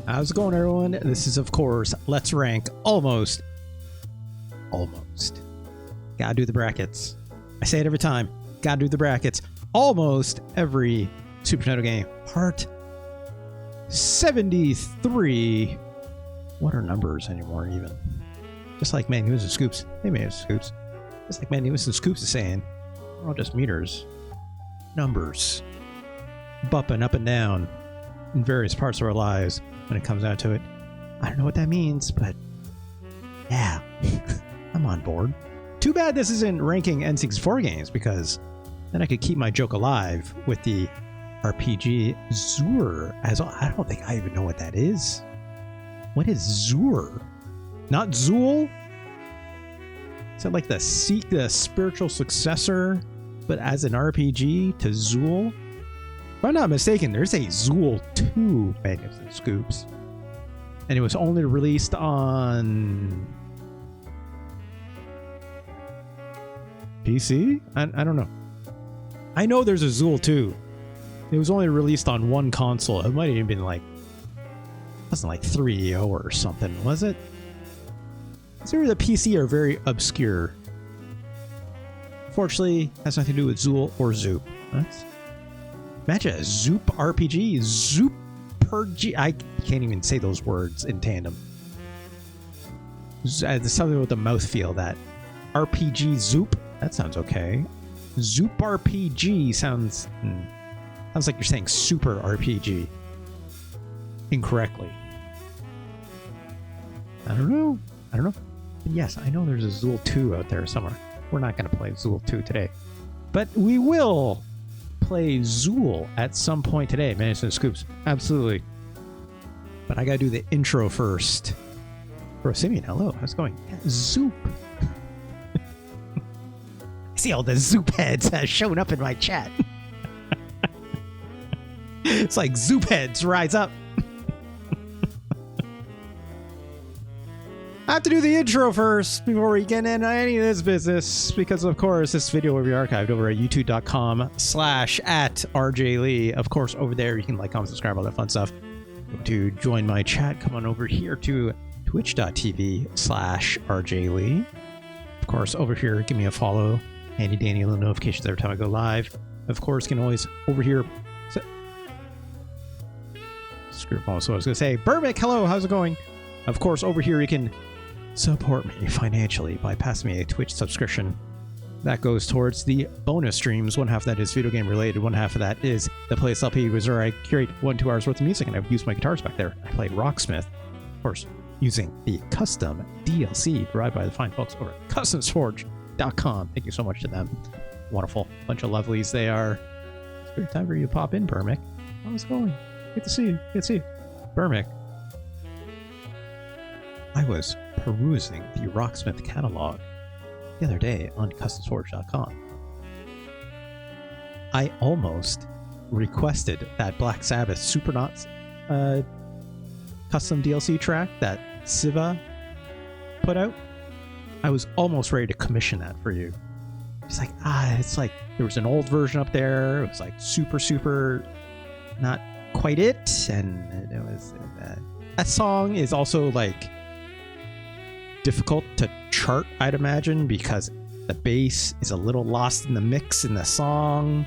How's it going, everyone? This is, of course, Let's Rank Almost. Gotta do the brackets. I say it every time. Gotta do the brackets. Almost every Super Nintendo game. Part 73. What are numbers anymore, even? Just like Man News and Scoops. Hey, Man News and Scoops. Just like Man News and Scoops is saying, we're all just meters. Numbers. Bumping up and down in various parts of our lives when it comes down to it. I don't know what that means, but yeah, I'm on board. Too bad this isn't ranking N64 games, because then I could keep my joke alive with the RPG Zool. I don't think I even know what that is. What is Zool? Not Zool? Is it like the spiritual successor, but as an RPG to Zool? If I'm not mistaken, there's a Zool 2 Magnificent Scoops. And it was only released on PC? I don't know. I know there's a Zool 2. It was only released on one console. It might have even been like, it wasn't like 3DO or something, was it? Zero the PC are very obscure. Fortunately, has nothing to do with Zool or Zoop. Imagine a Zoop RPG. Zoop-er-G. I can't even say those words in tandem. There's something with the mouthfeel. That RPG Zoop. That sounds okay. Zoop RPG sounds like you're saying Super RPG incorrectly. I don't know. But yes, I know there's a Zool 2 out there somewhere. We're not going to play Zool 2 today, but we will play Zool at some point today. Management Scoops, absolutely. But I gotta do the intro first. Bro, Simeon, hello, how's it going? Zoop. I see all the Zoop heads showing up in my chat. It's like Zoop heads rise up. I have to do the intro first before we get into any of this business, because of course this video will be archived over at youtube.com/@RJLee. Of course, over there you can like, comment, subscribe, all that fun stuff. To join my chat, come on over here to twitch.tv/RJLee. Of course, over here, give me a follow. Handy dandy little notifications every time I go live. Of course, you can always over here. Screw up. So I was going to say, Burmick, hello, how's it going? Of course, over here you can support me financially by passing me a Twitch subscription. That goes towards the bonus streams. One half of that is video game related. One half of that is the Playlist LP, where I curate 1-2 hours worth of music, and I've used my guitars back there. I play Rocksmith, of course, using the custom DLC provided by the fine folks over at customsforge.com. Thank you so much to them. Wonderful. Bunch of lovelies they are. It's a great time for you to pop in, Burmick. How's it going? Good to see you. Burmick. I was perusing the Rocksmith catalog the other day on customsforge.com. I almost requested that Black Sabbath Supernauts custom DLC track that Siva put out. I was almost ready to commission that for you. It's like, it's like there was an old version up there. It was like super not quite it, and it was that song is also like difficult to chart, I'd imagine, because the bass is a little lost in the mix in the song,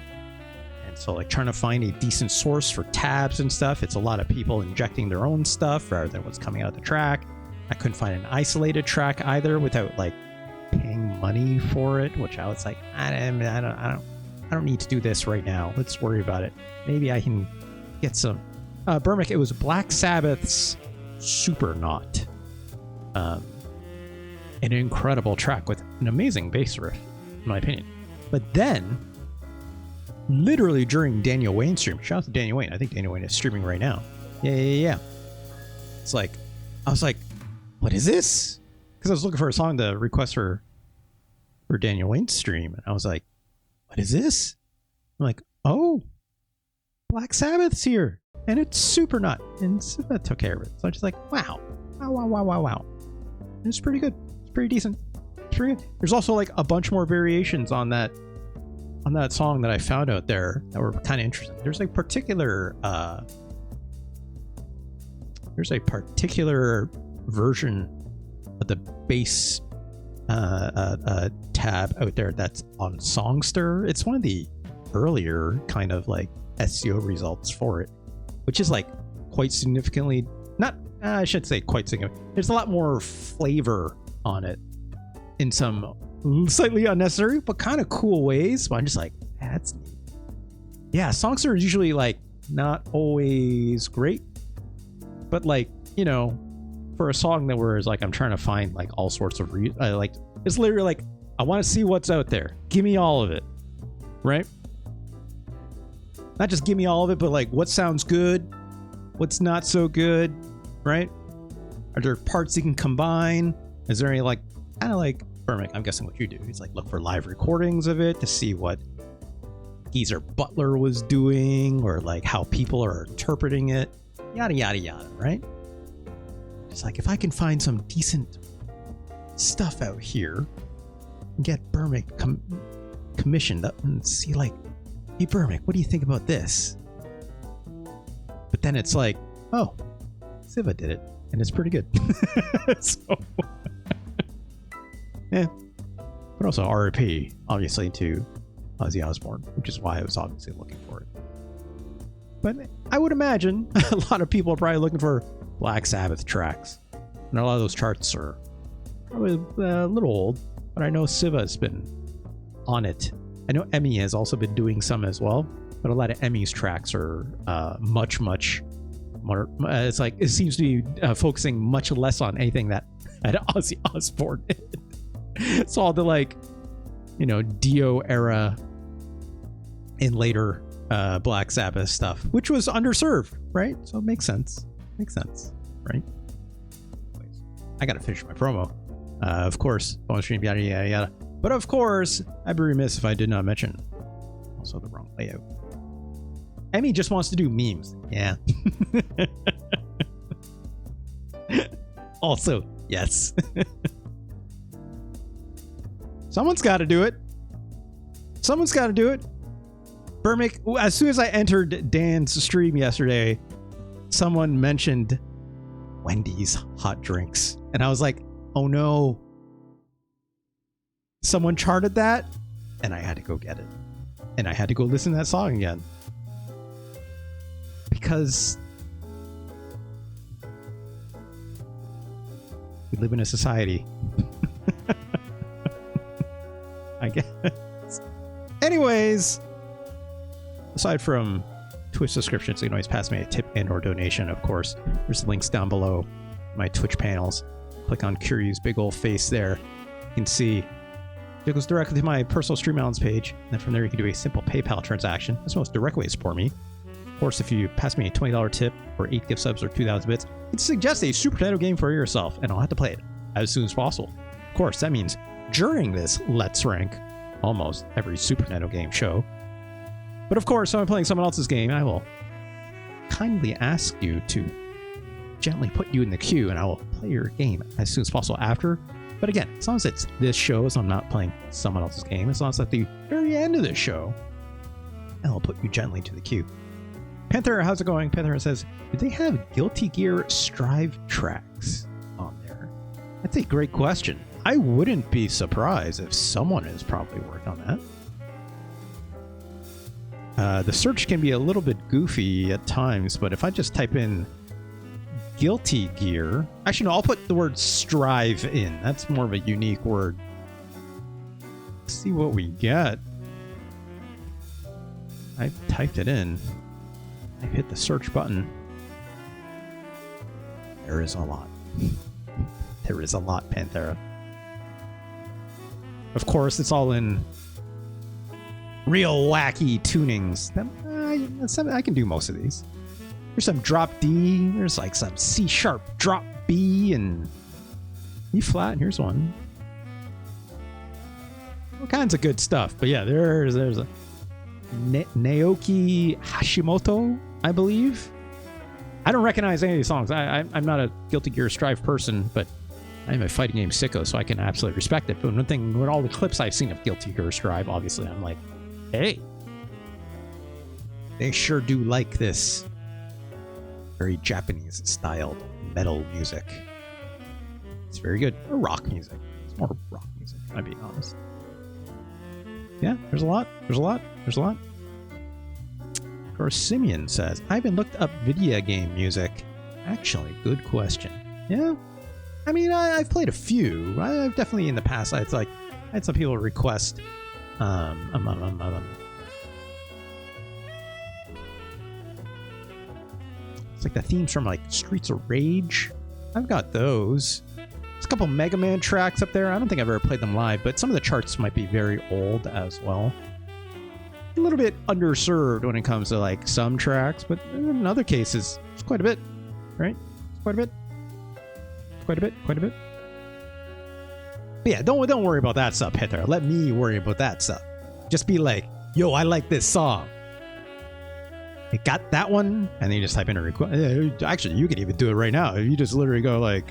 and so like trying to find a decent source for tabs and stuff, it's a lot of people injecting their own stuff rather than what's coming out of the track. I couldn't find an isolated track either without like paying money for it, which I was like, I don't need to do this right now. Let's worry about it. Maybe I can get some Burmick. It was Black Sabbath's Supernaut. An incredible track with an amazing bass riff, in my opinion. But then, literally during Daniel Wayne's stream, shout out to Daniel Wayne. I think Daniel Wayne is streaming right now. Yeah. It's like, I was like, what is this? Because I was looking for a song to request for Daniel Wayne's stream, and I was like, what is this? I'm like, oh, Black Sabbath's here, and it's Supernaut, and Siva took care of it. So I'm just like, wow. It's pretty good. Pretty decent. It's pretty good. There's also like a bunch more variations on that song that I found out there that were kind of interesting. There's like particular there's a particular version of the bass tab out there that's on Songster. It's one of the earlier kind of like SEO results for it, which is like quite significantly, not I should say quite significant. There's a lot more flavor on it in some slightly unnecessary but kind of cool ways. But I'm just like, that's neat. Yeah, Songster is usually like not always great, but like, you know, for a song that where it's like I'm trying to find like all sorts of like, it's literally like, I want to see what's out there. Give me all of it, right? Not just give me all of it, but like what sounds good, what's not so good, right? Are there parts you can combine? Is there any like kind of like Burmick? I'm guessing what you do is like look for live recordings of it to see what Geezer Butler was doing or like how people are interpreting it, yada yada yada, right? It's like if I can find some decent stuff out here, get Burmick commissioned up and see like, hey Burmick, what do you think about this? But then it's like, oh, Siva did it, and it's pretty good. So, yeah. But also RIP, obviously, to Ozzy Osbourne, which is why I was obviously looking for it. But I would imagine a lot of people are probably looking for Black Sabbath tracks. And a lot of those charts are probably a little old, but I know Siva's been on it. I know Emmy has also been doing some as well, but a lot of Emmy's tracks are much more. It's like it seems to be focusing much less on anything that Ozzy Osbourne did. It's all the like, you know, Dio era and later Black Sabbath stuff, which was underserved, right? So it makes sense. Makes sense, right? Anyways, I gotta finish my promo. Of course, bonus stream, yada yada yada. But of course, I'd be remiss if I did not mention also the wrong layout. Emmy just wants to do memes. Yeah. Also, yes. Someone's got to do it. Someone's got to do it. Burmick, as soon as I entered Dan's stream yesterday, someone mentioned Wendy's hot drinks. And I was like, oh no. Someone charted that, and I had to go get it. And I had to go listen to that song again. Because we live in a society. I guess. Anyways, aside from Twitch subscriptions, you can always pass me a tip and or donation, of course. There's links down below my Twitch panels. Click on Curyu's big old face there. You can see it goes directly to my personal Stream Islands page. And then from there, you can do a simple PayPal transaction. That's the most direct way to support me. Of course, if you pass me a $20 tip or 8 gift subs or 2,000 bits, you can suggest a Super Nintendo game for yourself, and I'll have to play it as soon as possible. Of course, that means during this Let's Rank almost every Super Nintendo game show. But of course, if I'm playing someone else's game, I will kindly ask you to gently put you in the queue, and I will play your game as soon as possible after. But again, as long as it's this show, so I'm not playing someone else's game, as long as it's at the very end of this show, I'll put you gently to the queue. Panther, how's it going? Panther says, do they have Guilty Gear Strive tracks on there? That's a great question. I wouldn't be surprised if someone has probably worked on that. The search can be a little bit goofy at times, but if I just type in Guilty Gear... Actually, no, I'll put the word Strive in. That's more of a unique word. Let's see what we get. I typed it in. I hit the search button. There is a lot. There is a lot, Panthera. Of course, it's all in real wacky tunings. I can do most of these. There's some drop D. There's like some C sharp drop B and E flat. Here's one. All kinds of good stuff. But yeah, there's a Naoki Hashimoto, I believe. I don't recognize any of these songs. I'm not a Guilty Gear Strive person, but I'm a fighting game sicko, so I can absolutely respect it. But one thing, with all the clips I've seen of Guilty Gear Strive, obviously, I'm like, hey, they sure do like this very Japanese styled metal music. It's very good. Or rock music. It's more rock music, I'm being honest. Yeah, there's a lot. There's a lot. There's a lot. Of course, Simeon says, I haven't looked up video game music. Actually, good question. Yeah. I mean, I've played a few. I've definitely in the past, I had some people request it's like the themes from like Streets of Rage. I've got those. There's a couple Mega Man tracks up there. I don't think I've ever played them live, but some of the charts might be very old as well. A little bit underserved when it comes to like some tracks, but in other cases, it's quite a bit, right? It's quite a bit. Quite a bit. Quite a bit. But yeah, don't worry about that stuff, Peter. Let me worry about that stuff. Just be like, yo, I like this song. You got that one? And then you just type in a request. Actually, you can even do it right now. You just literally go like,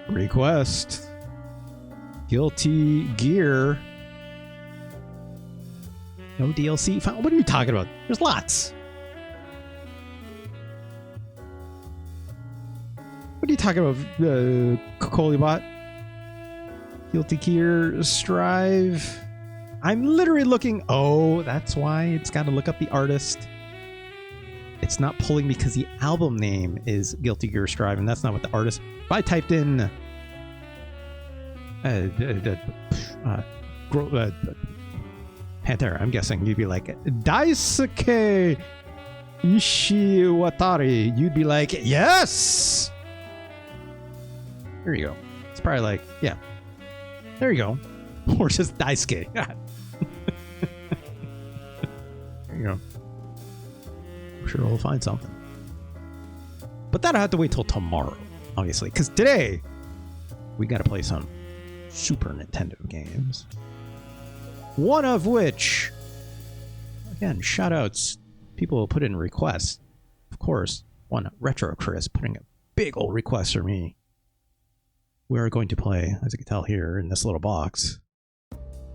request Guilty Gear. No DLC. What are you talking about? There's lots. What are you talking about, Kokolibot? Guilty Gear Strive. I'm literally looking. Oh, that's why it's got to look up the artist. It's not pulling because the album name is Guilty Gear Strive, and that's not what the artist. If I typed in Pantera, I'm guessing you'd be like Daisuke Ishiwatari. You'd be like, yes. There you go. It's probably like, yeah. There you go. Or just Daisuke. There you go. I'm sure we'll find something. But that'll have to wait till tomorrow, obviously. Because today, we got to play some Super Nintendo games. One of which, again, shout outs. People will put in requests. Of course, one Retro Chris putting a big old request for me. We're going to play, as you can tell here in this little box,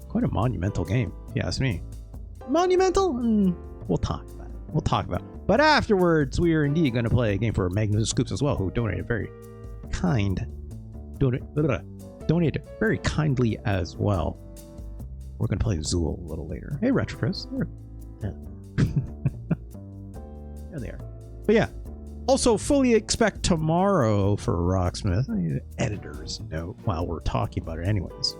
quite a monumental game, if you ask me. Monumental? We'll talk about it. We'll talk about it. But afterwards, we are indeed going to play a game for Magnus Scoops as well, who donated very donated very kindly as well. We're going to play Zool a little later. Hey, Retro Chris. Yeah. There they are. But yeah. Also, fully expect tomorrow for Rocksmith. I need an editor's note while we're talking about it anyways.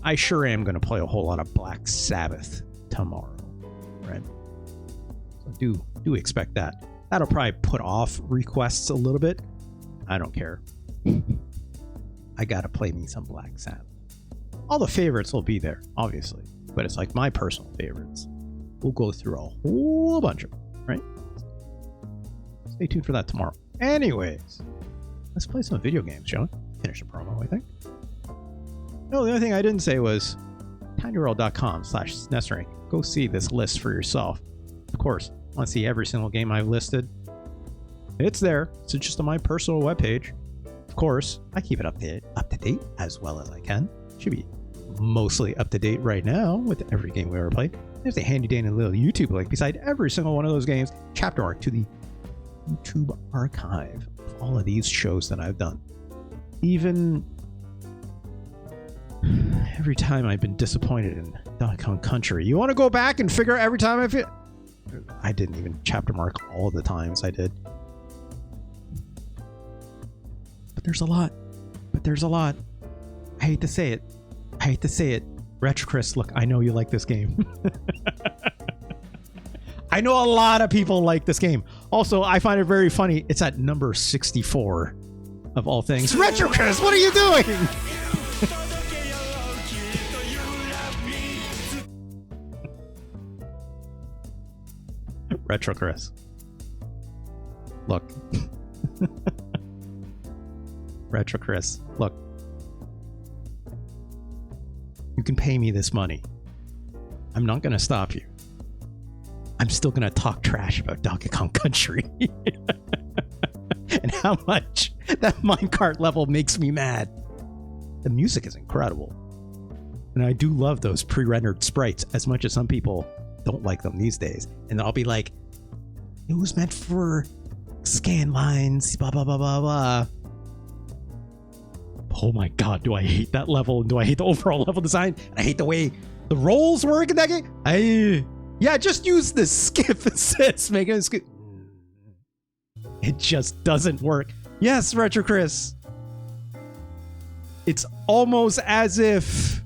I sure am going to play a whole lot of Black Sabbath tomorrow, right? So do expect that. That'll probably put off requests a little bit. I don't care. I got to play me some Black Sabbath. All the favorites will be there, obviously. But it's like my personal favorites. We'll go through a whole bunch of them, right? Stay tuned for that tomorrow. Anyways, let's play some video games, shall we? Finish the promo, I think. No, the only thing I didn't say was tinyworld.com/SNESrank. Go see this list for yourself. Of course, want to see every single game I've listed? It's there. It's just on my personal webpage. Of course, I keep it up to date as well as I can. Should be mostly up to date right now with every game we ever played. There's a handy dandy little YouTube link beside every single one of those games. Chapter arc to the YouTube archive of all of these shows that I've done. Even every time I've been disappointed in Donkey Kong Country, you want to go back and figure out every time I didn't even chapter mark all the times I did. But there's a lot. I hate to say it. Retro Chris, look, I know you like this game. I know a lot of people like this game. Also, I find it very funny. It's at number 64 of all things. Retro Chris, what are you doing? Retro Chris. Look. Retro Chris, look. You can pay me this money. I'm not going to stop you. I'm still going to talk trash about Donkey Kong Country. And how much that minecart level makes me mad. The music is incredible. And I do love those pre-rendered sprites as much as some people don't like them these days. And I'll be like, it was meant for Scan lines, blah, blah, blah, blah, blah. Oh my god, do I hate that level? Do I hate the overall level design? I hate the way the rolls work in that game. Yeah, just use the skip assist. Make it skip. It just doesn't work. Yes, Retro Chris. It's almost as if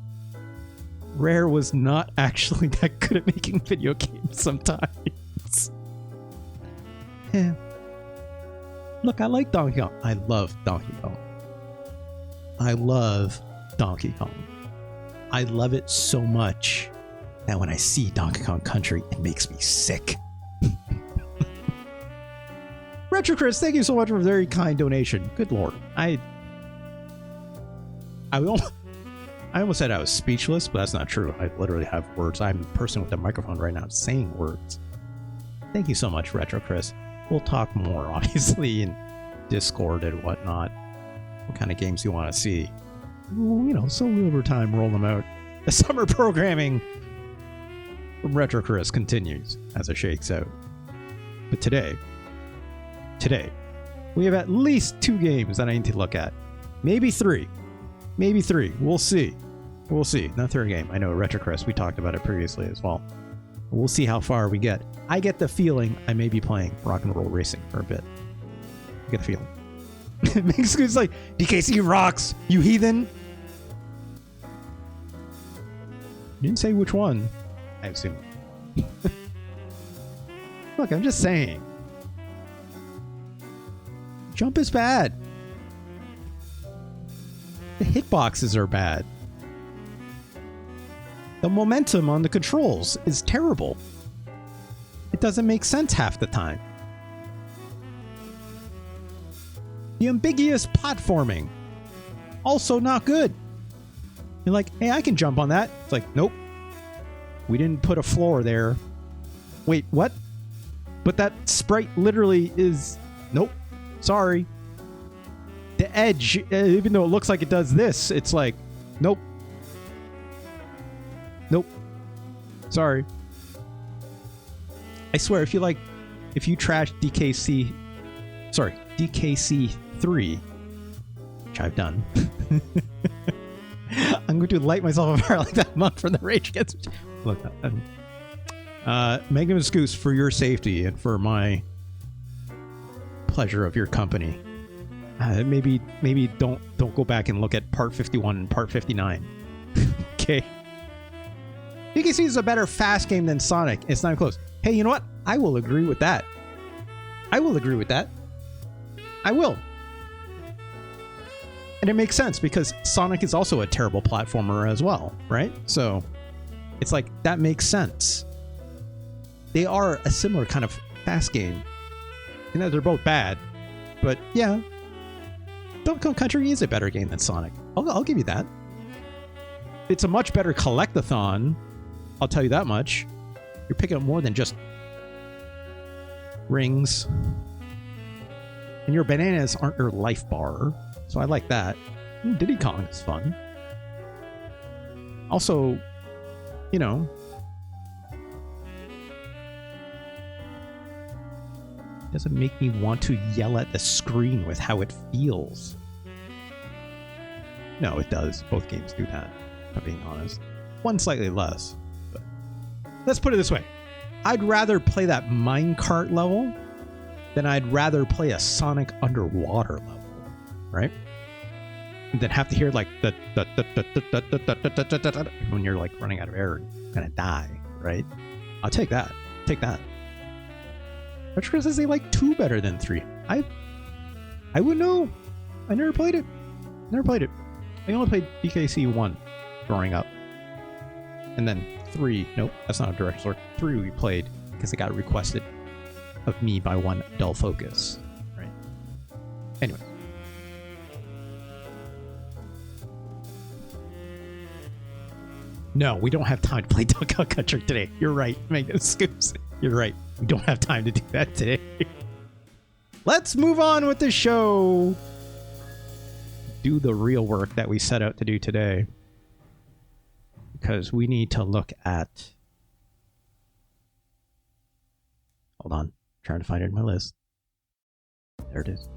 Rare was not actually that good at making video games sometimes. Yeah. Look, I like Donkey Kong. I love Donkey Kong. I love Donkey Kong. I love it so much that when I see Donkey Kong Country, it makes me sick. Retro Chris, thank you so much for a very kind donation. Good lord. I almost said I was speechless, but that's not true. I literally have words. I'm a person with a microphone right now saying words. Thank you so much, Retro Chris. We'll talk more, obviously, in Discord and whatnot. What kind of games you want to see? Well, you know, slowly over time, roll them out. The summer programming from Retro Chris continues as it shakes out. But today, we have at least 2 games that I need to look at. Maybe 3. Maybe 3. We'll see. We'll see. No 3rd game. I know, Retro Chris, we talked about it previously as well. We'll see how far we get. I get the feeling I may be playing Rock and Roll Racing for a bit. I get the feeling. It makes it's like, DKC rocks, you heathen. Didn't say which one. I assume. Look, I'm just saying. Jump is bad. The hitboxes are bad. The momentum on the controls is terrible. It doesn't make sense half the time. The ambiguous platforming, also not good. You're like, hey, I can jump on that. It's like, nope. We didn't put a floor there. Wait, what? But that sprite literally is... Nope. Sorry. The edge, even though it looks like it does this, it's like, nope. Nope. Sorry. I swear, if you trash DKC 3, which I've done, I'm going to light myself on fire like that monk from the Rage Against. Look, Magnum Goose, for your safety and for my pleasure of your company, maybe don't go back and look at part 51 and part 59. Okay. DKC is a better fast game than Sonic. It's not close. Hey, you know what? I will agree with that. I will. And it makes sense because Sonic is also a terrible platformer as well, right? So it's like, that makes sense. They are a similar kind of fast game. You know, they're both bad, but yeah, Donkey Kong Country is a better game than Sonic. I'll give you that. It's a much better collectathon. I'll tell you that much. You're picking up more than just rings. And your bananas aren't your life bar. So I like that. Diddy Kong is fun. Also, you know, doesn't make me want to yell at the screen with how it feels. No, it does. Both games do that, if I'm being honest. One slightly less. But let's put it this way. I'd rather play that minecart level than I'd rather play a Sonic underwater level. Right? And then have to hear like the when you're like running out of air and gonna die, right? I'll take that. Take that. Retro says they like 2 better than 3. I wouldn't know. I never played it. I only played DKC 1 growing up. And then 3, nope, that's not a direct source. 3 we played because it got requested of me by one Dull Focus. Right. Anyway. No, we don't have time to play Donkey Kong Country today. You're right. Make those scoops. You're right. We don't have time to do that today. Let's move on with the show. Do the real work that we set out to do today. Because we need to look at... Hold on. I'm trying to find it in my list. There it is.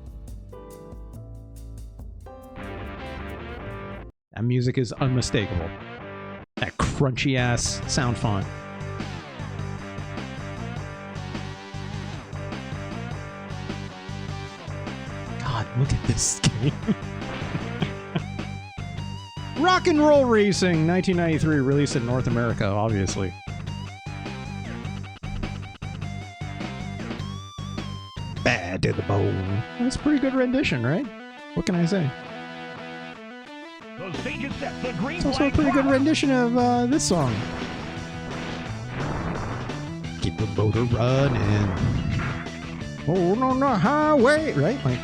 That music is unmistakable. That crunchy ass sound font. God, look at this game. Rock and Roll Racing, 1993, released in North America, obviously. Bad to the bone. That's a pretty good rendition, right? What can I say? It's also a pretty good rendition of this song. Keep the motor running. Oh, on the highway, right? Like,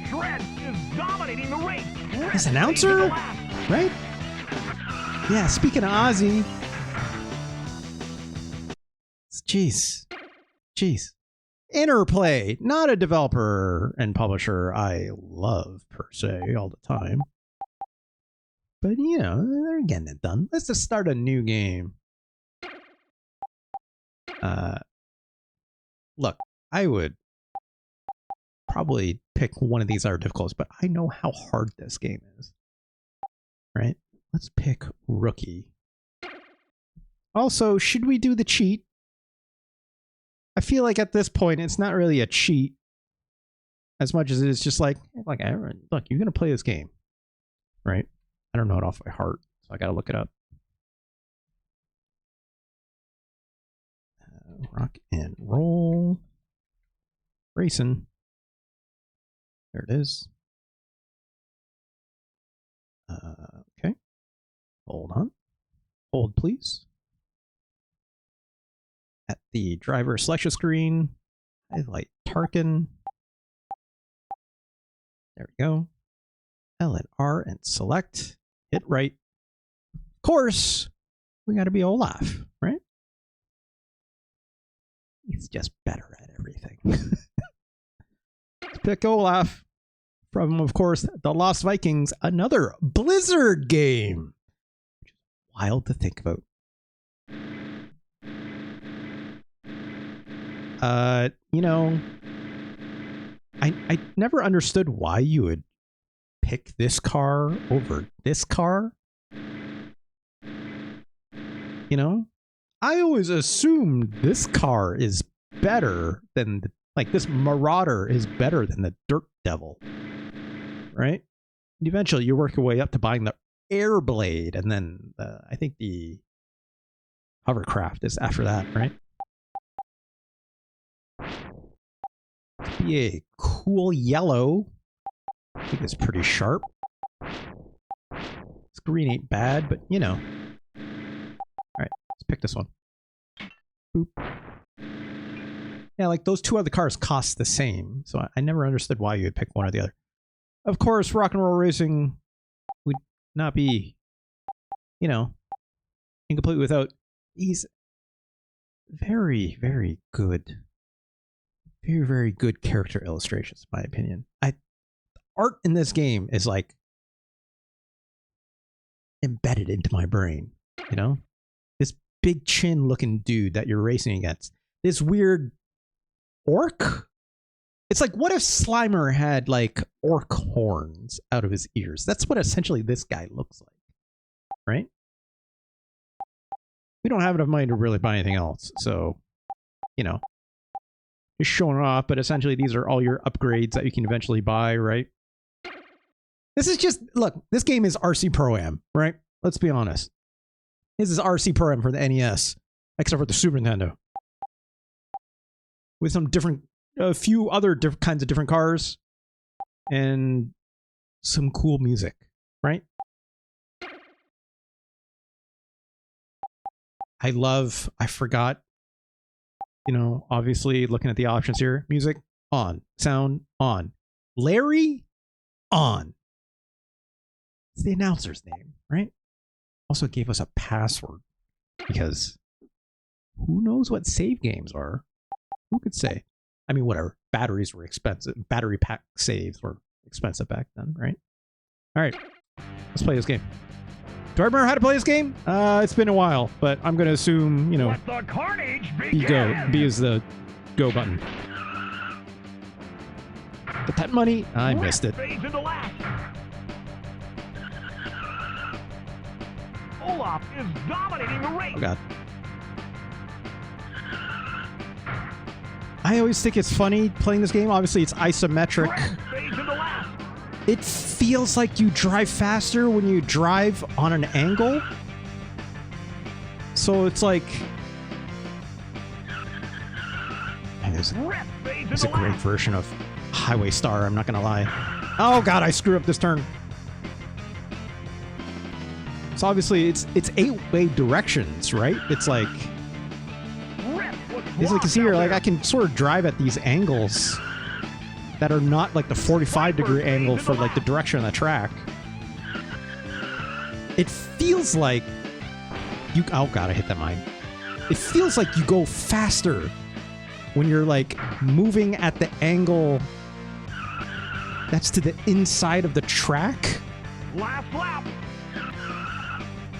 Shred is dominating the race. this announcer, right? Yeah, speaking of Ozzy. Jeez. Interplay, not a developer and publisher I love per se all the time. But, you know, they're getting it done. Let's just start a new game. Look, I would probably pick one of these are difficult, but I know how hard this game is. Right? Let's pick Rookie. Also, should we do the cheat? I feel like at this point, it's not really a cheat as much as it is just like look, you're going to play this game. Right? I don't know it off by heart, so I got to look it up. Rock and Roll Racing. There it is. Okay. Hold on. Hold, please. At the driver selection screen, highlight Tarkin. There we go. L and R and select. Hit right. Of course, we got to be Olaf, right? He's just better at everything. Let's pick Olaf from, of course, The Lost Vikings, another Blizzard game. Which is wild to think about. You know, I never understood why you would pick this car over this car. You know? I always assumed this car is better than, like, this Marauder is better than the Dirt Devil. Right? And eventually you work your way up to buying the Airblade, and then I think the Hovercraft is after that, right? Be a cool yellow. I think it's pretty sharp. This green ain't bad, but you know. Alright, let's pick this one. Boop. Yeah, like those two other cars cost the same, so I never understood why you would pick one or the other. Of course, Rock and Roll Racing would not be, you know, incomplete without these very, very good, very, very good character illustrations, in my opinion. Art in this game is like embedded into my brain, you know? This big chin looking dude that you're racing against. This weird orc? It's like, what if Slimer had like orc horns out of his ears? That's what essentially this guy looks like, right? We don't have enough money to really buy anything else, so, you know, just showing it off, but essentially these are all your upgrades that you can eventually buy, right? This is just, look, this game is RC Pro-Am, right? Let's be honest. This is RC Pro-Am for the NES, except for the Super Nintendo. With some different, a few other kinds of different cars, and some cool music, right? I forgot, you know, obviously looking at the options here, music on, sound on, Larry on. It's the announcer's name, right? Also gave us a password because who knows what save games are? Who could say? I mean, whatever. Batteries were expensive. Battery pack saves were expensive back then, right? All right, let's play this game. Do I remember how to play this game? It's been a while, but I'm going to assume, you know, Let the carnage B begin. is the go button. Get that money. I missed it. Fades into last. Olaf is dominating the race. Oh, God. I always think it's funny playing this game. Obviously, it's isometric. Fades into last. It feels like you drive faster when you drive on an angle. So it's like... Man, there's a great version of Highway Star, I'm not gonna lie. Oh God, I screwed up this turn. So obviously it's 8-way directions, right? It's like... As you can see here, like I can sort of drive at these angles that are not like the 45-degree angle for like the direction of the track. It feels like you... Oh God, I hit that mine. It feels like you go faster when you're like moving at the angle that's to the inside of the track. Last lap.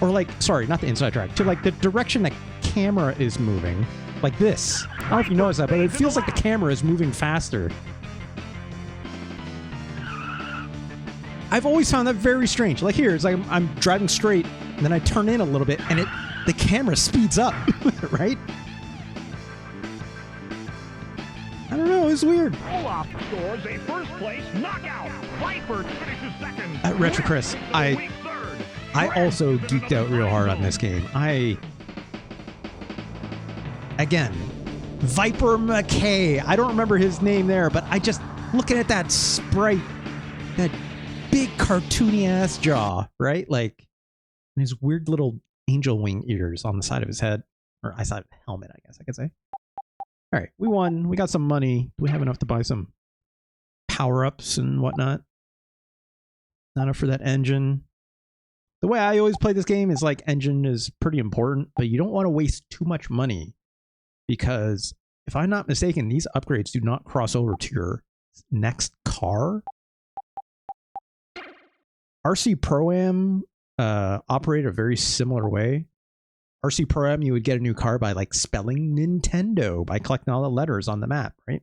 Or like, sorry, not the inside track, to like the direction the camera is moving. Like this. I don't know if you noticed that, but it feels like the camera is moving faster. I've always found that very strange. Like here, it's like I'm driving straight, and then I turn in a little bit, and the camera speeds up, right? I don't know, it's weird. Olaf scores a first place knockout. Viper finishes second. Retro Chris, I also geeked out real hard on this game. Again, Viper McKay. I don't remember his name there, but I just looking at that sprite, that big cartoony ass jaw, right? Like, and his weird little angel wing ears on the side of his head, or side of the helmet, I guess I could say. All right, we won. We got some money. Do we have enough to buy some power-ups and whatnot? Not enough for that engine. The way I always play this game is like engine is pretty important, but you don't want to waste too much money because if I'm not mistaken, these upgrades do not cross over to your next car. RC Pro-Am operate a very similar way. RC Pro-Am, you would get a new car by like spelling Nintendo, by collecting all the letters on the map, right?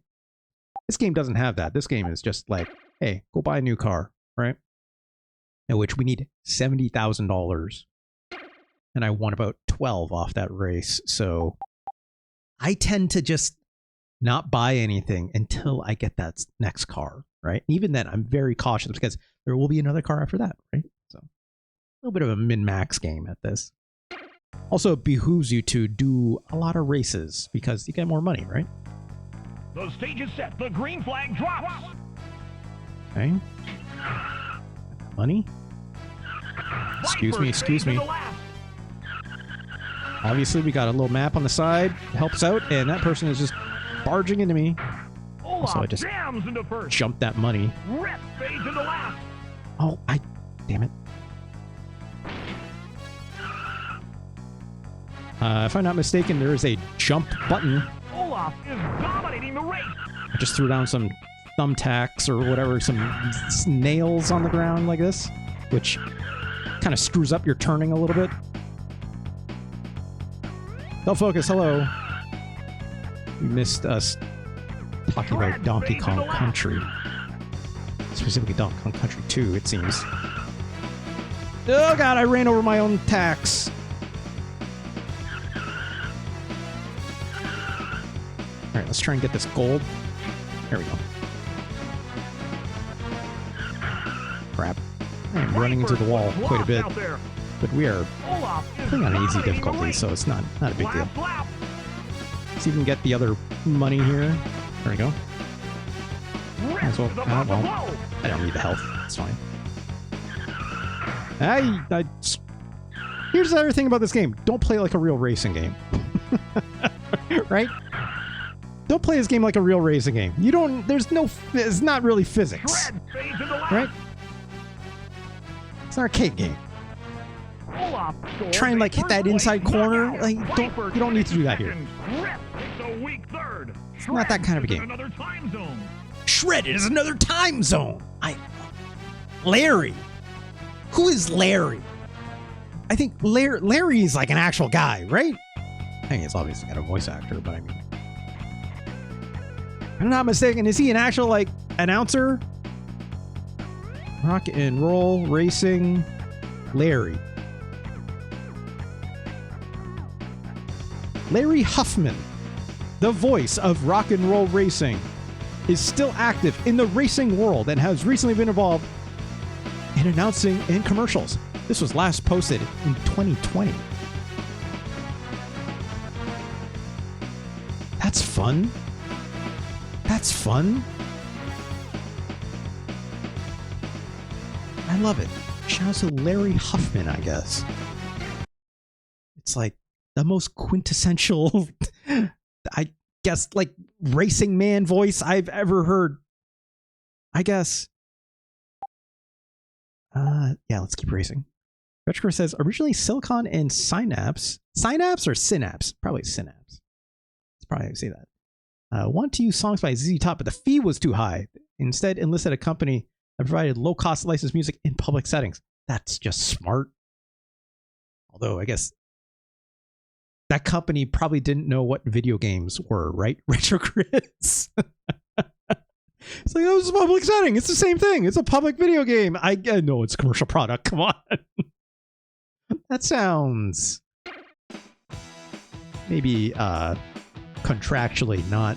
This game doesn't have that. This game is just like, hey, go buy a new car, right? In which we need $70,000. And I won about 12 off that race. So I tend to just not buy anything until I get that next car, right? Even then, I'm very cautious because there will be another car after that, right? So a little bit of a min-max game at this. Also, it behooves you to do a lot of races because you get more money, right? The stage is set. The green flag drops. Okay. Money. Excuse me. Obviously, we got a little map on the side. Helps out, and that person is just barging into me. So I just jumped that money. Oh, damn it. If I'm not mistaken, there is a jump button. Olaf is dominating the race. I just threw down some thumbtacks or whatever, some nails on the ground like this, which kind of screws up your turning a little bit. Don't focus, hello. You missed us talking about Donkey Kong Country. Specifically Donkey Kong Country 2, it seems. Oh god, I ran over my own tacks. Alright, let's try and get this gold. There we go. Crap. I'm running into the wall quite a bit. But we are playing on easy difficulty, so it's not a big deal. Let's even get the other money here. There we go. As well. Well, I don't need the health. It's fine. Here's the other thing about this game. Don't play like a real racing game. Right? Don't play this game like a real racing game. You don't... It's not really physics. Right? It's an arcade game. Try and like hit that inside corner. Like, you don't need to do that here. It's not that kind of a game. Shredded is another time zone. Larry. Who is Larry? I think Larry is like an actual guy, right? I think it's obviously got a voice actor, but I mean, if I'm not mistaken, is he an actual like Announcer. Rock and roll racing. Larry. Larry Huffman, the voice of rock and roll racing, is still active in the racing world and has recently been involved in announcing in commercials. This was last posted in 2020. That's fun. That's fun. I love it. Shout out to Larry Huffman, I guess. It's like the most quintessential, I guess, like racing man voice I've ever heard. I guess. Yeah, let's keep racing. Retro says originally Silicon and Synapse. Synapse or Synapse? Probably Synapse. It's probably how you say that. Want to use songs by ZZ Top, but the fee was too high. Instead, enlisted a company that provided low-cost licensed music in public settings. That's just smart. Although, I guess that company probably didn't know what video games were, right? Retro Chris. It's like, oh, it's a public setting. It's the same thing. It's a public video game. I know it's a commercial product. Come on. That sounds maybe contractually not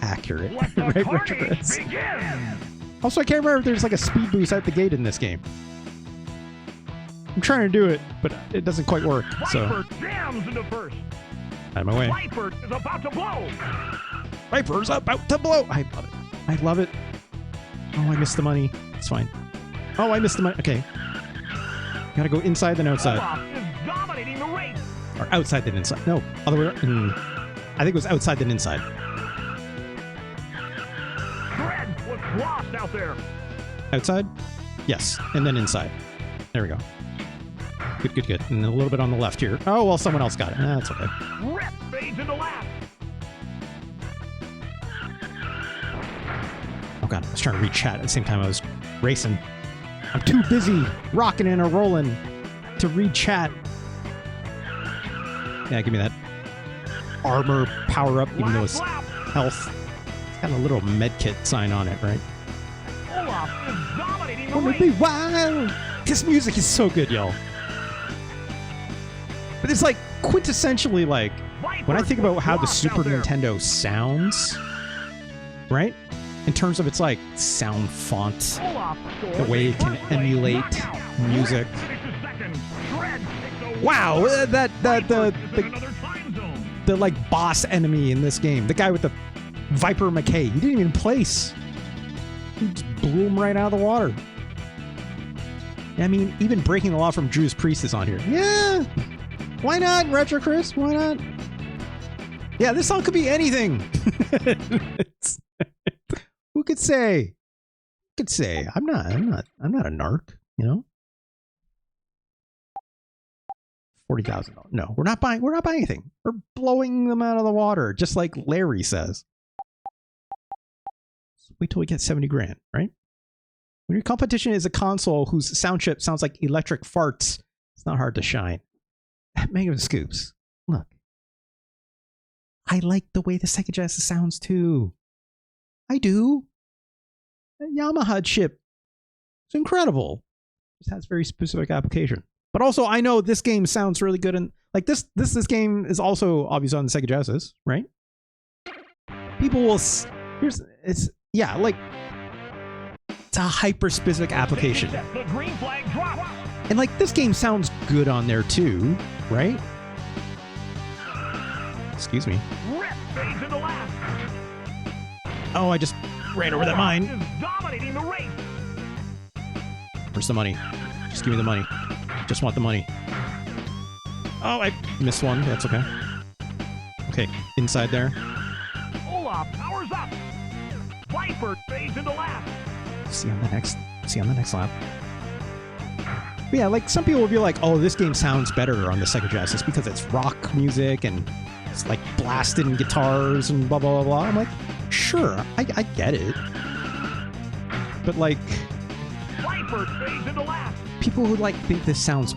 accurate. Right, Retro Chris? Also, I can't remember if there's like a speed boost out the gate in this game. I'm trying to do it, but it doesn't quite work. So jams into first. Out of my way. Viper is about to blow. Viper's about to blow. I love it. I love it. Oh, I missed the money. It's fine. Oh, I missed the money. Okay. Gotta go inside then outside. Olaf is dominating the race. Or outside then inside. No, other way around. I think it was outside then inside. Fred was lost out there. Outside? Yes. And then inside. There we go. Good, good, good. And a little bit on the left here. Oh, well, someone else got it. That's okay. Rip fades into last. Oh, God. I was trying to read chat at the same time I was racing. I'm too busy rocking and a-rolling to read chat. Yeah, give me that armor power-up, even though it's health. It's got a little medkit sign on it, right? Olaf is dominating the Wanna race. be wild. This music is so good, y'all. But it's like quintessentially like when I think about how the Super Nintendo sounds, right? In terms of its like sound font, the way it can emulate music. Wow, the like boss enemy in this game, the guy with the Viper McKay, he didn't even place. He just blew him right out of the water. I mean, even Breaking the Law from Judas Priest is on here. Yeah. Why not, Retro Chris? Why not? Yeah, this song could be anything. Who could say? Who could say? I'm not a narc, you know? $40,000. No, we're not buying anything. We're blowing them out of the water, just like Larry says. Wait till we get 70 grand, right? When your competition is a console whose sound chip sounds like electric farts, it's not hard to shine. Mega Scoops, look. I like the way the Sega Genesis sounds too. I do. That Yamaha chip, it's incredible. It has very specific application. But also, I know this game sounds really good, and like this game is also obviously on the Sega Genesis, right? People will. It's a hyper specific application. The green flag drop. And like this game sounds good on there too, right? Excuse me. Rip fades into last. Oh, I just ran over that mine. Is dominating the race. Where's the money? Just give me the money. Just want the money. Oh, I missed one. That's okay. Okay, inside there. Olaf powers up. Viper fades into last. See on the next lap. But yeah, like some people will be like, "Oh, this game sounds better on the Sega Genesis because it's rock music and it's like blasting guitars and blah blah blah blah." I'm like, sure, I get it. But like, Viper fades into last. people who like think this sounds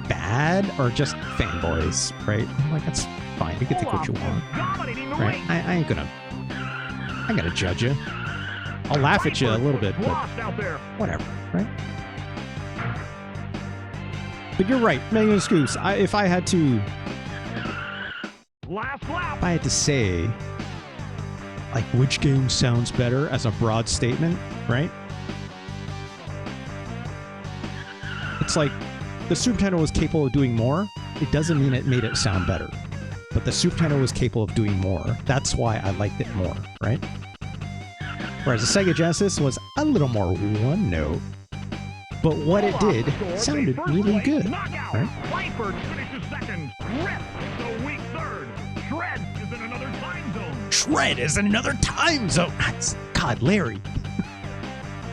bad are just fanboys, right? I'm like, that's fine. You can think what you want, Dominating the right? race. I ain't gonna judge you. I'll laugh at you a little bit, but Lost out there. whatever, right? But you're right, Manual Scoops. If I had to Last lap. If I had to say, like, which game sounds better as a broad statement, right? It's like the Super Nintendo was capable of doing more. It doesn't mean it made it sound better. But the Super Nintendo was capable of doing more. That's why I liked it more, right? Whereas the Sega Genesis was a little more one note. But what it did sounded really good, right? Viper finishes second. Rip the weak third. Shred is in another time zone. Shred is in another time zone. God, Larry.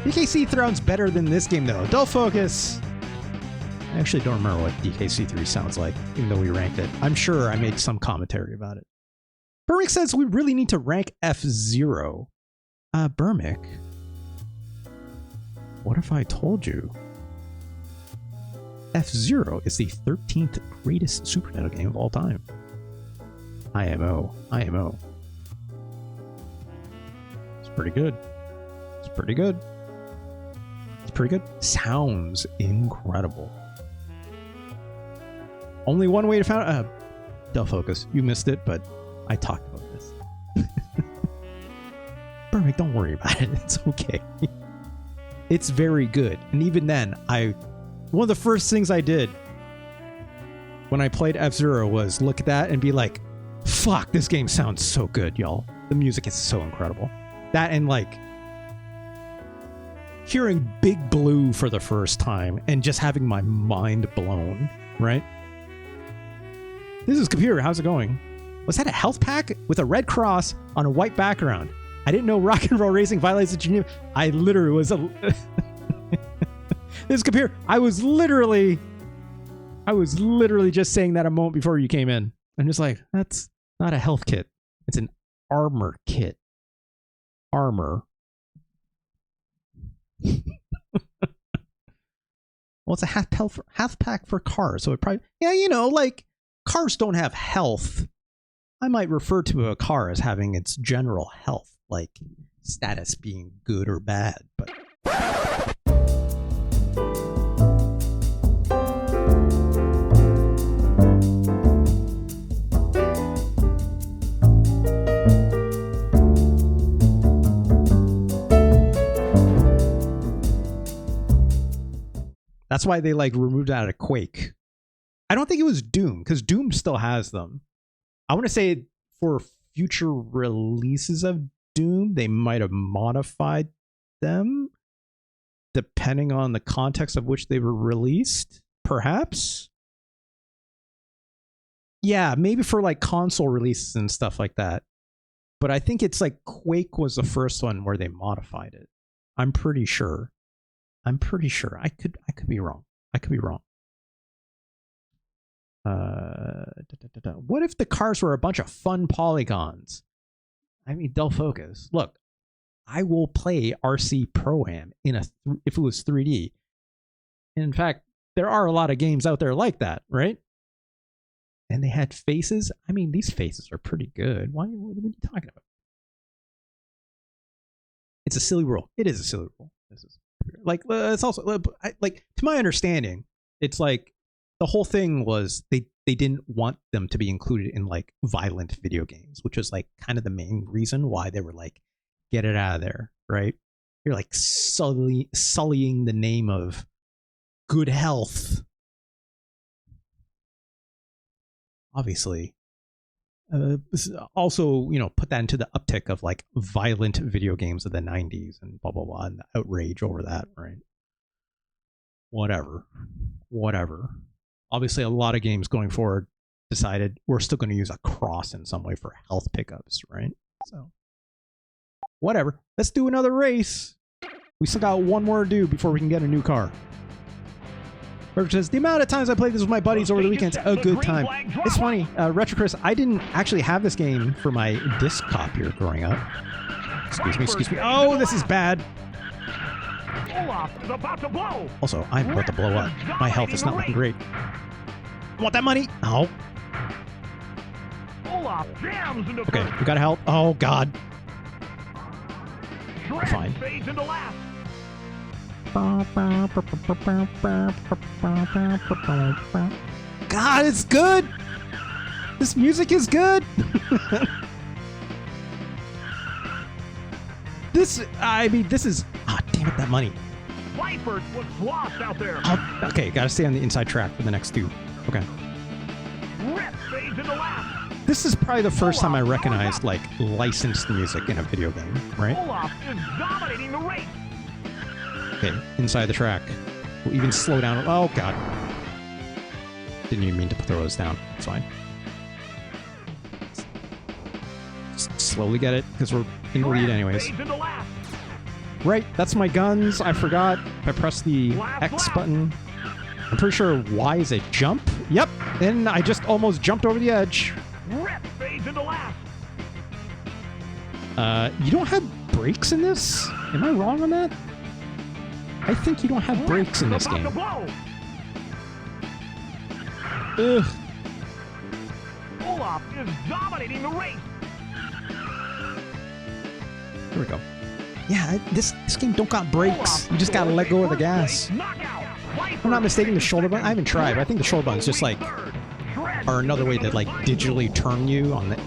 DKC sounds better than this game, though. Dull Focus. I actually don't remember what DKC3 sounds like, even though we ranked it. I'm sure I made some commentary about it. Burmick says we really need to rank F-Zero. Burmick, what if I told you F-Zero is the 13th greatest Super Nintendo game of all time? IMO. It's pretty good. It's pretty good. Sounds incredible. Only one way to find out. Dull Focus, you missed it, but I talked about this. Burmick, don't worry about it. It's okay. It's very good. And even then, one of the first things I did when I played F-Zero was look at that and be like, fuck, this game sounds so good, y'all. The music is so incredible. That and like hearing Big Blue for the first time and just having my mind blown, right? This is Computer. How's it going? Was that a health pack with a red cross on a white background? I didn't know Rock and Roll Racing violates the Geneva. I literally was this is Computer. I was literally just saying that a moment before you came in. I'm just like, that's not a health kit. It's an armor kit. Armor. Well, it's a half pack for cars, so it probably, yeah, you know, like cars don't have health. I might refer to a car as having its general health, like status being good or bad, but that's why they like removed it out of Quake. I don't think it was Doom, because Doom still has them. I want to say for future releases of Doom, they might have modified them depending on the context of which they were released, perhaps. Yeah, maybe for like console releases and stuff like that. But I think it's like Quake was the first one where they modified it. I'm pretty sure. I could be wrong. What if the cars were a bunch of fun polygons? I mean, Dull Focus. Look, I will play RC Pro-Am if it was 3D. In fact, there are a lot of games out there like that, right? And they had faces. I mean, these faces are pretty good. What are you talking about? It's a silly rule. It is a silly rule. This is like it's also like to my understanding, it's like the whole thing was they didn't want them to be included in like violent video games, which was like kind of the main reason why they were like, get it out of there, right? You're like sullying the name of good health. Obviously. Also, you know, put that into the uptick of like violent video games of the 90s and blah, blah, blah, and the outrage over that, right? Whatever. Obviously, a lot of games going forward decided we're still going to use a cross in some way for health pickups, right? So, whatever. Let's do another race. We still got one more to do before we can get a new car. Richard says, the amount of times I played this with my buddies over the weekend's a good time. It's funny, Retro Chris, I didn't actually have this game for my disc copier growing up. Excuse me. Oh, this is bad. Also, I'm about to blow up. My health is not looking great. I want that money. Oh. Okay, we gotta help. Oh, God. Fine. Fades into last. God, it's good! This music is good! This is... Ah, damn it, that money. Vipers was lost out there. Okay, gotta stay on the inside track for the next two. Okay. Rip fades into last. This is probably the first time I recognized, like, licensed music in a video game, right? Olaf is dominating the race. Okay, inside the track. We'll even slow down. Oh, God. Didn't even mean to throw those down. It's fine. Just slowly get it, because we're in the lead anyways. Fades into last. Right, that's my guns. I forgot. I pressed the X button. I'm pretty sure Y is a jump. Yep, and I just almost jumped over the edge. Rip fades into last. You don't have brakes in this? Am I wrong on that? I think you don't have brakes in this game. Ugh. Olaf is dominating the race. Here we go. Yeah, this game don't got brakes. You just gotta let go of the gas. If I'm not mistaken, the shoulder button, I haven't tried, but I think the shoulder button's just like, are another way to like digitally turn you on the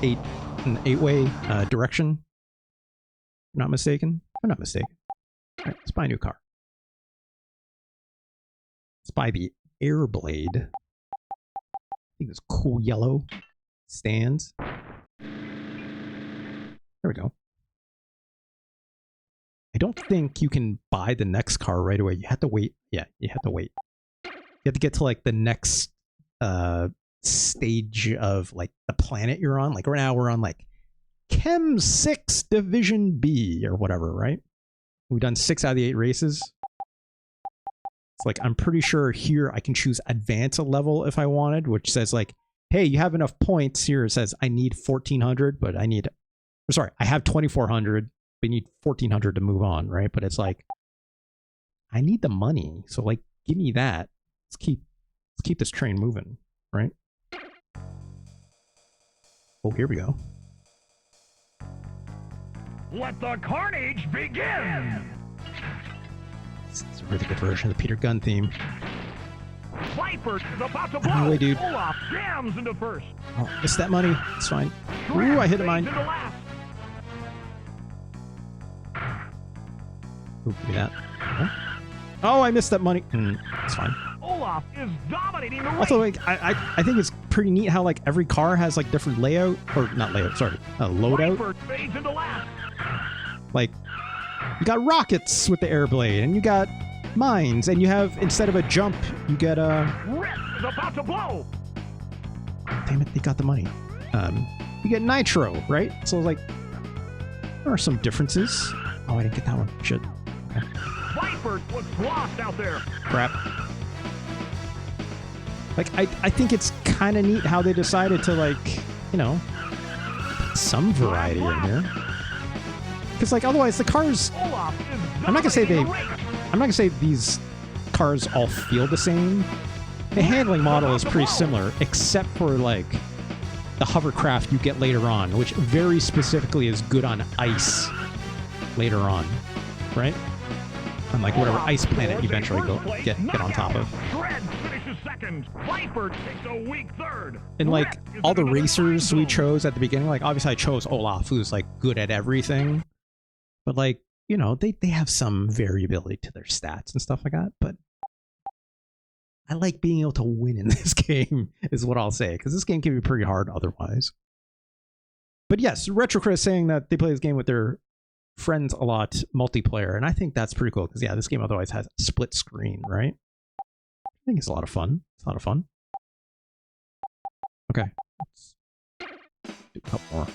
eight-way direction. If I'm not mistaken. I'm not mistaken. All right, let's buy a new car. Let's buy the Airblade. I think this cool yellow stands. There we go. I don't think you can buy the next car right away. You have to wait. Yeah, you have to wait. You have to get to like the next stage of like the planet you're on. Like right now we're on like Chem 6 Division B or whatever, right? We've done 6 out of the 8 races. It's like I'm pretty sure here I can choose advance a level if I wanted, which says like, hey, you have enough points here. It says I need 1400, but I need, sorry, I have 2400. We need 1400 to move on, right? But it's like, I need the money, so like, give me that. Let's keep this train moving, right? Oh, here we go. Let the carnage begin. This is a really good version of the Peter Gunn theme. Viper is about to blow. Anyway, dude. Olaf jams into first. Oh, missed that money. It's fine. Ooh, I hit a mine. Ooh, give me that. Oh, I missed that money. It's fine. Olaf is dominating the race. Also, like, I think it's pretty neat how like every car has like different layout, or not layout, sorry, loadout. Viper fades into last. Like, you got rockets with the Airblade, and you got mines, and you have, instead of a jump, you get a... Rip is about to blow. Damn it, they got the money. You get nitro, right? So like, there are some differences. Oh, I didn't get that one. Shit. Okay. Viper was lost out there. Crap. Like, I think it's kind of neat how they decided to, like, you know, put some variety in here. Because, like, otherwise the cars... I'm not gonna say these cars all feel the same. The handling model is pretty similar, except for, like, the hovercraft you get later on, which very specifically is good on ice later on, right? On, like, whatever ice planet you eventually get on top of. Viper takes a weak third. And like all the racers we chose at the beginning, like obviously I chose Olaf, who's like good at everything. But like, you know, they have some variability to their stats and stuff like that. But I like being able to win in this game, is what I'll say, because this game can be pretty hard otherwise. But yes, RetroCrit is saying that they play this game with their friends a lot, multiplayer, and I think that's pretty cool, because yeah, this game otherwise has split screen, right? I think it's a lot of fun. It's a lot of fun. Okay. Let's do a couple more.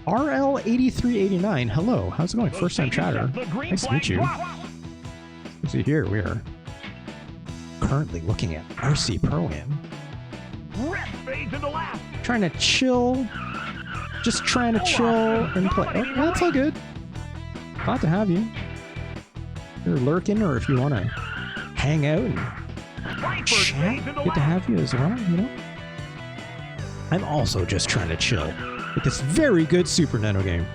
RL8389, hello. How's it going? First time chatter. Nice to meet you. Let's see here. We are currently looking at RC Pro-Am. Trying to chill. Just trying to chill and play. Oh, yeah, that's all good. Glad to have you. If you're lurking, or if you want to hang out and chat, good to have you as well, you know? I'm also just trying to chill with this very good Super Nintendo game.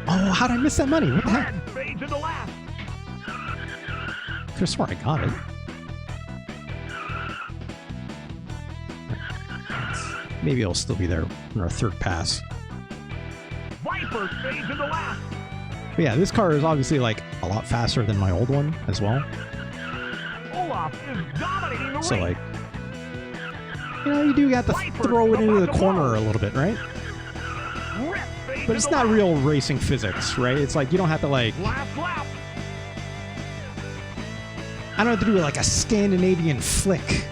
Oh, how'd I miss that money? What the heck? Shred fades into last. Could have sworn I got it. Maybe it'll still be there in our third pass. Viper fades into last. But yeah, this car is obviously like a lot faster than my old one as well. Olaf is dominating the So race. like, you know, you do have to throw it into the corner a little bit, right? Rip fades But it's into not last. real racing physics, right? It's like you don't have to like, Last lap. I don't have to do like a Scandinavian flick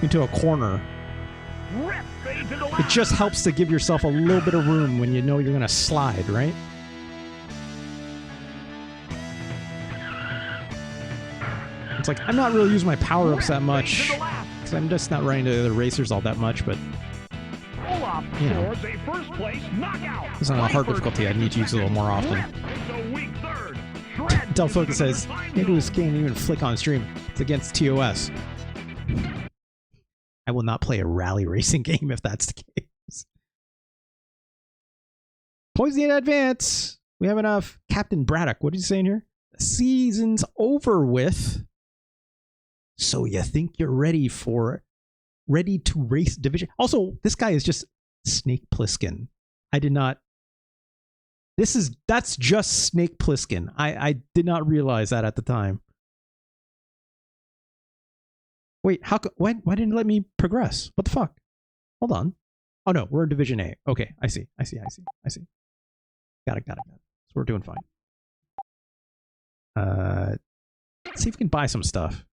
into a corner. Rip fades into It last. just helps to give yourself a little bit of room when you know you're gonna slide, right? It's like, I'm not really using my power-ups that much, because I'm just not running to the other racers all that much, but Olaf you know. scores a first place knockout. It's on a hard difficulty, I need to use it a little more often. Del Focus says, maybe this game even flick on stream. It's against TOS. I will not play a rally racing game if that's the case. Poison in advance. We have enough. Captain Braddock, what are you saying here? The season's over with. So you think you're ready to race division? Also, this guy is just Snake Plissken. I did not. That's just Snake Plissken. I did not realize that at the time. Wait, why didn't it let me progress? What the fuck? Hold on. Oh no, we're in Division A. Okay, I see. Got it. So we're doing fine. Let's see if we can buy some stuff.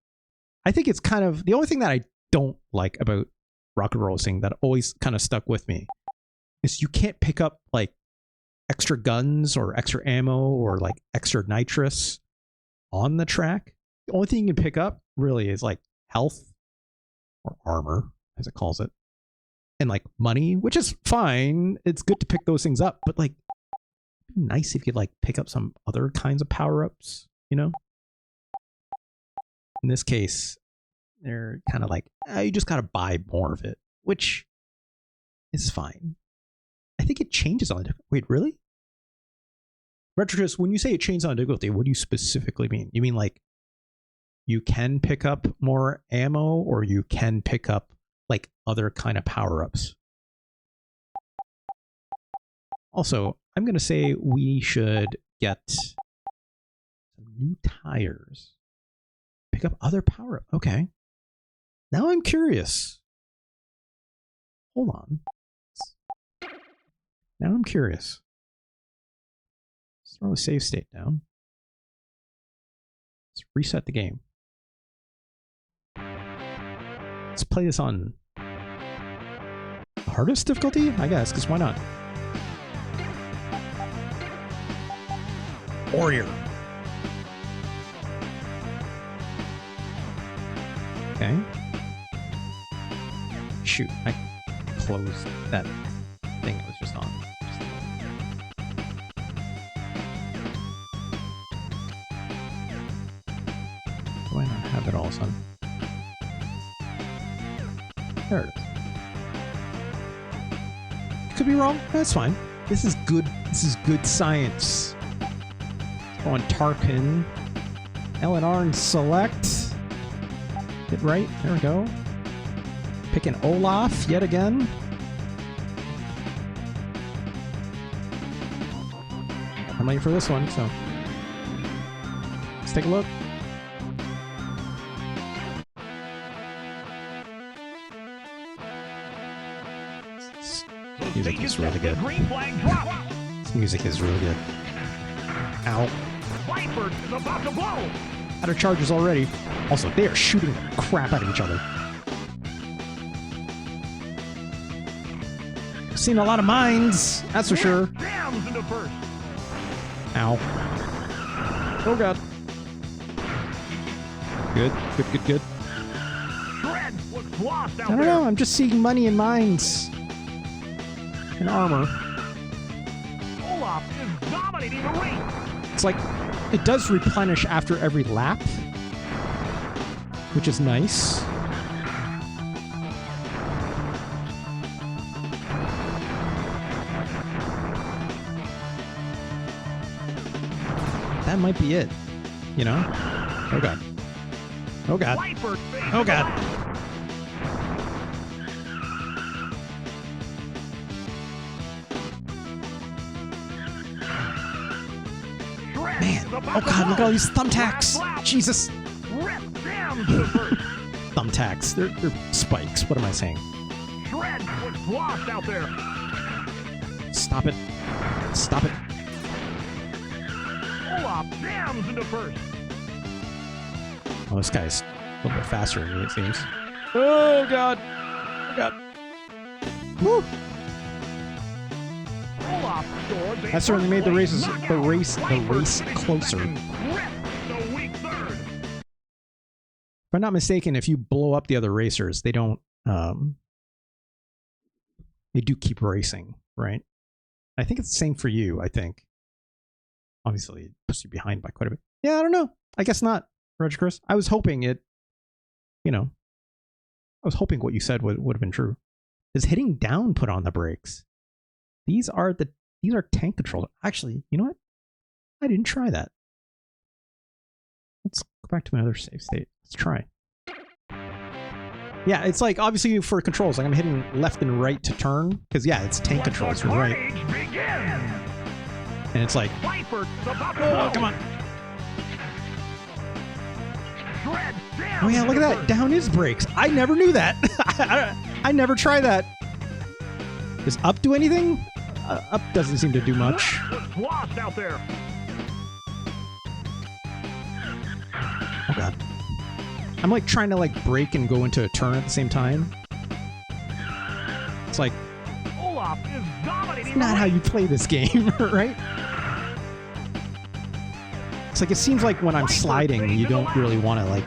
I think it's kind of the only thing that I don't like about Rocket Racing that always kind of stuck with me is you can't pick up like extra guns or extra ammo or like extra nitrous on the track. The only thing you can pick up really is like health or armor, as it calls it, and like money, which is fine. It's good to pick those things up, but like it'd be nice if you like pick up some other kinds of power-ups, you know? In this case, they're kind of like, you just gotta buy more of it, which is fine. I think it changes on difficulty. Wait, really? Retrotris, when you say it changes on difficulty, what do you specifically mean? You mean like you can pick up more ammo or you can pick up like other kind of power-ups? Also, I'm going to say we should get some new tires. Pick up other power-up. Okay. Now I'm curious. Hold on. Now I'm curious. Let's throw a save state down. Let's reset the game. Let's play this on hardest difficulty, I guess, because why not? Warrior. Okay. Shoot, I closed that thing that was just on. Why not have it all of a sudden? There it is. Could be wrong. That's fine. This is good. This is good science. Let's go on Tarkin. LNR and select. Get right. There we go. Picking Olaf yet again. I'm waiting for this one, so let's take a look. This music is really good. Green flag drop. This music is really good. Ow. Viper is about to blow. Out of charges already. Also, they are shooting the crap out of each other. I've seen a lot of mines, that's for sure. Jams into first. Ow. Oh god. Good. Shred looks lost out I don't know, I'm just seeing money in mines. And armor. Olaf is dominating the race. It's like, it does replenish after every lap, which is nice. that might be it. You know? Oh god. Oh god. Oh god. Man. Oh god, look at all these thumbtacks. Jesus. Thumbtacks. They're spikes. What am I saying? Shred was lost out there. Stop it. Stop it. Olaf jams into first. Oh, this guy's a little bit faster than me, it seems. Oh god. Oh god. Woo. Olaf scores That certainly made the race closer. The weak third. If I'm not mistaken, if you blow up the other racers, they don't they do keep racing, right? I think it's the same for you, I think. Obviously, it puts you behind by quite a bit. Yeah, I don't know. I guess not, Reg Chris. I was hoping it, you know, I was hoping what you said would have been true. Does hitting down put on the brakes? These are tank controller. Actually, you know what? I didn't try that. Let's go back to my other save state. Let's try. Yeah, it's like, obviously for controls, like I'm hitting left and right to turn, because yeah, it's tank controls, you're right. And it's like, oh, come on. Oh yeah, look at that. Down is brakes. I never knew that. I never tried that. Does up do anything? Up doesn't seem to do much. Lost out there. Oh god. I'm like trying to like brake and go into a turn at the same time. It's like, Olaf is dominating. it's not how you play this game, right? It's like, it seems like when I'm sliding, you don't really want to like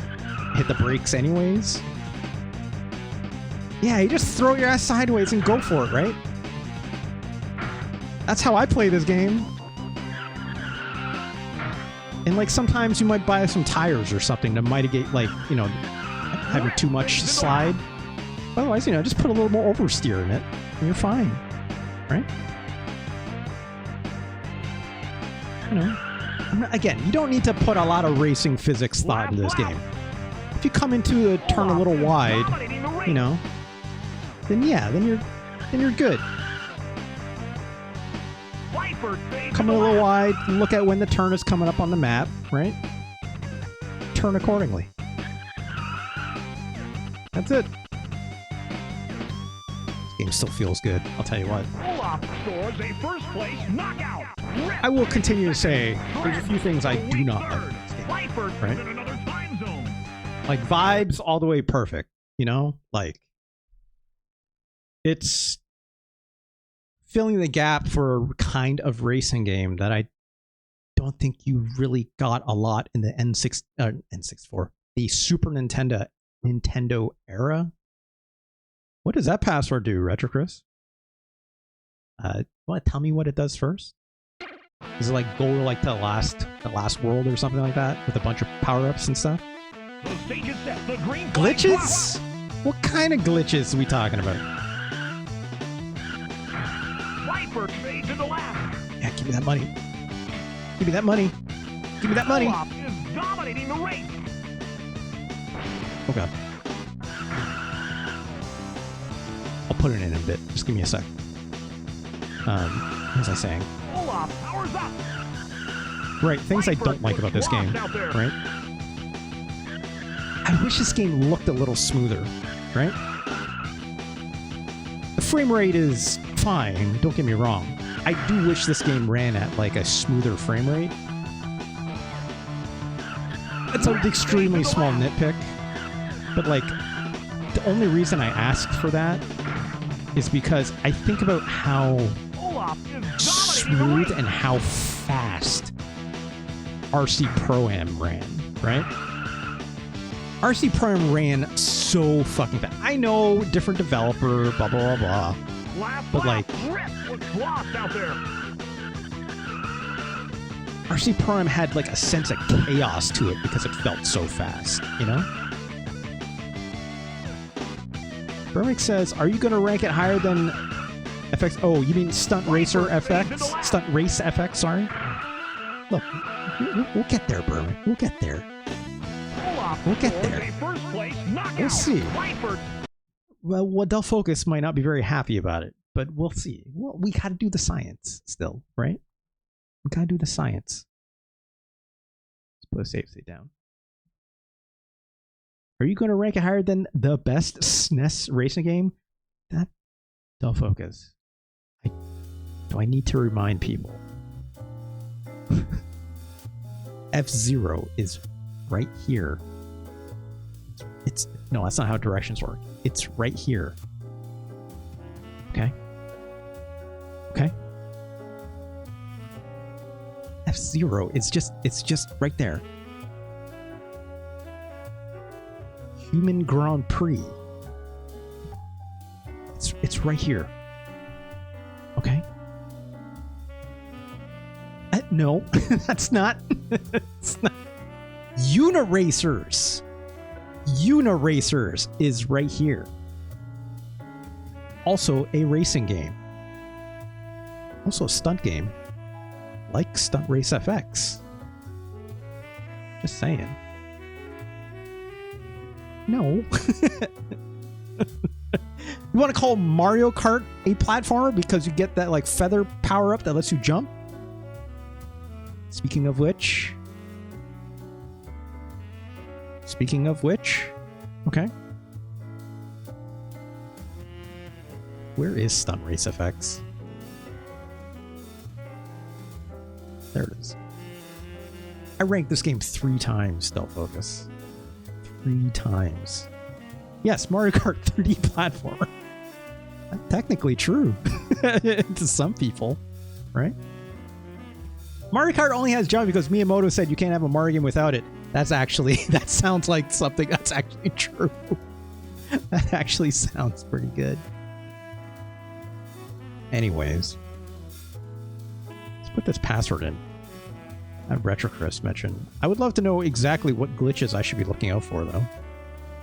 hit the brakes anyways. Yeah, you just throw your ass sideways and go for it, right? That's how I play this game. And like sometimes you might buy some tires or something to mitigate, like, you know, having too much slide. Otherwise, you know, just put a little more oversteer in it and you're fine, right? You know, again, you don't need to put a lot of racing physics thought into this game. If you come into a turn a little wide, you know, then yeah, then you're good. Come a little wide, look at when the turn is coming up on the map, right? Turn accordingly. That's it. This game still feels good, I'll tell you what. Olaf scores a first place knockout. I will continue to say there's a few things I do not like in this game, right? In another time zone. Like vibes all the way perfect, you know? Like, it's filling the gap for a kind of racing game that I don't think you really got a lot in the N64, the Super Nintendo era. What does that password do, Retro Chris? You want to tell me what it does first? Does it like go like the last world or something like that with a bunch of power-ups and stuff? The stage is set. The green Glitches? What kind of glitches are we talking about? Fade to the left. Yeah, give me that money. Give me that money. Give me that money. Olaf is dominating the race. Oh god. I'll put it in a bit. Just give me a sec. What was I saying? Olaf powers up. Right, things I don't like about this game. Right? I wish this game looked a little smoother. Right? The frame rate is fine, don't get me wrong. I do wish this game ran at like a smoother frame rate. It's an extremely small nitpick, but like the only reason I ask for that is because I think about how smooth and how fast RC Pro-Am ran, right? RC Pro-Am ran so fucking fast. I know, different developer, blah, blah, blah, blah. But like, RC Pro-Am had like a sense of chaos to it because it felt so fast, you know? Burmick says, are you going to rank it higher than FX? Oh, you mean Stunt Racer FX? Stunt Race FX, sorry. Look, we'll get there, Berman. We'll get there. We'll get there. First place knockout. We'll see. Viper. Well, Del Focus might not be very happy about it, but we'll see. Well, we gotta do the science still, right? We gotta do the science. Let's put a save state down. Are you going to rank it higher than the best SNES racing game? That Del Focus. Do I need to remind people? F-Zero is right here. No, that's not how directions work. It's right here. Okay. Okay. F-Zero is it's just right there. Human Grand Prix. It's right here. Okay. No, that's not. It's not. Uniracers. Uniracers is right here. Also a racing game. Also a stunt game. Like Stunt Race FX. Just saying. No. You want to call Mario Kart a platformer because you get that like feather power up that lets you jump? Speaking of which, okay. Where is Stunt Race FX? There it is. I ranked this game 3 times, Del Focus. 3 times. Yes, Mario Kart 3D platformer. That's technically true to some people, right? Mario Kart only has jump because Miyamoto said you can't have a Mario game without it. That's actually, that sounds like something that's actually true. That actually sounds pretty good. Anyways, let's put this password in. RetroChris mentioned. I would love to know exactly what glitches I should be looking out for, though.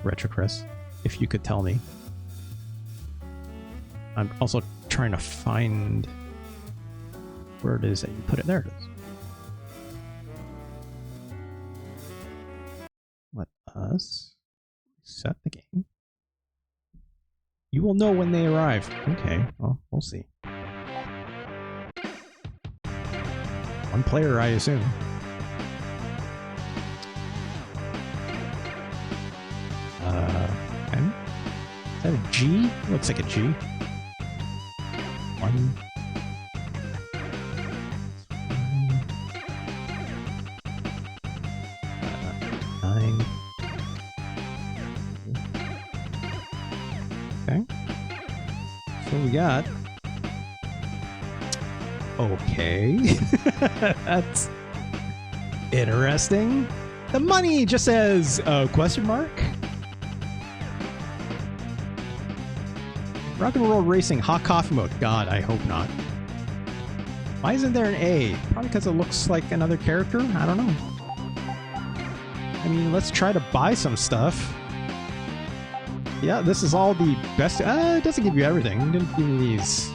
RetroChris, if you could tell me. I'm also trying to find where it is that you put it. There it is. Let us set the game. You will know when they arrive. Okay, well, we'll see. 1 player, I assume. Okay. Is that a G? Looks like a G. 1. 9. Okay. So we got. Okay. That's interesting. The money just says question mark. Rock and Roll Racing hot coffee mode. God, I hope not. Why isn't there an A? Probably because it looks like another character? I don't know. I mean, let's try to buy some stuff. Yeah, this is all the best. It doesn't give you everything. It didn't give me these.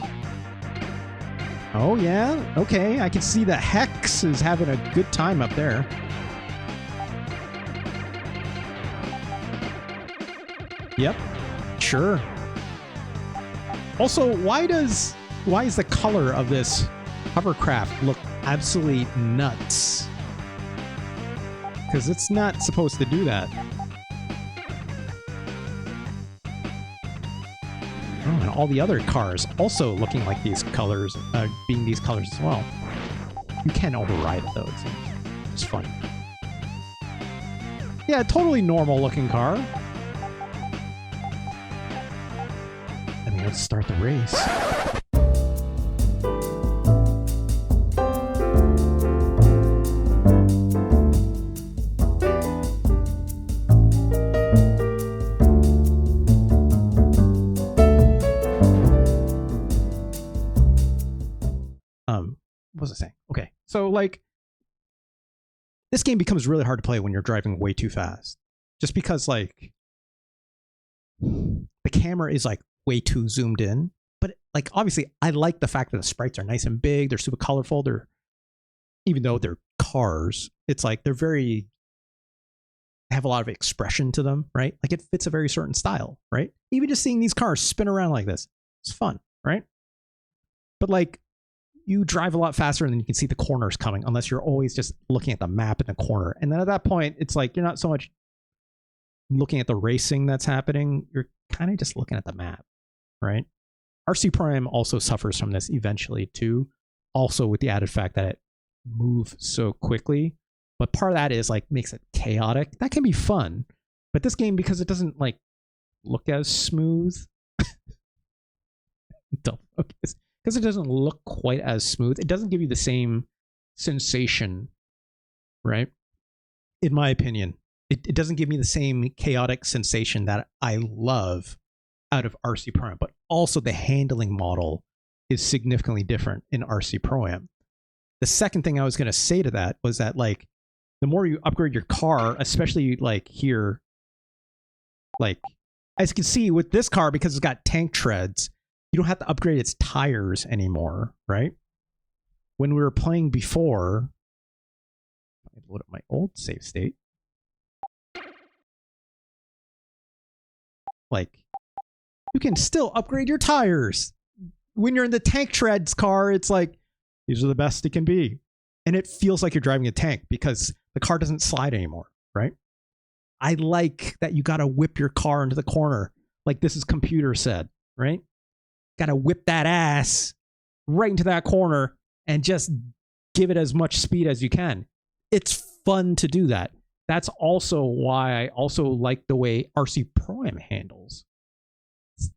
Oh, yeah. Okay, I can see that Hex is having a good time up there. Yep. Sure. Also, why is the color of this hovercraft look absolutely nuts? Because it's not supposed to do that. Oh, and all the other cars also looking like these colors, being these colors as well. You can override it though, it seems. It's funny. Yeah, totally normal looking car. I mean, let's start the race. What was I saying? Okay, so like, this game becomes really hard to play when you're driving way too fast. Just because like, the camera is like way too zoomed in. But like, obviously, I like the fact that the sprites are nice and big. They're super colorful. Even though they're cars, it's like they're very have a lot of expression to them, right? Like it fits a very certain style, right? Even just seeing these cars spin around like this, it's fun, right? But like you drive a lot faster and then you can see the corners coming unless you're always just looking at the map in the corner. And then at that point, it's like you're not so much looking at the racing that's happening. You're kind of just looking at the map, right? RC Prime also suffers from this eventually too. Also with the added fact that it moves so quickly. But part of that is like makes it chaotic. That can be fun. But this game, because it doesn't like look as smooth. Don't focus. Because it doesn't look quite as smooth. It doesn't give you the same sensation, right? In my opinion, it doesn't give me the same chaotic sensation that I love out of RC Pro-Am. But also the handling model is significantly different in RC Pro-Am. The second thing I was going to say to that was that like the more you upgrade your car, especially like here, like as you can see with this car, because it's got tank treads, you don't have to upgrade its tires anymore, right? When we were playing before, I load up my old save state. Like, you can still upgrade your tires. When you're in the tank treads car, it's like, these are the best it can be. And it feels like you're driving a tank because the car doesn't slide anymore, right? I like that you got to whip your car into the corner, like this is computer said, right? Got to whip that ass right into that corner and just give it as much speed as you can. It's fun to do that. That's also why I also like the way RC Pro-Am handles.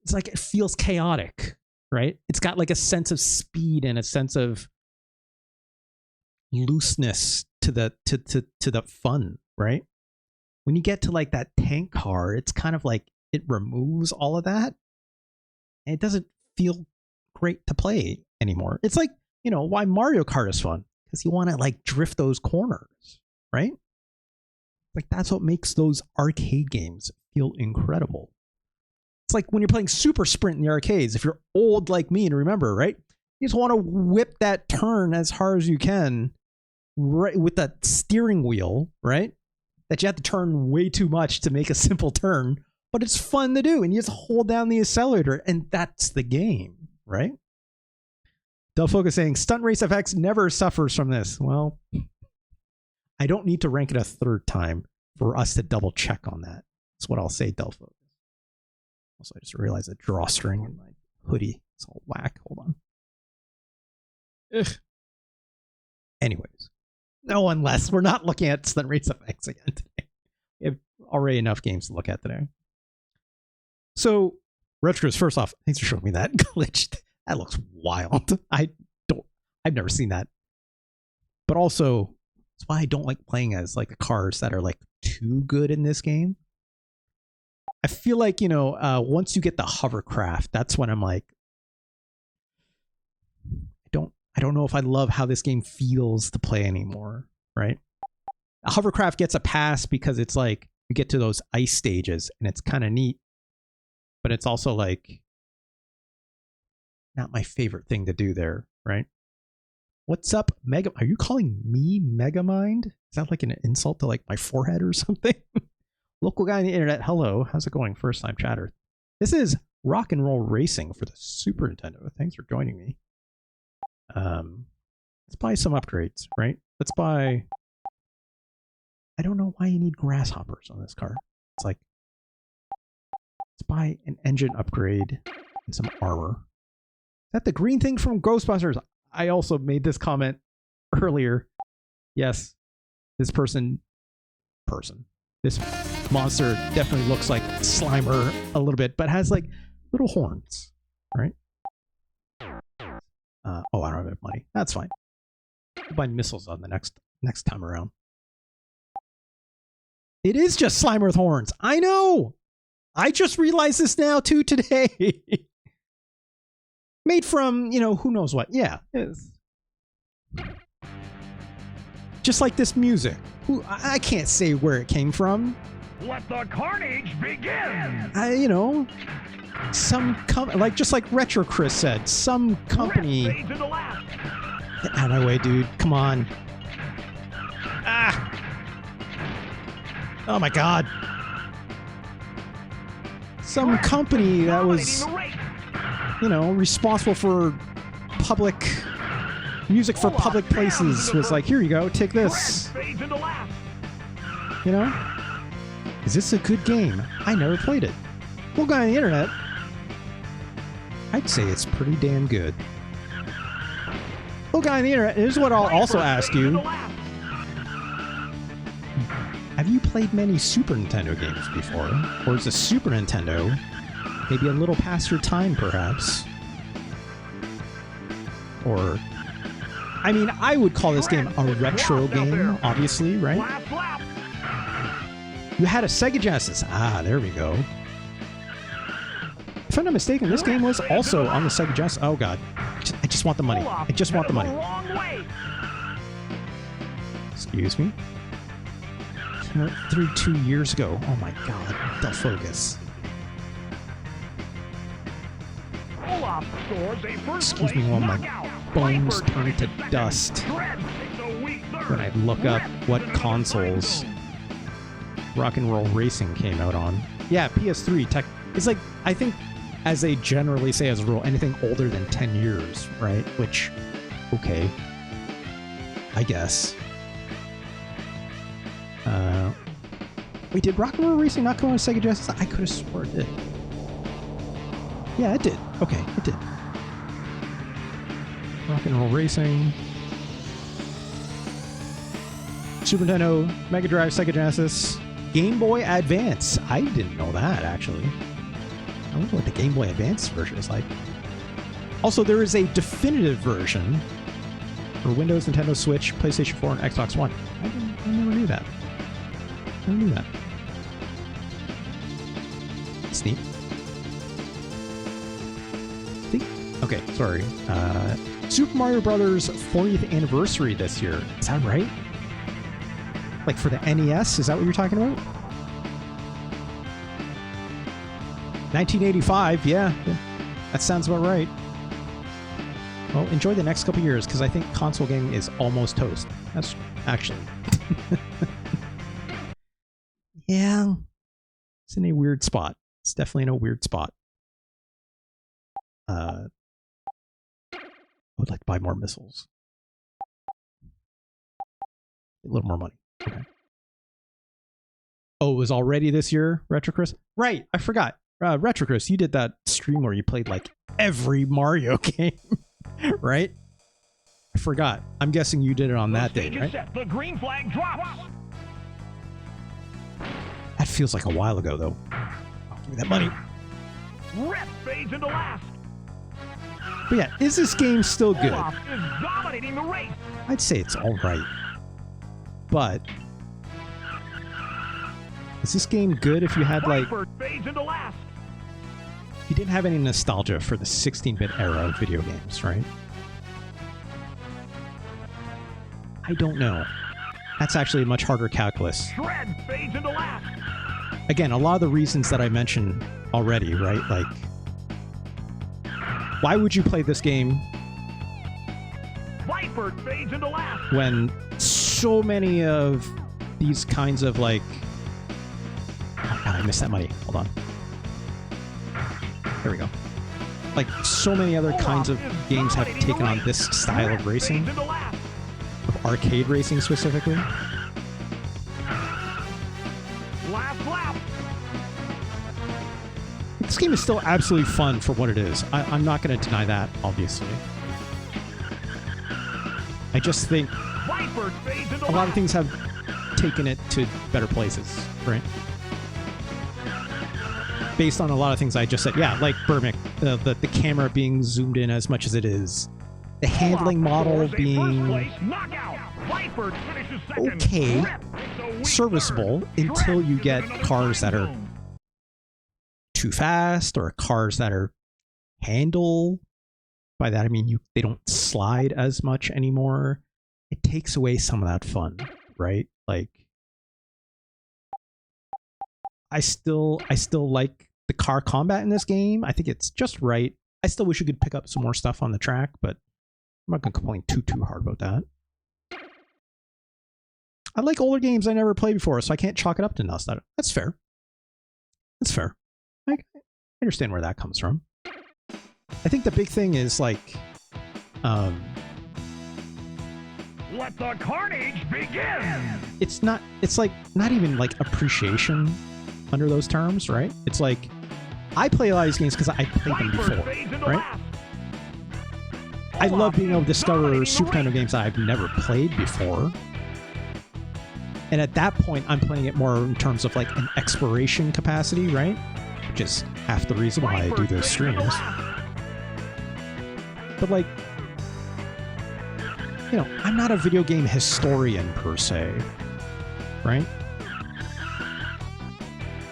It's like it feels chaotic, right? It's got like a sense of speed and a sense of looseness to the fun, right? When you get to like that tank car, it's kind of like it removes all of that. And it doesn't feel great to play anymore. It's like, you know, why Mario Kart is fun, because you want to like drift those corners, right? Like that's what makes those arcade games feel incredible. It's like when you're playing Super Sprint in the arcades, if you're old like me and remember, right? You just want to whip that turn as hard as you can, right, with that steering wheel, right? That you have to turn way too much to make a simple turn, but it's fun to do. And you just hold down the accelerator and that's the game, right? Del Focus saying, Stunt Race FX never suffers from this. Well, I don't need to rank it a third time for us to double check on that. That's what I'll say, Del Focus. Also, I just realized a drawstring in my hoodie. It's all whack. Hold on. Ugh. Anyways. No, unless we're not looking at Stunt Race FX again today. We have already enough games to look at today. So, Retros, first off, thanks for showing me that glitch. That looks wild. I've never seen that. But also, that's why I don't like playing as like the cars that are like too good in this game. I feel like, you know, once you get the hovercraft, that's when I'm like, I don't know if I love how this game feels to play anymore, right? A hovercraft gets a pass because it's like you get to those ice stages and it's kind of neat, but it's also like not my favorite thing to do there, right? What's up, Mega? Are you calling me Megamind? Is that like an insult to like my forehead or something? Local guy on the internet. Hello, how's it going? First time chatter. This is Rock and Roll Racing for the Super Nintendo. Thanks for joining me. Let's buy some upgrades, right? Let's buy. I don't know why you need grasshoppers on this car. It's like, let's buy an engine upgrade and some armor. Is that the green thing from Ghostbusters? I also made this comment earlier. Yes, this this monster definitely looks like Slimer a little bit, but has like little horns, right? Oh, I don't have money. That's fine. I'll buy missiles on the next time around. It is just Slimer with horns. I know. I just realized this now too today. Made from, you know, who knows what. Yeah. Just like this music. I can't say where it came from. Let the carnage begin! You know, like just like Retro Chris said, some company. To the left. Get out of my way, dude. Come on. Oh my god. Some company that was, you know, responsible for public music for public places was like, here you go, take this. You know? Is this a good game? I never played it. Well, guy on the internet, I'd say it's pretty damn good. Well, guy on the internet, here's what I'll also ask you. Have you played many Super Nintendo games before? Or is the Super Nintendo maybe a little past your time, perhaps? Or... I mean, I would call this game a retro game, obviously, right? You had a Sega Genesis. Ah, there we go. If I'm not mistaken, this game was also on the Sega Genesis. Oh, God. I just want the money. I just want the money. Excuse me. 32 years ago. Oh, my God. They'll focus. Excuse me while my bones turn to dust when I look up what consoles Rock and Roll Racing came out on. Yeah, PS3 tech. It's like, I think, as they generally say as a rule, anything older than 10 years, right? Which, okay, I guess. Wait, did Rock and Roll Racing not come on Sega Genesis? I could have sworn it did. Yeah, it did. Okay, it did. Rock and Roll Racing. Super Nintendo, Mega Drive, Sega Genesis, Game Boy Advance. I didn't know that, actually. I wonder what the Game Boy Advance version is like. Also, there is a definitive version for Windows, Nintendo Switch, PlayStation 4, and Xbox One. I never knew that. I never knew that. It's neat. Okay, sorry. Super Mario Brothers 40th anniversary this year. Is that right? Like for the NES? Is that what you're talking about? 1985, yeah. That sounds about right. Well, enjoy the next couple years, because I think console gaming is almost toast. That's actually... yeah. It's in a weird spot. It's definitely in a weird spot. I would like to buy more missiles. A little more money. Okay. Oh, it was already this year, Retro Chris? Right, I forgot. Retro Chris, you did that stream where you played like every Mario game, right? I forgot. I'm guessing you did it on that day, right? The green flag drops. That feels like a while ago, though. Oh, give me that money. Rep fades into last. But yeah, is this game still good? Olaf is dominating the race. I'd say it's all right. But is this game good if you had like... fades into last. You didn't have any nostalgia for the 16-bit era of video games, right? I don't know. That's actually a much harder calculus. Shred fades into last. Again, a lot of the reasons that I mentioned already, right? Like, why would you play this game Viper fades into last. when so many of these kinds of like... Oh God, I missed that money. Hold on. There we go. Like, so many other kinds of games have taken on this style of racing. Of arcade racing, specifically. Last lap. This game is still absolutely fun for what it is. I'm not going to deny that, obviously. I just think a lot of things have taken it to better places, right? Based on a lot of things I just said. Yeah, like Burmick, the camera being zoomed in as much as it is. The handling model being okay, serviceable, until you get cars that are too fast or cars that are handle. By that I mean they don't slide as much anymore. It takes away some of that fun, right? Like, I still like the car combat in this game. I think it's just right. I still wish you could pick up some more stuff on the track, but I'm not going to complain too hard about that. I like older games I never played before, so I can't chalk it up to nostalgia. That's fair. That's fair. I understand where that comes from. I think the big thing is like, let the carnage begin. it's like not even like appreciation under those terms, right? It's like I play a lot of these games because I played them before, right? I love being able to discover Super Nintendo games that I've never played before. And at that point, I'm playing it more in terms of like an exploration capacity, right? Which is half the reason why I do those streams. But like, you know, I'm not a video game historian per se, right?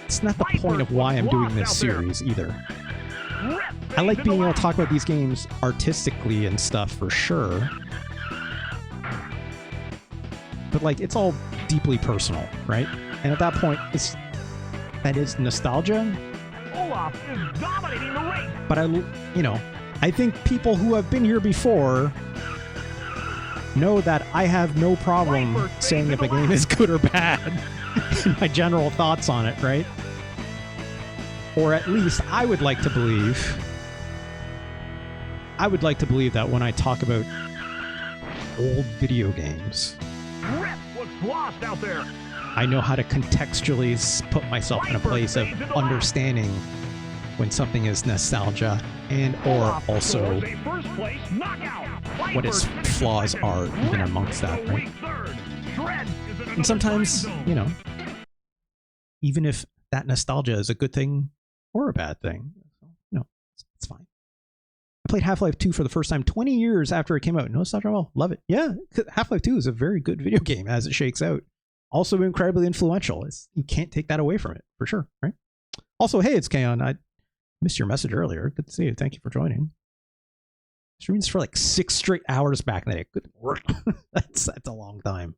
It's not the point of why I'm doing this series either. I like being able to talk about these games artistically and stuff for sure. But like, it's all deeply personal, right? And at that point, that is nostalgia. Olaf is dominating the race. But I think people who have been here before know that I have no problem saying if a game is good or bad. My general thoughts on it, right? Or at least I would like to believe that when I talk about old video games, Rip was lost out there. I know how to contextually put myself in a place of understanding when something is nostalgia and or also what its flaws are even amongst that, right? And sometimes, you know, even if that nostalgia is a good thing or a bad thing, you know, it's fine. I played Half-Life 2 for the first time 20 years after it came out. No nostalgia at all. Love it. Yeah, Half-Life 2 is a very good video game as it shakes out. Also incredibly influential. You can't take that away from it, for sure, right? Also, hey, it's Kaon. I missed your message earlier. Good to see you. Thank you for joining. Streaming this for like 6 straight hours back in the day. Good work. That's a long time.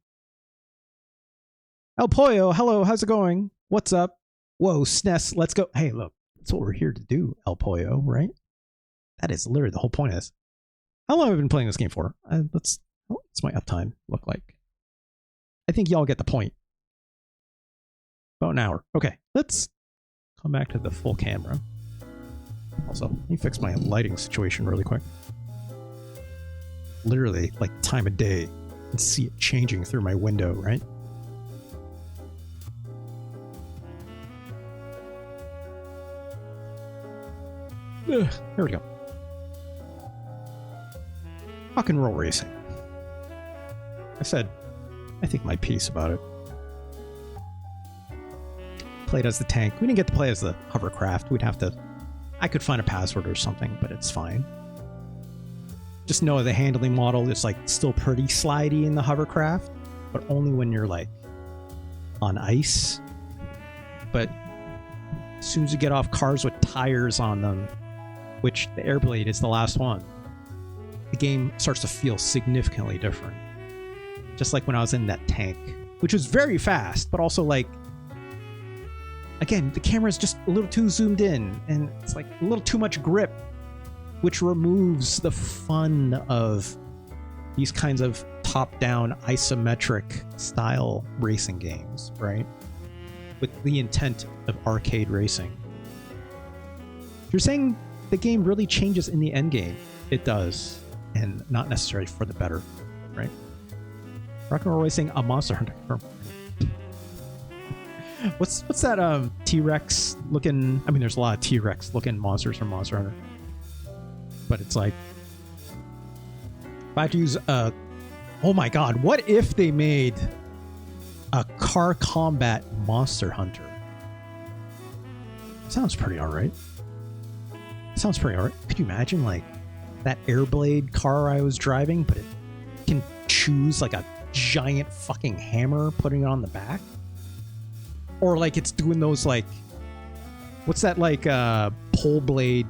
El Pollo, hello, how's it going? What's up? Whoa, SNES, let's go. Hey, look, that's what we're here to do, El Pollo, right? That is literally the whole point of this. How long have I been playing this game for? What's my uptime look like? I think y'all get the point. About an hour. Okay, let's come back to the full camera. Also, let me fix my lighting situation really quick. Literally, like time of day, and see it changing through my window, right? Ugh, here we go. Rock and roll racing. I think my piece about it. Played as the tank. We didn't get to play as the hovercraft. I could find a password or something, but it's fine. Just know the handling model is like still pretty slidey in the hovercraft, but only when you're like on ice. But as soon as you get off cars with tires on them, which the Airblade is the last one, the game starts to feel significantly different. Just like when I was in that tank, which was very fast, but also like, again, the camera is just a little too zoomed in and it's like a little too much grip, which removes the fun of these kinds of top-down isometric style racing games, right? With the intent of arcade racing. You're saying the game really changes in the end game. It does, and not necessarily for the better, right? Rock and roll racing, a Monster Hunter. What's that T-Rex looking? I mean, there's a lot of T-Rex looking monsters from Monster Hunter, but it's like, if I had to use oh my god, what if they made a car combat Monster Hunter? Sounds pretty alright. Sounds pretty alright. Could you imagine like that Airblade car I was driving, but it can choose like a giant fucking hammer, putting it on the back? Or like it's doing those like, what's that like pole blade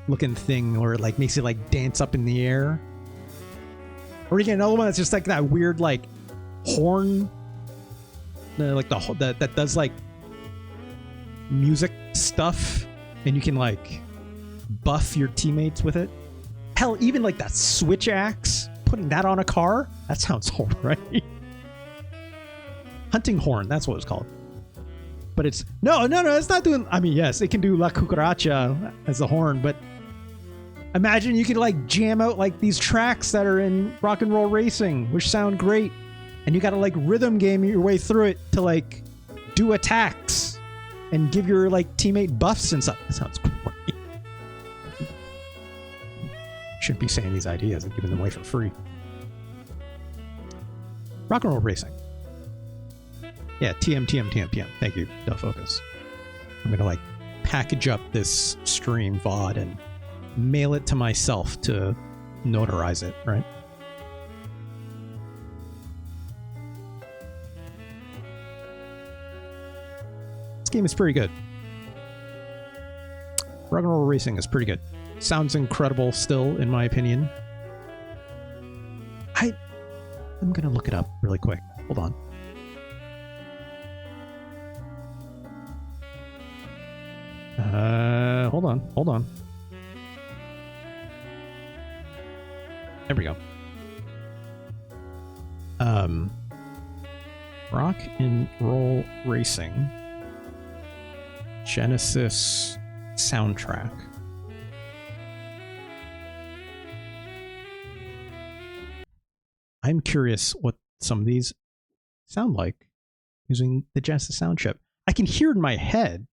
looking thing where it like makes it like dance up in the air? Or you get another one that's just like that weird like horn, like that does like music stuff, and you can like buff your teammates with it. Hell, even like that switch axe, putting that on a car, that sounds alright. Hunting horn, that's what it's called. But it's no, it's not doing. I mean, yes, it can do La Cucaracha as a horn, but imagine you could like jam out like these tracks that are in Rock and Roll Racing, which sound great, and you got to like rhythm game your way through it to like do attacks and give your like teammate buffs and stuff. That sounds great. Shouldn't be saying these ideas and giving them away for free. Rock and Roll Racing. Yeah, TM. Thank you, Del Focus. I'm gonna like package up this stream VOD and mail it to myself to notarize it, right? This game is pretty good. Rock and Roll Racing is pretty good. Sounds incredible still, in my opinion. I'm gonna look it up really quick. Hold on. Hold on. There we go. Rock and Roll Racing Genesis soundtrack. I'm curious what some of these sound like using the Genesis sound chip. I can hear it in my head.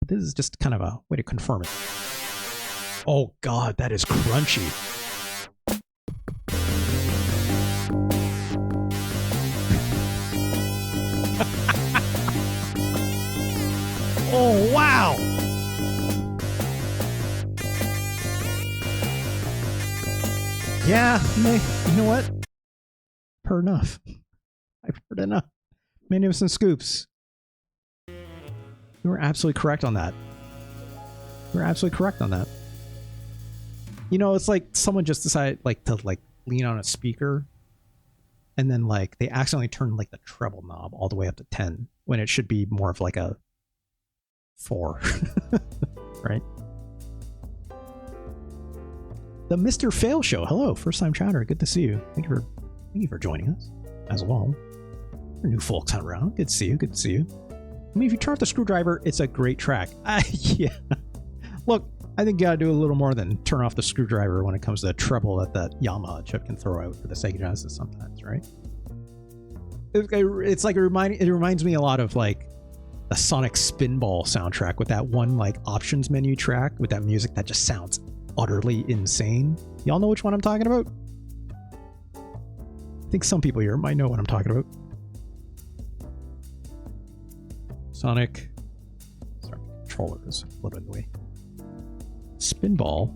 This is just kind of a way to confirm it. Oh god, that is crunchy. Oh wow! Yeah, you know what? Heard enough. I've heard enough. Magnificent Scoops. You were absolutely correct on that. You were absolutely correct on that. You know, it's like someone just decided like to like lean on a speaker and then like they accidentally turned like the treble knob all the way up to 10 when it should be more of like a 4. Right? The Mr. Fail Show. Hello, first time chatter. Good to see you. Thank you for joining us as well. For new folks around. Good to see you. Good to see you. I mean, if you turn off the screwdriver, it's a great track. Yeah. Look, I think you gotta do a little more than turn off the screwdriver when it comes to the treble that Yamaha chip can throw out for the Sega Genesis sometimes, right? It's like it reminds me a lot of like the Sonic Spinball soundtrack with that one like options menu track with that music that just sounds utterly insane. Y'all know which one I'm talking about? I think some people here might know what I'm talking about. Sonic. Sorry, controller is a little bit in the way. Spinball.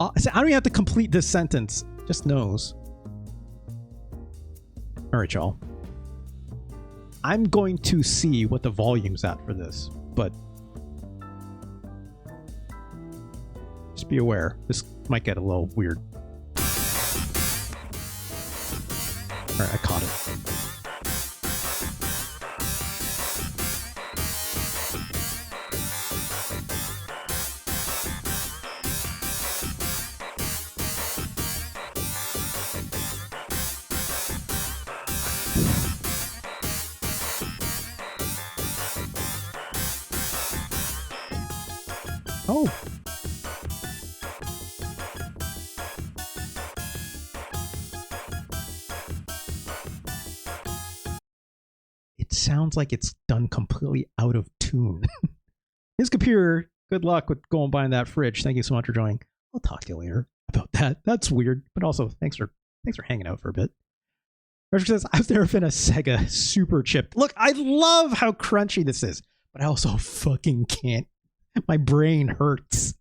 I don't even have to complete this sentence. Just knows. All right, y'all. I'm going to see what the volume's at for this, but just be aware. This might get a little weird. All right, I caught it. Oh. It sounds like it's done completely out of tune. His computer, good luck with going buying that fridge. Thank you so much for joining. I'll talk to you later about that. That's weird, but also thanks for hanging out for a bit. Richard says, I've never been a Sega super chip. Look, I love how crunchy this is, but I also fucking can't. My brain hurts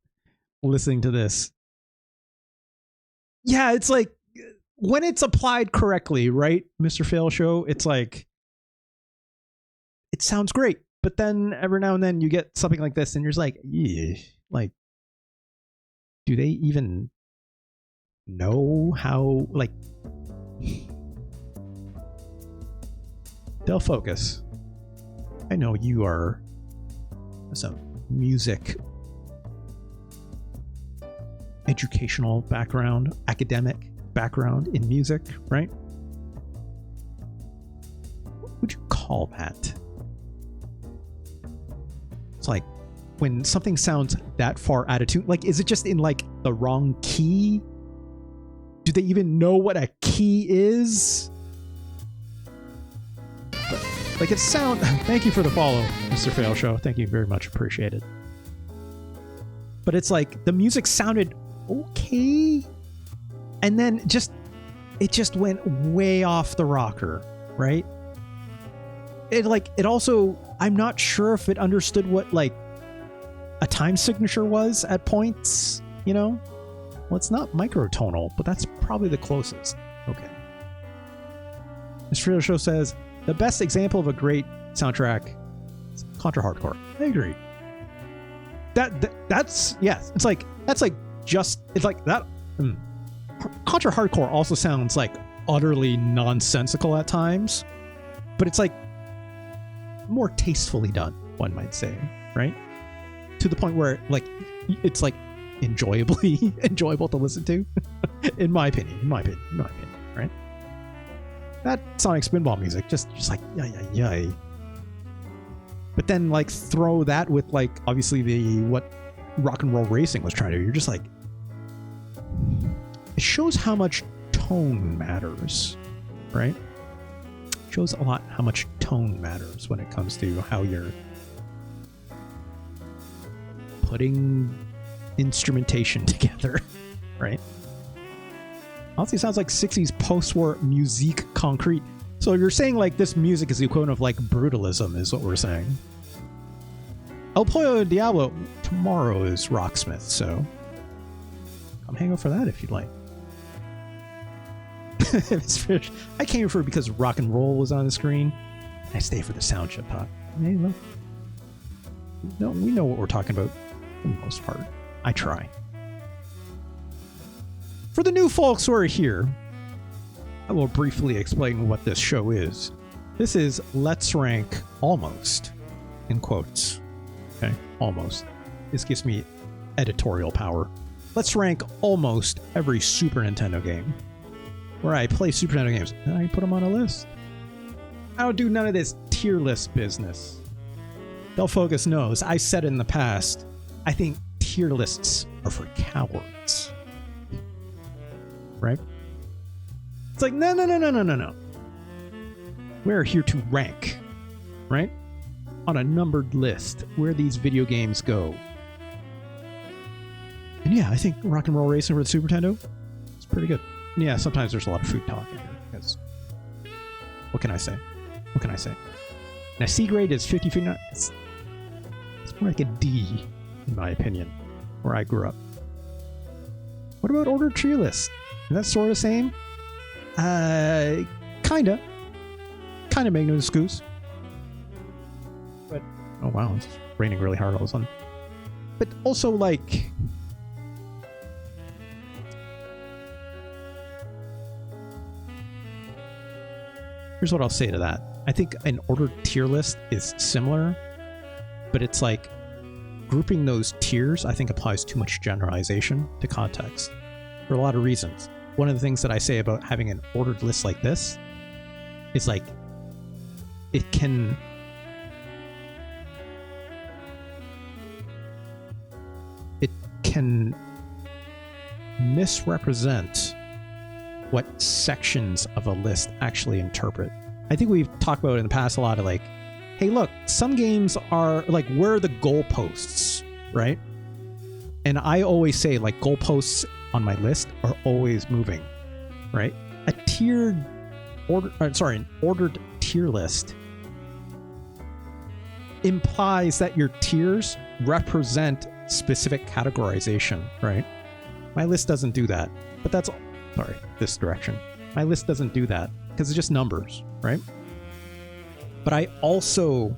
listening to this. Yeah, it's like when it's applied correctly, right, Mr. Fail Show, it's like it sounds great. But then every now and then you get something like this and you're just like, yeah, like, do they even know how, like, Del Focus, I know you are some music educational background, academic background in music, right? What would you call call that? It's like when something sounds that far out of tune, like, is it just in like the wrong key? Do they even know what a key is? But, like, it sound. Thank you for the follow, Mr. Fail Show. Thank you very much. Appreciate it. But it's like the music sounded okay, and then it just went way off the rocker, right? It also, I'm not sure if it understood what like a time signature was at points, you know? Well, it's not microtonal, but that's probably the closest. Okay. Mr. Show says, the best example of a great soundtrack is Contra Hardcore. I agree. That's, yes, it's like that. Contra Hardcore also sounds like utterly nonsensical at times, but it's like more tastefully done, one might say, right? To the point where like it's like enjoyable to listen to, in my opinion, right? That Sonic Spinball music just like yay. But then like throw that with like obviously what Rock and Roll Racing was trying to do. You're just like, it shows how much tone matters, right? It shows a lot how much tone matters when it comes to how you're putting instrumentation together, right? Honestly, sounds like 60s post-war musique concrete. So you're saying like this music is the equivalent of like brutalism is what we're saying. El Pollo Diablo tomorrow is Rocksmith, so come hang out for that if you'd like. I came for it because Rock and Roll was on the screen. I stay for the sound chip, huh? Hey, look. No, we know what we're talking about for the most part. I try. For the new folks who are here, I will briefly explain what this show is. This is Let's Rank Almost, in quotes. Okay, almost. This gives me editorial power. Let's rank almost every Super Nintendo game. Where I play Super Nintendo games, and I put them on a list. I don't do none of this tier list business. Del Focus knows, I said in the past, I think tier lists are for cowards. Right? It's like, no. We're here to rank, right? On a numbered list where these video games go. And yeah, I think Rock and Roll Racing for the Super Nintendo is pretty good. Yeah, sometimes there's a lot of food talk in here because what can I say? Now C grade is 50-59. It's more like a D, in my opinion, where I grew up. What about ordered tier list? Is that sort of same? Kinda make no excuse. But oh wow, it's raining really hard all of a sudden. But also like, here's what I'll say to that. I think an ordered tier list is similar, but it's like grouping those tiers, I think, applies too much generalization to context for a lot of reasons. One of the things that I say about having an ordered list like this is like it can misrepresent what sections of a list actually interpret. I think we've talked about it in the past a lot of like, hey, look, some games are like, where are the goalposts, right? And I always say like goalposts on my list are always moving, right? An ordered tier list implies that your tiers represent specific categorization, right? My list doesn't do that, but that's this direction. My list doesn't do that because it's just numbers, right? But I also,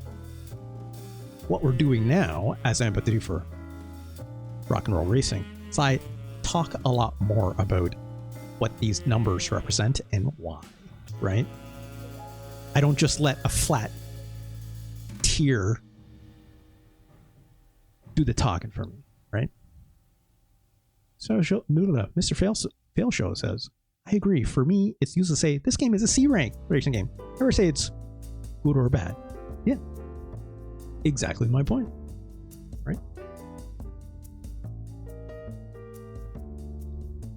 what we're doing now, as I'm about to do for Rock and Roll Racing, is I talk a lot more about what these numbers represent and why, right? I don't just let a flat tier do the talking for me, right? So Mr. Fail Show says, I agree. For me, it's used to say this game is a C rank racing game. Never say it's good or bad. Yeah. Exactly my point. Right?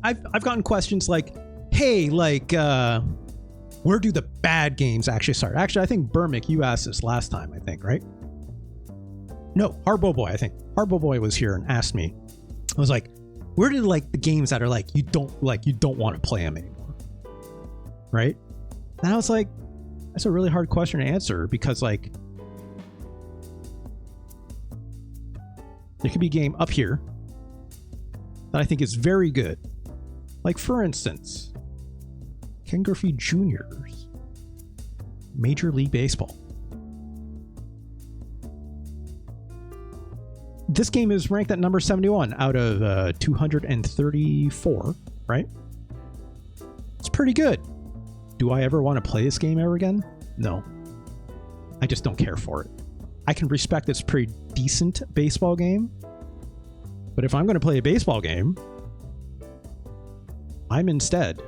I've gotten questions like, hey, like, where do the bad games actually start? Actually, I think Burmick, you asked this last time, I think, right? No, Harbo Boy, I think. Harbo Boy was here and asked me. I was like, where do like the games that are like you don't want to play them anymore? Right? And I was like, that's a really hard question to answer because like there could be a game up here that I think is very good. Like for instance, Ken Griffey Jr.'s Major League Baseball. This game is ranked at number 71 out of 234, right? It's pretty good. Do I ever want to play this game ever again? No. I just don't care for it. I can respect it's a pretty decent baseball game, but if I'm going to play a baseball game, I'm instead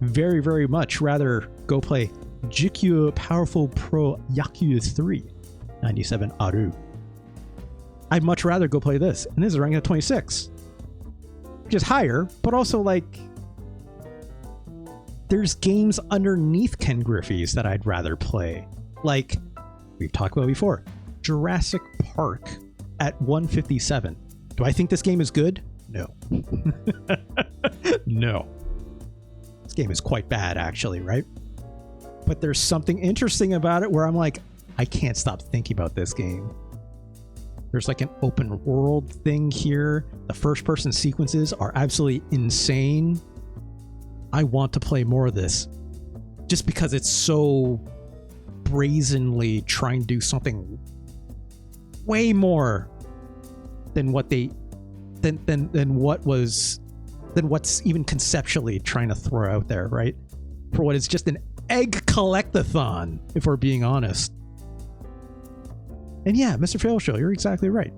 very, very much rather go play Jikyu Powerful Pro Yaku 3 97 Aru. I'd much rather go play this, and this is ranked at 26, which is higher, but also like there's games underneath Ken Griffey's that I'd rather play. Like we've talked about before, Jurassic Park at 157. Do I think this game is good? No. No. This game is quite bad, actually, right? But there's something interesting about it where I'm like, I can't stop thinking about this game. There's like an open world thing here. The first person sequences are absolutely insane. I want to play more of this just because it's so brazenly trying to do something way more than what they than what's even conceptually trying to throw out there, right? For what is just an egg collectathon, if we're being honest. And yeah, Mr. Fail Show, you're exactly right.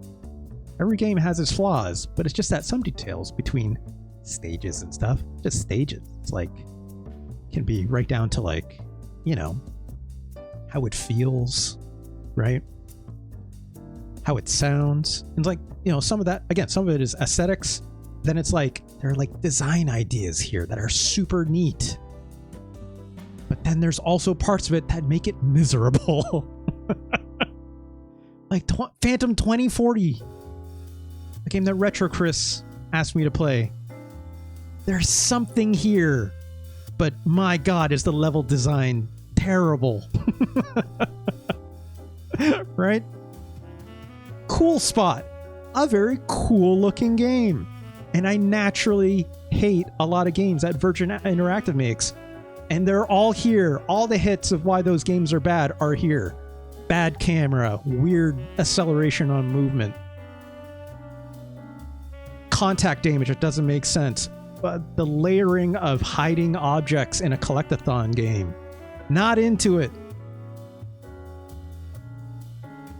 Every game has its flaws, but it's just that some details between stages and stuff, just stages, it's like, can be right down to like, you know, how it feels, right? How it sounds. And like, you know, some of that, again, some of it is aesthetics. Then it's like, there are like design ideas here that are super neat. But then there's also parts of it that make it miserable. Like Phantom 2040, a game that Retro Chris asked me to play. There's something here, but my God, is the level design terrible. Right? Cool Spot, a very cool looking game. And I naturally hate a lot of games that Virgin Interactive makes. And they're all here. All the hits of why those games are bad are here. Bad camera, weird acceleration on movement, contact damage that doesn't make sense, but the layering of hiding objects in a collectathon game. Not into it.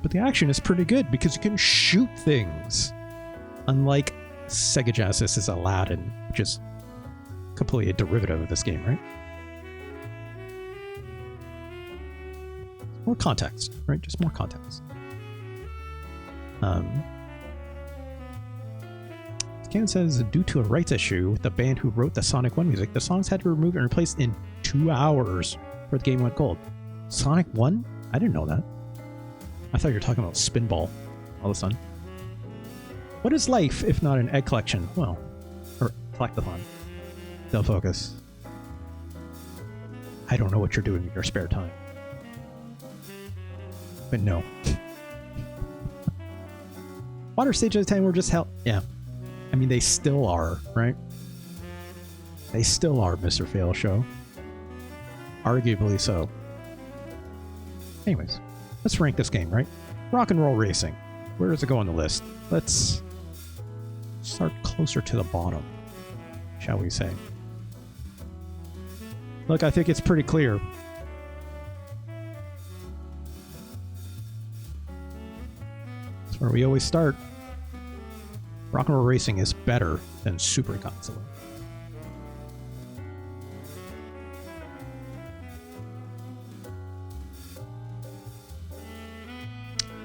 But the action is pretty good because you can shoot things. Unlike Sega Genesis' Aladdin, which is completely a derivative of this game, right? More context, right? Just more context. Scan says, due to a rights issue with the band who wrote the Sonic 1 music, the songs had to be removed and replaced in 2 hours before the game went gold. Sonic 1? I didn't know that. I thought you were talking about Spinball all of a sudden. What is life if not an egg collection? Well, or collectathon. They'll focus. I don't know what you're doing in your spare time. But no. Water stage at the time were just hell. Yeah. I mean, they still are, right? They still are, Mr. Fail Show. Arguably so. Anyways, let's rank this game, right? Rock and Roll Racing. Where does it go on the list? Let's start closer to the bottom, shall we say. Look, I think it's pretty clear. That's where we always start. Rock and Roll Racing is better than Super Godzilla.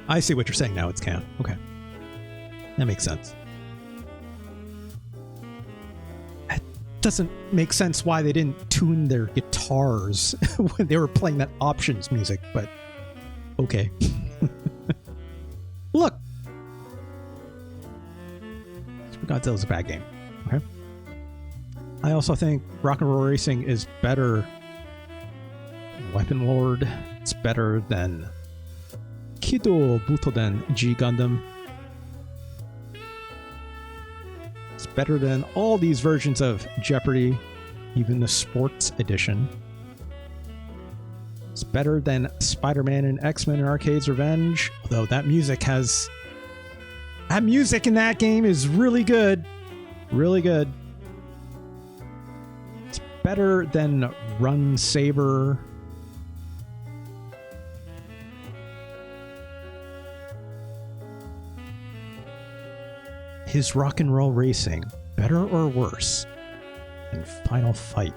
I see what you're saying now. It's canon. Okay. That makes sense. It doesn't make sense why they didn't tune their guitars when they were playing that options music, but okay. Look! Super Godzilla's a bad game. Okay. I also think Rock and Roll Racing is better than Weapon Lord. It's better than Kido Butoden G Gundam. It's better than all these versions of Jeopardy, even the sports edition. It's better than Spider-Man and X-Men and Arcade's Revenge, although that music in that game is really good. Really good. It's better than Run Saber. Is Rock and Roll Racing better or worse than Final Fight?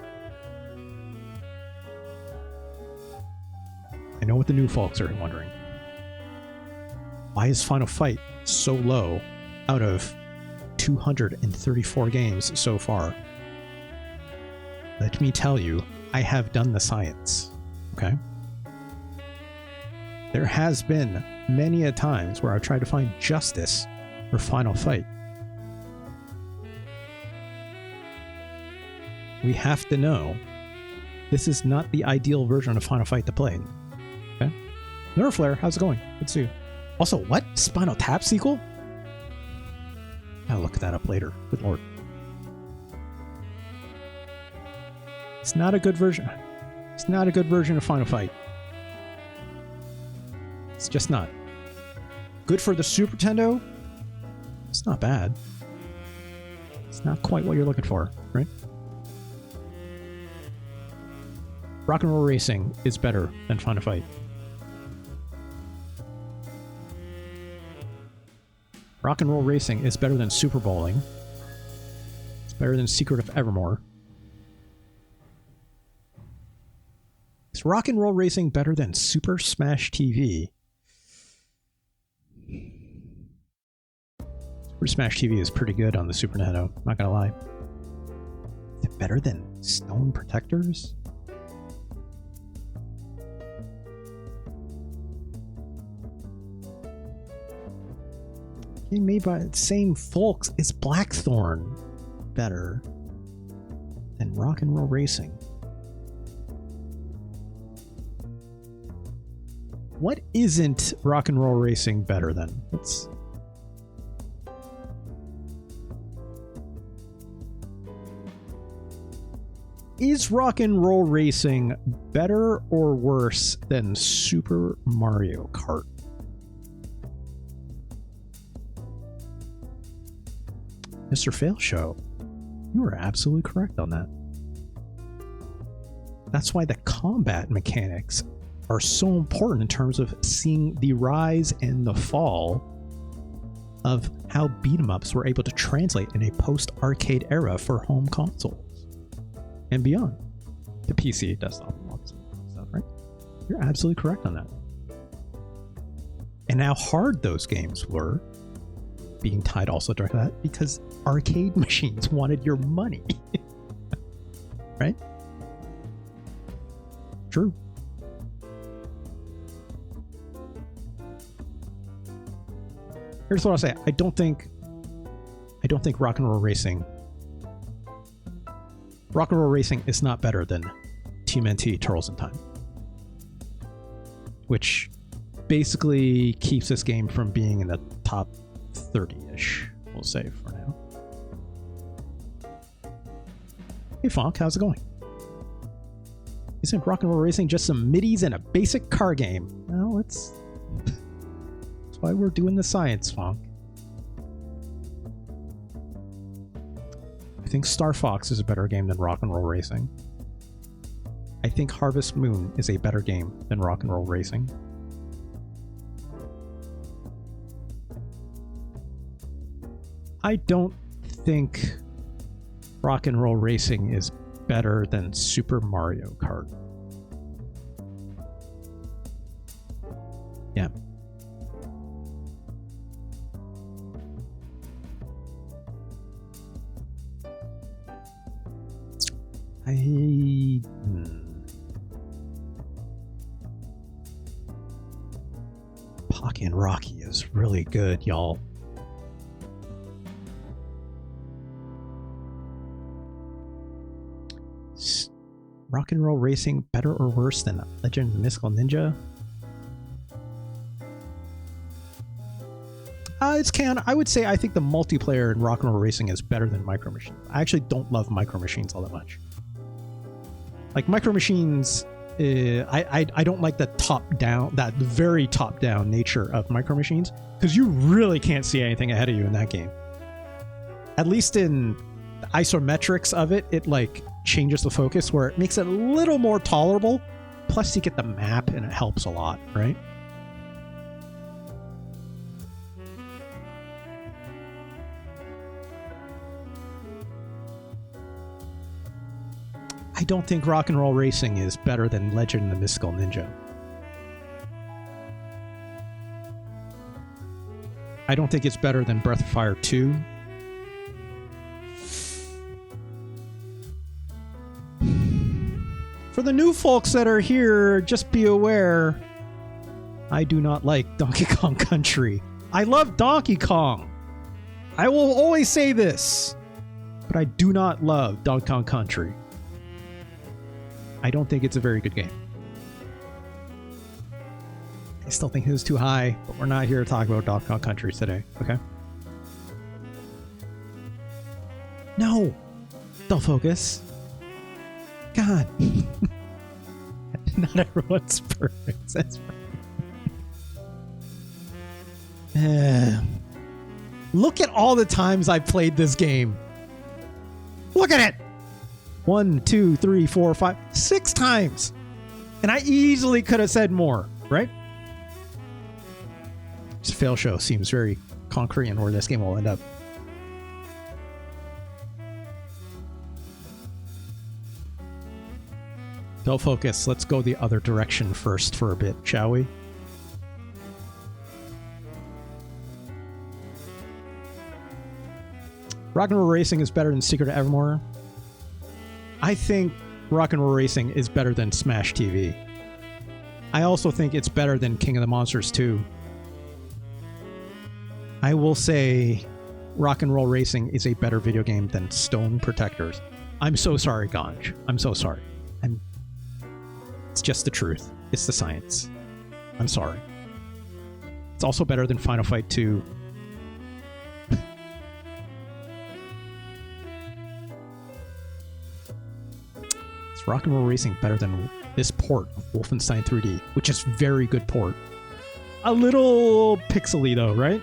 I know what the new folks are wondering. Why is Final Fight so low out of 234 games so far? Let me tell you, I have done the science, okay? There has been many a times where I've tried to find justice for Final Fight. We have to know this is not the ideal version of Final Fight to play. Okay? Nerflare, how's it going? Good to see you. Also, what? Spinal Tap sequel? I'll look that up later. Good lord. It's not a good version. It's not a good version of Final Fight. It's just not. Good for the Super Nintendo? It's not bad. It's not quite what you're looking for, right? Rock and Roll Racing is better than Final Fight. Rock and Roll Racing is better than Super Bowling. It's better than Secret of Evermore. Is Rock and Roll Racing better than Super Smash TV? Super Smash TV is pretty good on the Super Nintendo, not gonna lie. Is it better than Stone Protectors? Game made by the same folks. Is Blackthorn better than Rock and Roll Racing? What isn't Rock and Roll Racing better than? Is Rock and Roll Racing better or worse than Super Mario Kart? Mr. Fail Show, you were absolutely correct on that. That's why the combat mechanics are so important in terms of seeing the rise and the fall of how beat-em-ups were able to translate in a post-arcade era for home consoles and beyond. The PC, desktop, and all this stuff, right? You're absolutely correct on that. And how hard those games were, being tied also to that, because arcade machines wanted your money. Right? True. Here's what I'll say. I don't think Rock and Roll Racing is not better than TMNT Turtles in Time, which basically keeps this game from being in the top 30-ish, we'll say for now. Hey Fonk, how's it going? Isn't Rock and Roll Racing just some middies and a basic car game? Well, that's why we're doing the science, Fonk. I think Star Fox is a better game than Rock and Roll Racing. I think Harvest Moon is a better game than Rock and Roll Racing. I don't think Rock and Roll Racing is better than Super Mario Kart. Yeah. Pocky and Rocky is really good, y'all. Rock and Roll Racing better or worse than Legend of the Mystical Ninja? It's canon. I would say I think the multiplayer in Rock and Roll Racing is better than Micro Machines. I actually don't love Micro Machines all that much. Like Micro Machines, I don't like the top-down, that very top-down nature of Micro Machines, because you really can't see anything ahead of you in that game. At least in the isometrics of it, it like changes the focus where it makes it a little more tolerable. Plus you get the map and it helps a lot, right? I don't think Rock and Roll Racing is better than Legend of the Mystical Ninja. I don't think it's better than Breath of Fire 2. For the new folks that are here, just be aware, I do not like Donkey Kong Country. I love Donkey Kong. I will always say this, but I do not love Donkey Kong Country. I don't think it's a very good game. I still think it was too high, but we're not here to talk about Donkey Kong Country today, okay? No! Don't focus. God. Not everyone's perfect. That's right. Look at all the times I played this game. Look at it! 1, 2, 3, 4, 5, 6 times. And I easily could have said more, right? This fail show seems very concrete on where this game will end up. Don't focus. Let's go the other direction first for a bit, shall we? Rock and Roll Racing is better than Secret of Evermore. I think Rock and Roll Racing is better than Smash TV. I also think it's better than King of the Monsters 2. I will say Rock and Roll Racing is a better video game than Stone Protectors. I'm so sorry, Ganj. I'm so sorry. It's just the truth. It's the science. I'm sorry. It's also better than Final Fight 2. Is Rock and Roll Racing better than this port of Wolfenstein 3D, which is very good port. A little pixely though, right?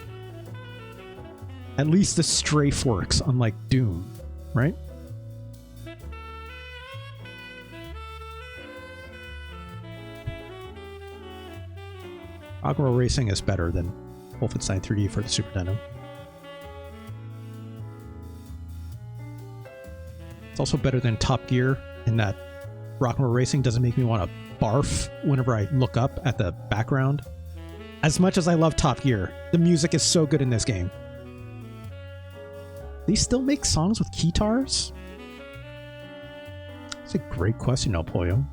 At least the strafe works, unlike Doom, right? Rock and Roll Racing is better than Wolfenstein 3D for the Super Nintendo. It's also better than Top Gear in that Rock and Roll Racing doesn't make me want to barf whenever I look up at the background. As much as I love Top Gear, the music is so good in this game. They still make songs with guitars? That's a great question, El Pollo.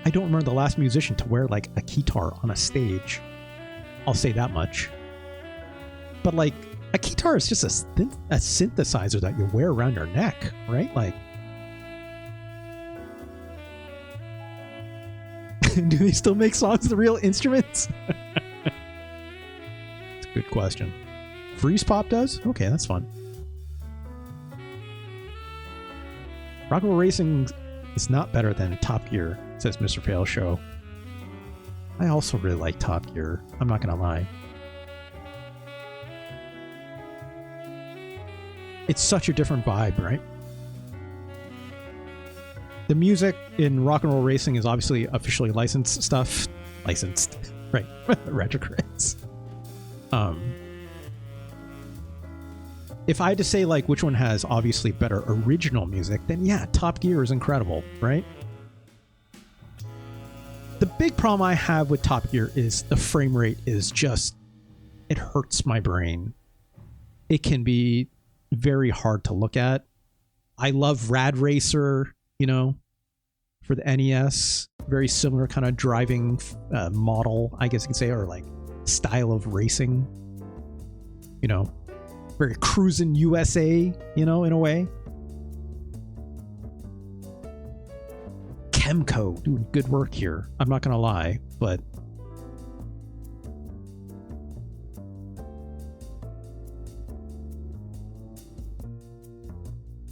I don't remember the last musician to wear like a guitar on a stage. I'll say that much. But like a guitar is just a synthesizer that you wear around your neck, right? Like, do they still make songs with real instruments? It's a good question. Freeze Pop does? Okay, that's fun. Rock and Roll Racing is not better than Top Gear, says Mr. Fail Show. I also really like Top Gear. I'm not gonna lie. It's such a different vibe, right? The music in Rock and Roll Racing is obviously officially licensed stuff. Licensed, right? Retrogrades. If I had to say like which one has obviously better original music, then yeah, Top Gear is incredible, right? The big problem I have with Top Gear is the frame rate is just, it hurts my brain. It can be very hard to look at. I love Rad Racer, for the NES. Very similar kind of driving model, I guess you could say, or like style of racing. Very cruising USA, in a way. Chemco doing good work here. I'm not gonna lie, but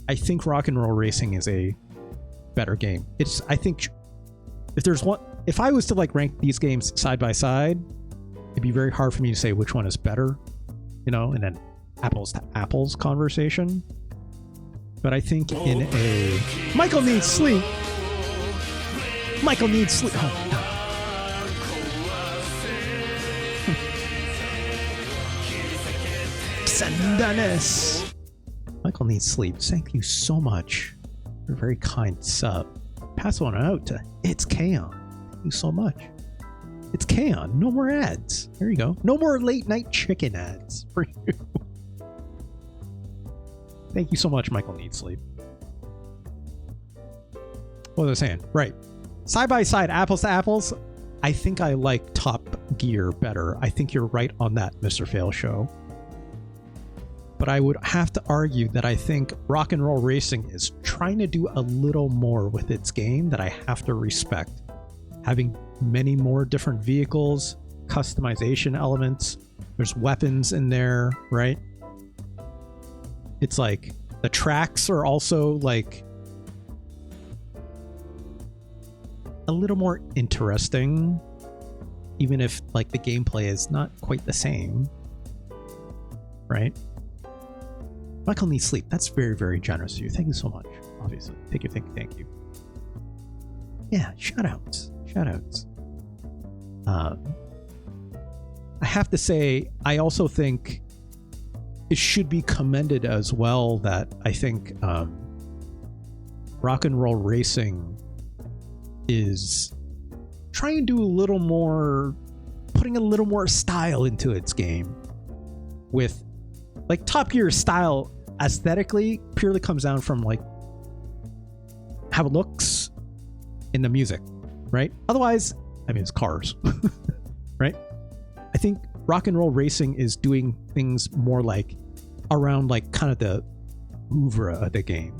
I think Rock and Roll Racing is a better game. I think if I was to like rank these games side by side, it'd be very hard for me to say which one is better, and then apples to apples conversation. But I think in a Michael needs sleep. Michael needs sleep. Oh, no. Sandanes. Michael needs sleep. Thank you so much for a very kind sub. Pass one out to It's Kaon. Thank you so much. It's Kaon. No more ads. There you go. No more late night chicken ads for you. Thank you so much, Michael needs sleep. What was I saying? Right. Side by side, apples to apples, I think I like Top Gear better. I think you're right on that, Mr. Fail Show. But I would have to argue that I think Rock and Roll Racing is trying to do a little more with its game that I have to respect. Having many more different vehicles, customization elements, there's weapons in there, right? It's like the tracks are also like a little more interesting, even if like the gameplay is not quite the same, right? Michael needs sleep. That's very, very generous of you. Thank you so much. Obviously, thank you. Yeah, shout outs. I have to say, I also think it should be commended as well that I think Rock and Roll Racing is trying to do a little more, putting a little more style into its game with like Top Gear style aesthetically purely comes down from like how it looks in the music, right? Otherwise, I mean, it's cars, right? I think Rock and Roll Racing is doing things more like around like kind of the oeuvre of the game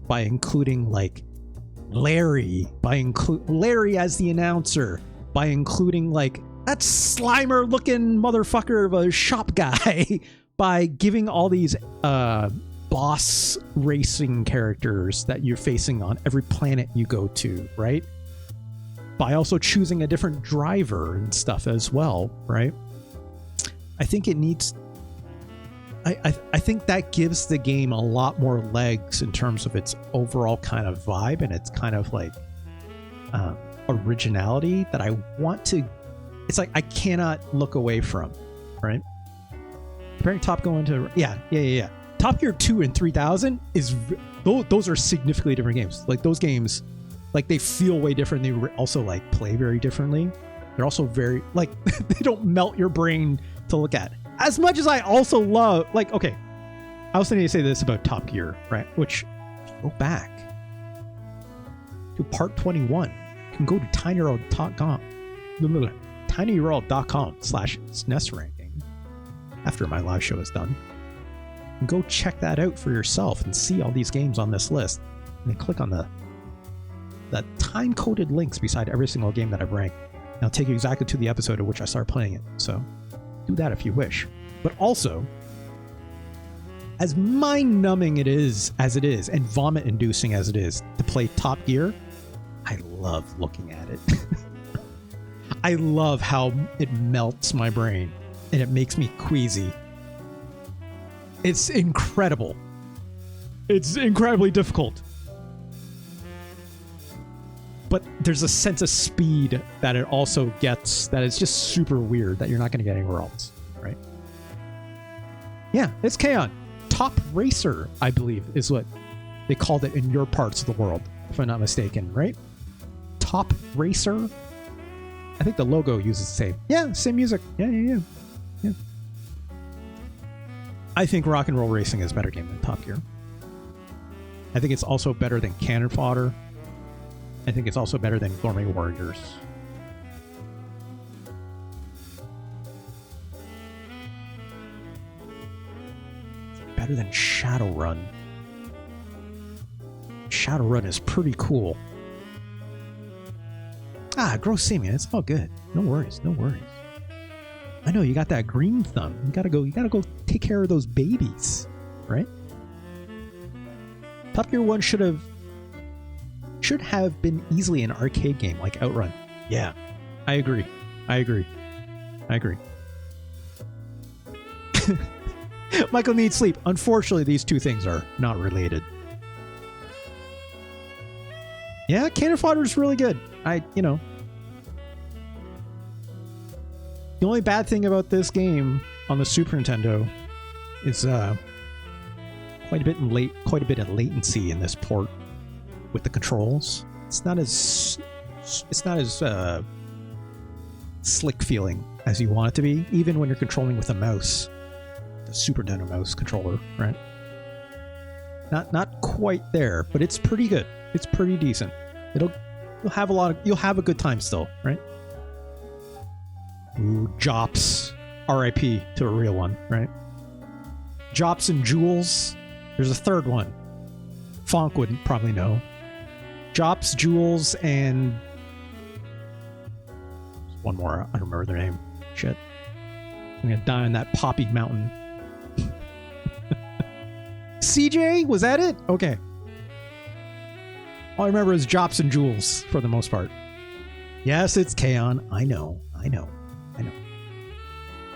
by including like Larry as the announcer, by including like that Slimer looking motherfucker of a shop guy, by giving all these boss racing characters that you're facing on every planet you go to, right? By also choosing a different driver and stuff as well, right? I think it needs... I think that gives the game a lot more legs in terms of its overall kind of vibe and its kind of like originality that I want to... It's like I cannot look away from, right? Comparing Top Gear to... Yeah. Top Gear 2 and 3000 is... Those are significantly different games. Like those games, like they feel way different. They also like play very differently. They're also very... Like they don't melt your brain to look at. As much as I also love, like, okay, I also need to say this about Top Gear, right? Which, if you go back to part 21, you can go to tinyurl.com/SNES ranking after my live show is done. And go check that out for yourself and see all these games on this list. And then click on the time-coded links beside every single game that I've ranked. And I'll take you exactly to the episode at which I started playing it. So do that if you wish. But also, as mind-numbing as it is, and vomit-inducing as it is to play Top Gear, I love looking at it. I love how it melts my brain and it makes me queasy. It's incredible. It's incredibly difficult. But there's a sense of speed that it also gets that is just super weird that you're not going to get anywhere else, right? Yeah, it's Kaon. Top Racer, I believe, is what they called it in your parts of the world, if I'm not mistaken, right? Top Racer? I think the logo uses the same. Yeah, same music. Yeah. I think Rock and Roll Racing is a better game than Top Gear. I think it's also better than Cannon Fodder. I think it's also better than Gourmet Warriors. It's better than Shadowrun. Shadowrun is pretty cool. Gross semen. It's all good. No worries. No worries. I know you got that green thumb. You gotta go take care of those babies, right? Top Gear 1 should have been easily an arcade game like Outrun. Yeah, I agree. Michael needs sleep. Unfortunately, these two things are not related. Yeah, Cannon Fodder is really good. The only bad thing about this game on the Super Nintendo is quite a bit of latency in this port with the controls. It's not as slick feeling as you want it to be, even when you're controlling with a mouse, the Super Nintendo mouse controller, right? Not quite there, but it's pretty good. It's pretty decent. You'll have a good time still, right? Ooh, Jops. R.I.P. to a real one, right? Jops and Jules. There's a third one. Fonk would probably know. Jops, Jules, and one more. I don't remember their name. Shit. I'm gonna die on that poppy mountain. CJ? Was that it? Okay. All I remember is Jops and Jules for the most part. Yes, it's K-On! I know.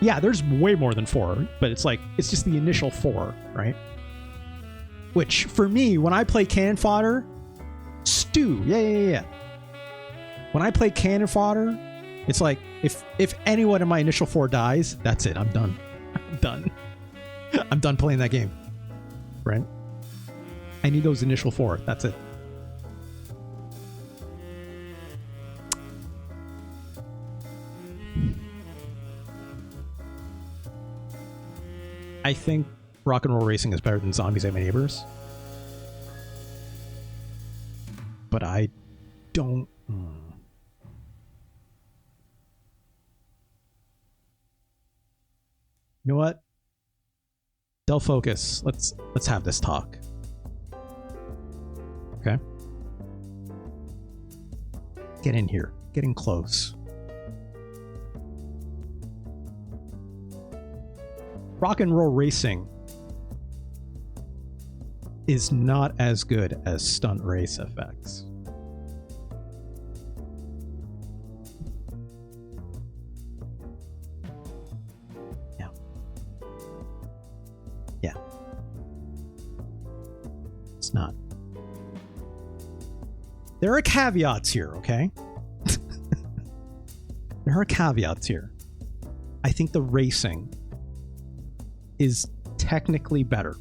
Yeah, there's way more than 4, but it's just the initial 4, right? Which, for me, when I play Cannon Fodder, stew. Yeah. When I play Cannon Fodder, it's like, if any one of my initial 4 dies, that's it. I'm done. I'm done playing that game. Right? I need those initial 4. That's it. I think Rock and Roll Racing is better than Zombies Ate My Neighbors. But I don't... You know what? Del Focus. Let's have this talk. Okay? Get in here. Get in close. Rock and Roll Racing is not as good as Stunt Race FX. Yeah. It's not. There are caveats here, okay? There are caveats here. I think the racing is technically better.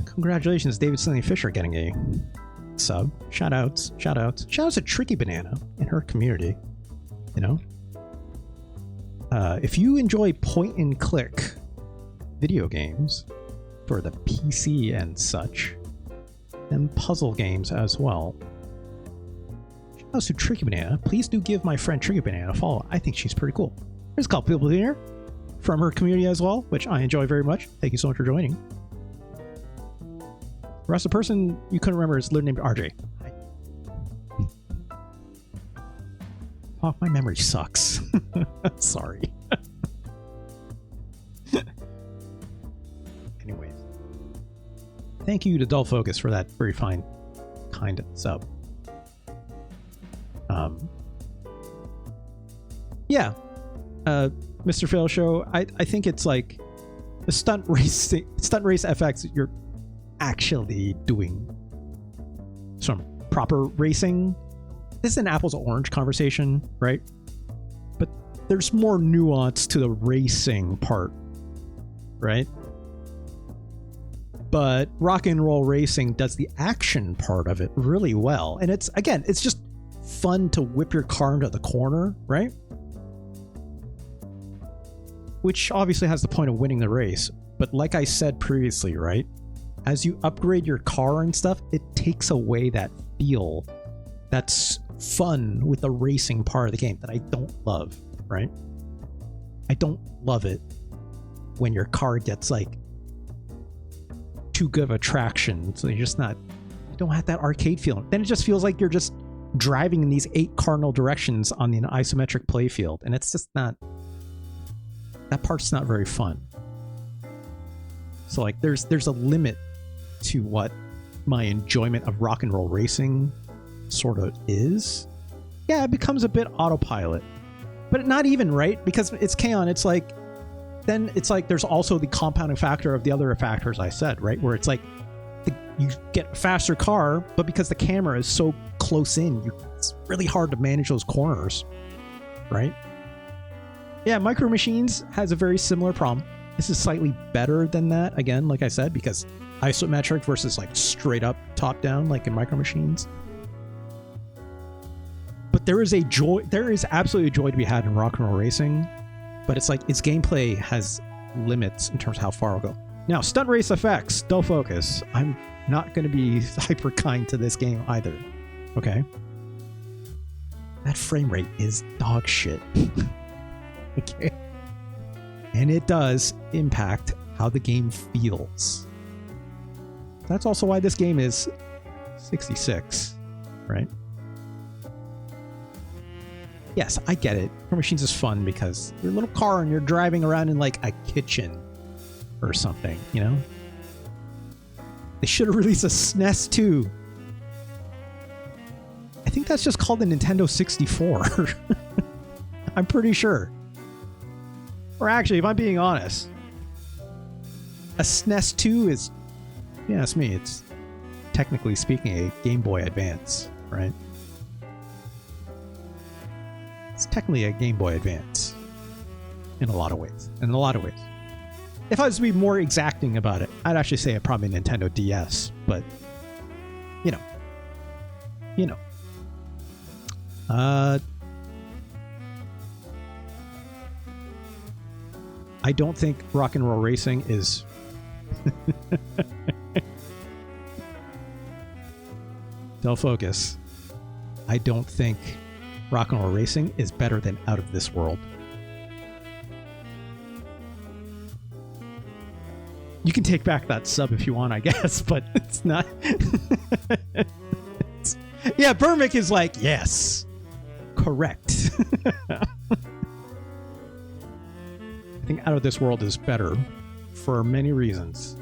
Congratulations, David Stanley Fisher getting a sub. Shout outs to Tricky Banana and her community. If you enjoy point and click video games for the PC and such, and puzzle games as well, shout outs to Tricky Banana. Please do give my friend Tricky Banana a follow. I think she's pretty cool. There's a couple people here from her community as well, which I enjoy very much. Thank you so much for joining. The rest of the person you couldn't remember is literally named RJ. Hi. Oh, my memory sucks. Sorry. Anyways. Thank you to Dull Focus for that very fine, kind sub. Yeah. Mr. Fail Show, I think it's like the Stunt Race FX, you're actually doing some proper racing. This is an apples to orange conversation, right? But there's more nuance to the racing part, right? But Rock and Roll Racing does the action part of it really well. And it's, again, it's just fun to whip your car into the corner, right? Which obviously has the point of winning the race. But like I said previously, right? As you upgrade your car and stuff, it takes away that feel that's fun with the racing part of the game that I don't love, right? I don't love it when your car gets like too good of a traction, so you're just not, you don't have that arcade feeling. Then it just feels like you're just driving in these 8 cardinal directions on the isometric playfield, and it's just not, that part's not very fun. So like there's a limit to what my enjoyment of Rock and Roll Racing sort of is. Yeah, it becomes a bit autopilot, but not even, right? Because it's K-On! It's like, then it's like there's also the compounding factor of the other factors I said, right? Where it's like you get a faster car, but because the camera is so close in, it's really hard to manage those corners, right? Yeah, Micro Machines has a very similar problem. This is slightly better than that, again, like I said, because isometric versus like straight up top down, like in Micro Machines. But there is absolutely a joy to be had in Rock and Roll Racing. But it's like its gameplay has limits in terms of how far it'll go. Now, stunt race effects, dull focus. I'm not going to be hyper kind to this game either. Okay? That frame rate is dog shit. Okay? And it does impact how the game feels. That's also why this game is 66, right? Yes, I get it. Micro Machines is fun because your little car and you're driving around in like a kitchen or something, you know? They should have released a SNES too. I think that's just called the Nintendo 64. I'm pretty sure. Or actually, if I'm being honest, a SNES 2 is, yeah, that's me. It's technically speaking a Game Boy Advance, right? It's technically a Game Boy Advance in a lot of ways. If I was to be more exacting about it, I'd actually say probably Nintendo DS, but you know. I don't think Rock and Roll Racing is Del Focus. I don't think Rock and Roll Racing is better than Out of This World. You can take back that sub if you want, I guess, but it's not. Yeah, Burmick is like, yes, correct. I think Out of This World is better for many reasons.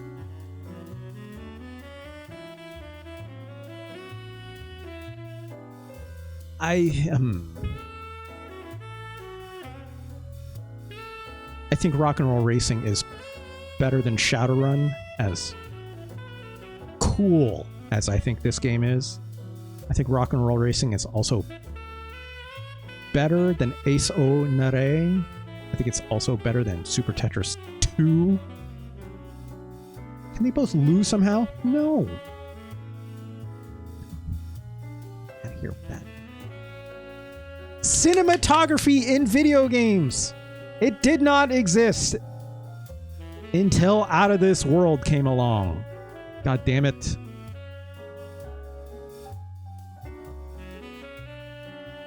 I think Rock and Roll Racing is better than Shadowrun, as cool as I think this game is. I think Rock and Roll Racing is also better than Ace O Nare. I think it's also better than Super Tetris 2. Can they both lose somehow? No. Out of here with that. Cinematography in video games. It did not exist until Out of This World came along. God damn it.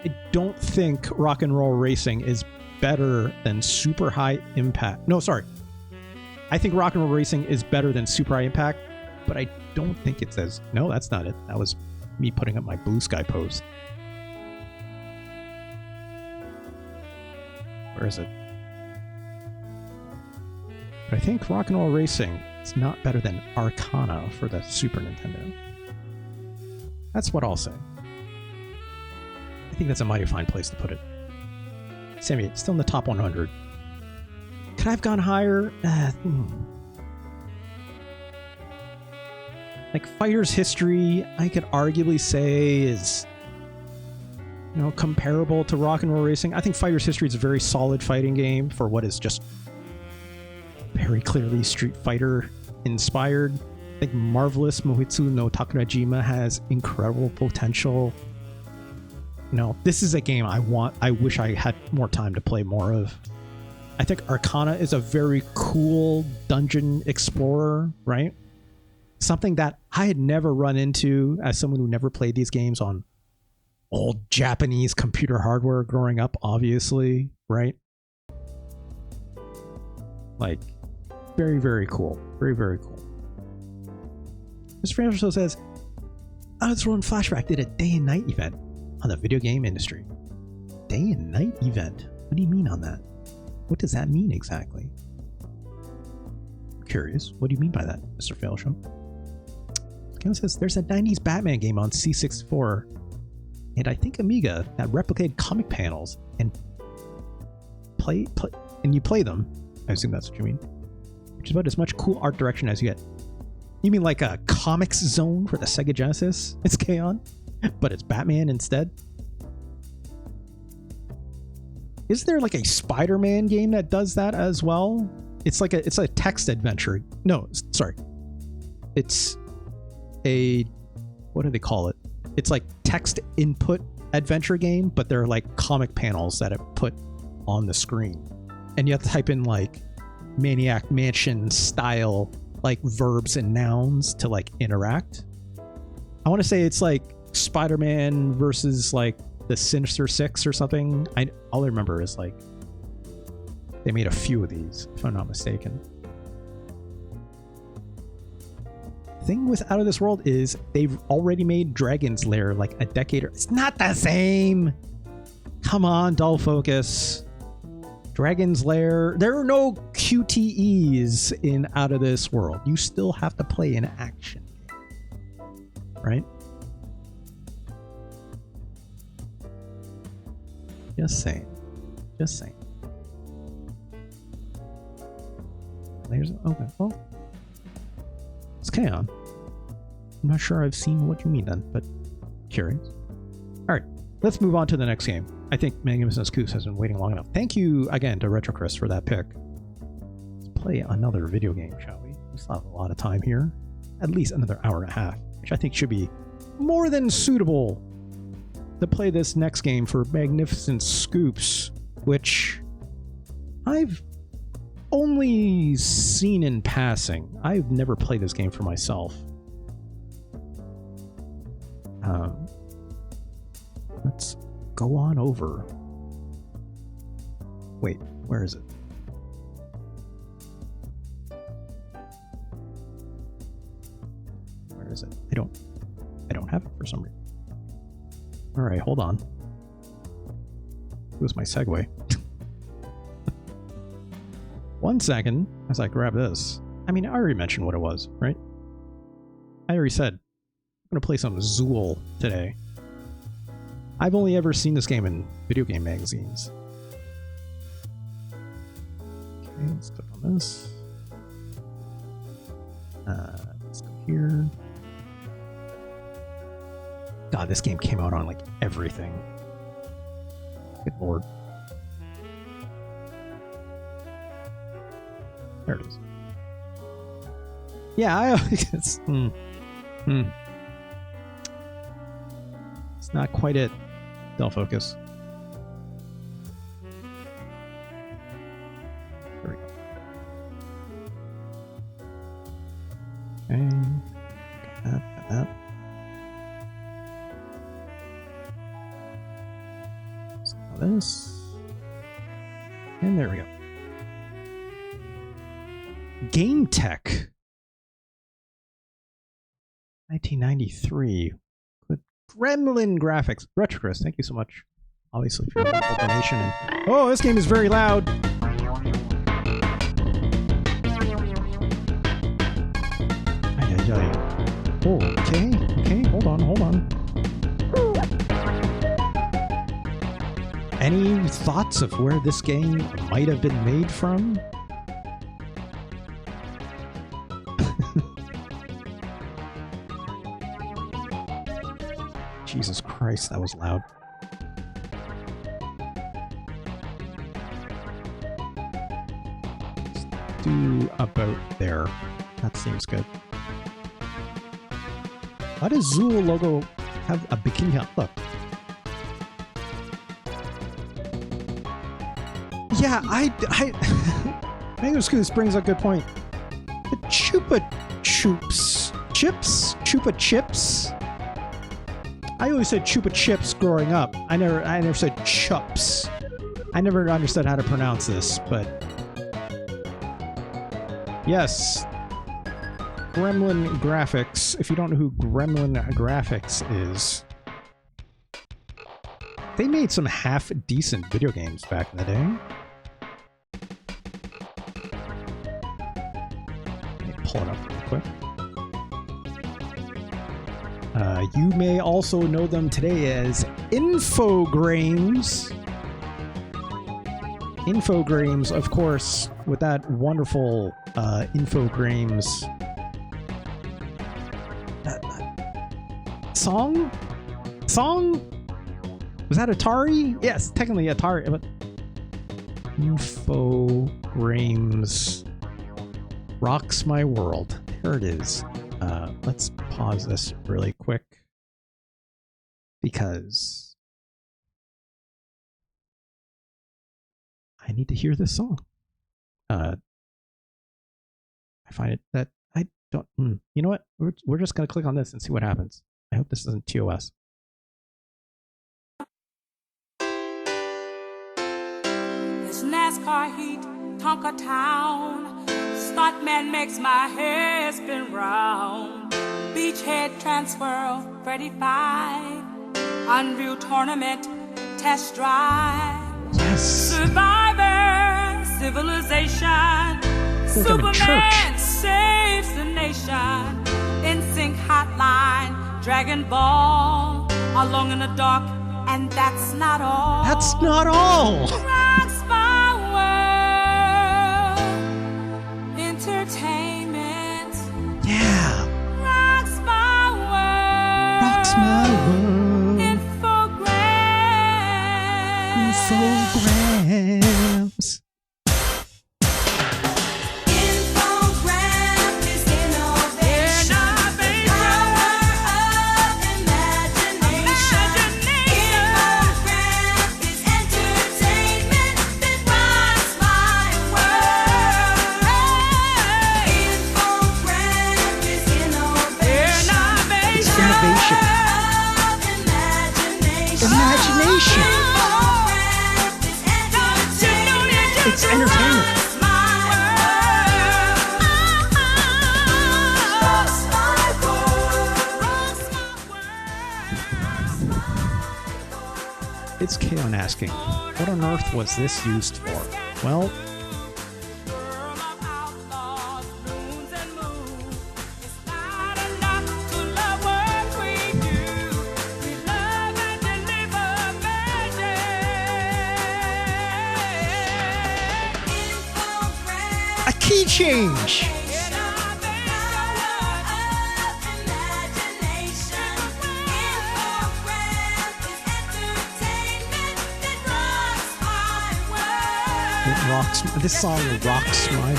I don't think Rock and Roll Racing is better than Super High Impact. No, sorry. I think Rock and Roll Racing is better than Super High Impact, but I don't think it says... No, that's not it. That was me putting up my Blue Sky post. Where is it? But I think Rock and Roll Racing is not better than Arcana for the Super Nintendo. That's what I'll say. I think that's a mighty fine place to put it. Sammy, it's still in the top 100. Could I have gone higher? Like Fighter's History, I could arguably say is, you know, comparable to Rock and Roll Racing. I think Fighter's History is a very solid fighting game for what is just very clearly Street Fighter inspired. I think Marvelous Mohitsu no Takurajima has incredible potential. You know, this is a game I wish I had more time to play more of. I think Arcana is a very cool dungeon explorer, right? Something that I had never run into as someone who never played these games on old Japanese computer hardware growing up, obviously, right? Like, very, very cool. Very, very cool. Mr. Francis says, Outrun Flashback did a day and night event on the video game industry. Day and night event? What do you mean on that? What does that mean exactly? I'm curious. What do you mean by that, Mr. Failsham? Kevin says, there's a 90s Batman game on C64 and I think Amiga that replicated comic panels and you play them. I assume that's what you mean. Which is about as much cool art direction as you get. You mean like a comics zone for the Sega Genesis? It's K-On, but it's Batman instead. Is there like a Spider-Man game that does that as well? It's a text adventure. No, sorry. It's a, what do they call it? It's like text input adventure game, but they're like comic panels that it put on the screen. And you have to type in like Maniac Mansion style like verbs and nouns to like interact. I want to say it's like Spider-Man versus like the Sinister Six or something. All I remember is like they made a few of these, if I'm not mistaken. Thing with Out of This World is they've already made Dragon's Lair like a decade or it's not the same. Come on, dull focus. Dragon's Lair, there are no QTEs in Out of This World. You still have to play an action game, right? Just saying. Just saying. There's open. Oh, it's K-On. I'm not sure I've seen what you mean then, but curious. All right, let's move on to the next game. I think Magnificent Scoops has been waiting long enough. Thank you again to Retro Chris for that pick. Let's play another video game, shall we? We still have a lot of time here. At least another hour and a half, which I think should be more than suitable to play this next game for Magnificent Scoops, which I've only seen in passing. I've never played this game for myself. Let's go on over. Wait, where is it? Where is it? I don't have it for some reason. All right, hold on. It was my segue. 1 second as I grab this. I mean, I already mentioned what it was, right? I already said I'm going to play some Zool today. I've only ever seen this game in video game magazines. Okay, let's click on this. Let's go here. God, this game came out on like everything. Good lord. There it is. Yeah, it's it's not quite it. Don't focus. There we go. Okay. Got that. So this. And there we go. Game Tech. 1993. With Gremlin graphics. Retro Chris, thank you so much. Obviously for your donation. And, oh, this game is very loud. Oh, okay, hold on. Any thoughts of where this game might have been made from? Jesus Christ, that was loud. Let's do about there. That seems good. Why does Zool logo have a bikini hat? Look. Yeah, Mango Scoots brings a good point. The Chupa Chups. Chupa Chips? I always said Chupa Chips growing up. I never said Chups. I never understood how to pronounce this, but yes. Gremlin Graphics. If you don't know who Gremlin Graphics is, they made some half-decent video games back in the day. Let me pull it up real quick. You may also know them today as Infogrames. Infogrames, of course, with that wonderful Infogrames song? Was that Atari? Yes, technically Atari. But Infogrames rocks my world. There it is. Let's pause this really quick because I need to hear this song. I find it that I don't. You know what? We're just gonna click on this and see what happens. I hope this isn't TOS. This NASCAR heat, Tonka Town. Stuntman makes my hair spin round. Beachhead transfer, 35. Unreal tournament, test drive. Yes. Survivor, civilization. Superman saves the nation. NSYNC hotline, Dragon Ball. Along in the dark, and that's not all. That's not all. Rocks my world. Entertainment. Yeah. Rocks my world. Rocks my world. Infograms. Infograms. Imagination. It's entertainment. It's Kaon asking, what on earth was this used for? Well, key change. It rocks. This song rocks my world.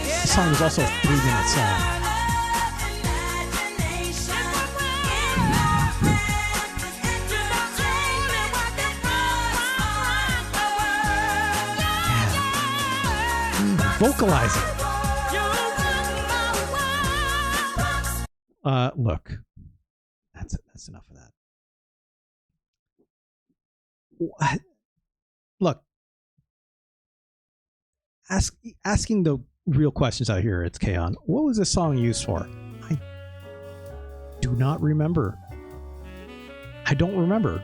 This song is also a 3-minute song. Vocalizing. Look. That's enough of that. What? Look. Asking the real questions out here, it's Kaon. What was this song used for? I do not remember. I don't remember.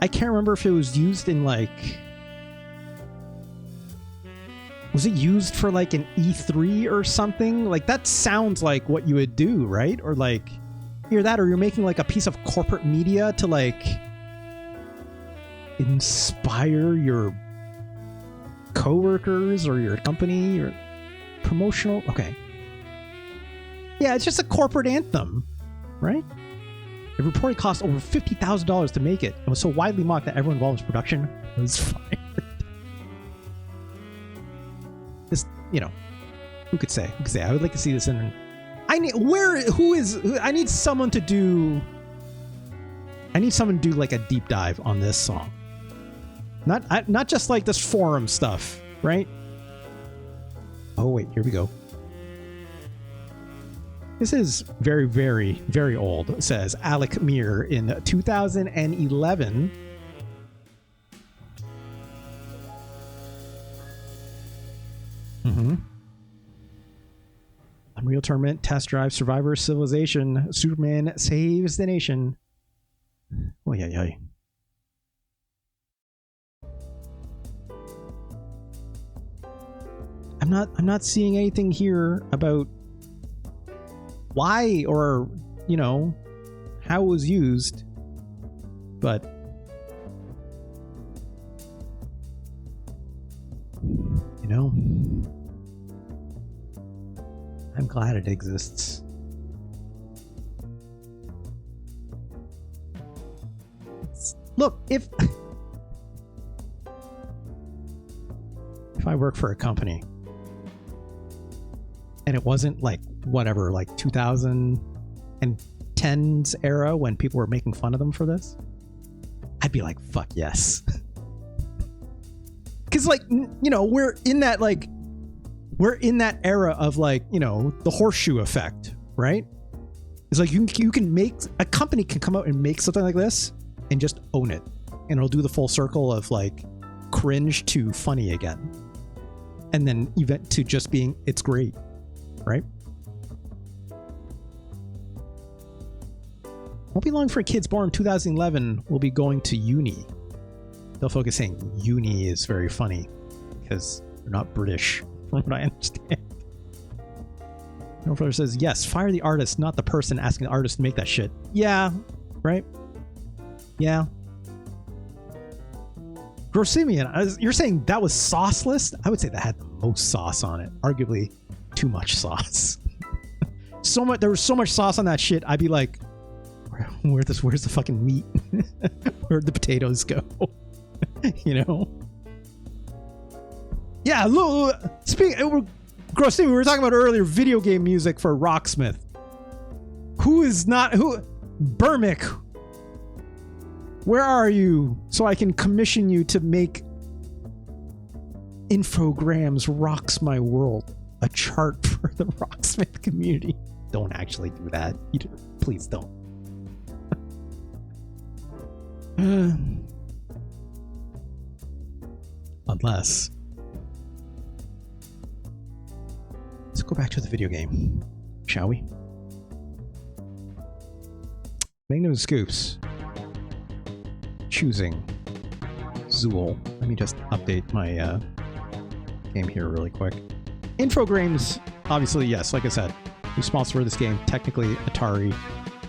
I can't remember if it was used in like... Was it used for like an E3 or something? Like that sounds like what you would do, right? Or like either that or you're making like a piece of corporate media to like inspire your coworkers or your company or promotional. Okay. Yeah, it's just a corporate anthem, right? It reportedly cost over $50,000 to make it and was so widely mocked that everyone involved in production was fired. This, you know, who could say? I would like to see this in. I need I need someone to do like a deep dive on this song. Not just like this forum stuff, right? Oh wait, here we go. This is very, very, very old, says Alec Meir in 2011. Unreal Tournament, Test Drive, Survivor, Civilization, Superman Saves the Nation. Oh yeah. I'm not seeing anything here about why or, you know, how it was used, but you know, I'm glad it exists. Look, if I work for a company and it wasn't like whatever, like 2010s era when people were making fun of them for this, I'd be like, fuck yes. Because like, you know, we're in that era of like, you know, the horseshoe effect, right? It's like you can make, a company can come out and make something like this and just own it, and it'll do the full circle of like cringe to funny again, and then event to just being it's great, right? Won't be long for kids born 2011 will be going to uni. They'll focus saying uni is very funny because they're not British, from what I understand. No further says, yes, fire the artist, not the person asking the artist to make that shit. Yeah, right? Yeah. Grossimian, you're saying that was sauceless? I would say that had the most sauce on it. Arguably too much sauce. There was so much sauce on that shit, I'd be like, where's the fucking meat? Where'd the potatoes go? You know? Yeah, look, Grossimian, we were talking about earlier video game music for Rocksmith. Burmick, where are you? So I can commission you to make Infograms Rocks My World, a chart for the Rocksmith community. Don't actually do that. Please don't. Unless. Let's go back to the video game, shall we? Magnum Scoops. Choosing Zool. Let me just update my game here really quick. Infogrames, obviously, yes, like I said, responsible for this game. Technically Atari,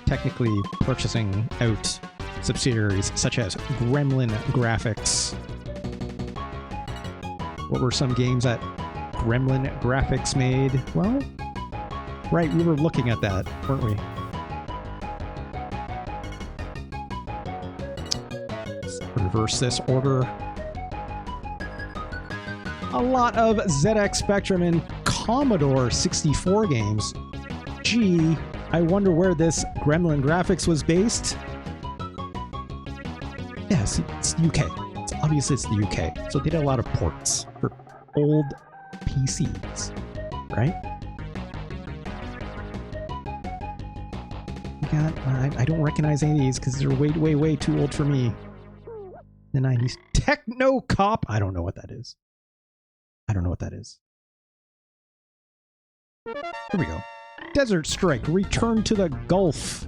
technically purchasing out subsidiaries such as Gremlin Graphics. What were some games that Gremlin Graphics made? Well, right, we were looking at that, weren't we? Reverse this order. A lot of ZX Spectrum and Commodore 64 games. Gee, I wonder where this Gremlin Graphics was based. Yes, it's UK. Obviously it's the UK. So they did a lot of ports for old PCs, right? I don't recognize any of these because they're way, way, way too old for me. The 90s. Techno Cop. I don't know what that is. Here we go. Desert Strike. Return to the Gulf.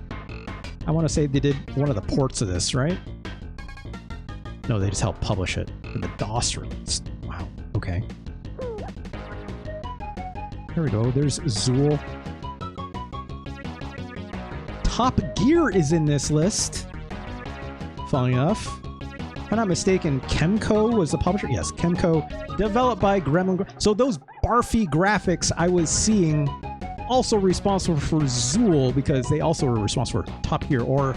I want to say they did one of the ports of this, right? No, they just helped publish it for the DOS release. Wow. Okay. Here we go. There's Zool. Top Gear is in this list. Funny enough. If I'm not mistaken, Chemco was the publisher. Yes, Chemco, developed by Gremlin. So those barfy graphics I was seeing, also responsible for Zool, because they also were responsible for Top Gear, or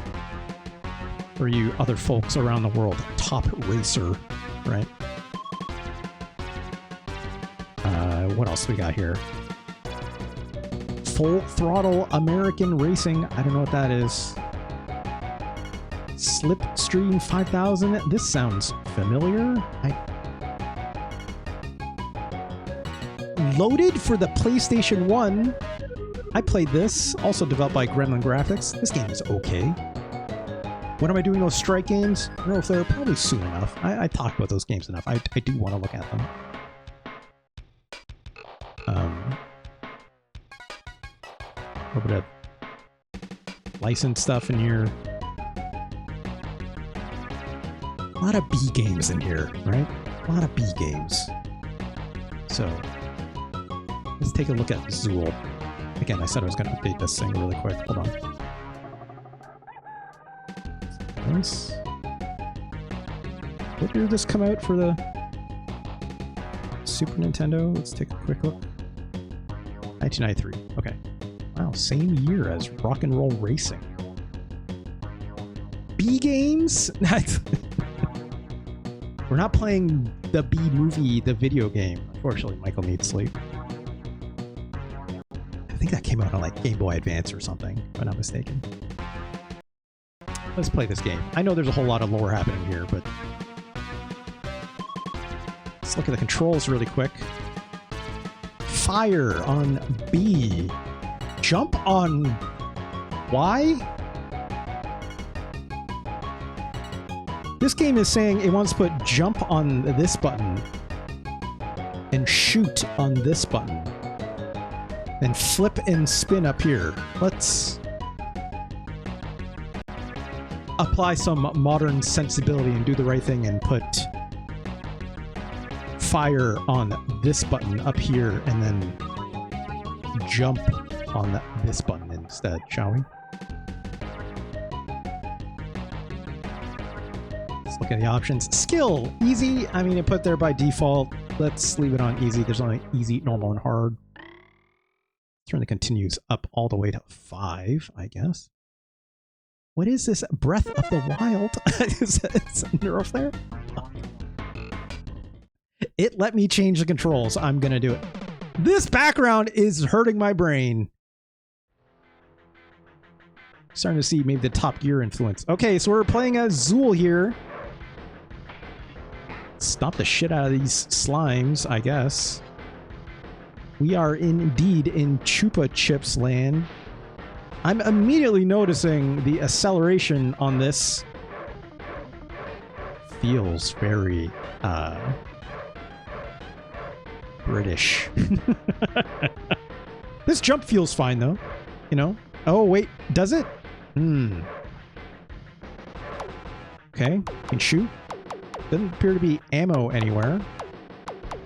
for you other folks around the world, Top Racer, right? What else we got here? Full Throttle American Racing. I don't know what that is. Slipstream 5000. This sounds familiar. Loaded for the PlayStation 1. I played this, also developed by Gremlin Graphics. This game is okay. When am I doing those strike games? I don't know if they're probably soon enough. I talked about those games enough. I do want to look at them. A little bit of licensed stuff in here. A lot of B games in here, right? A lot of B games. So, let's take a look at Zool. Again, I said I was going to update this thing really quick. Hold on. Nice. What year did this come out for the Super Nintendo? Let's take a quick look. 1993. Okay. Wow, same year as Rock and Roll Racing. B games? We're not playing the B movie, the video game. Unfortunately, Michael needs sleep. I think that came out on like Game Boy Advance or something, if I'm not mistaken. Let's play this game. I know there's a whole lot of lore happening here, but let's look at the controls really quick. Fire on B. Jump on Y? This game is saying it wants to put jump on this button and shoot on this button. Then flip and spin up here. Let's apply some modern sensibility and do the right thing and put fire on this button up here and then jump on this button instead, shall we? Let's look at the options. Skill, easy. I mean, it put there by default. Let's leave it on easy. There's only easy, normal, and hard. Turn the continues up all the way to 5, I guess. What is this? Breath of the Wild? Is a Neuroflare? Oh. It let me change the controls. I'm gonna do it. This background is hurting my brain. Starting to see maybe the Top Gear influence. Okay, so we're playing as Zool here. Stomp the shit out of these slimes, I guess. We are indeed in Chupa Chips land. I'm immediately noticing the acceleration on this feels very British. This jump feels fine though, you know. Oh wait, does it? Okay, can shoot. Doesn't appear to be ammo anywhere.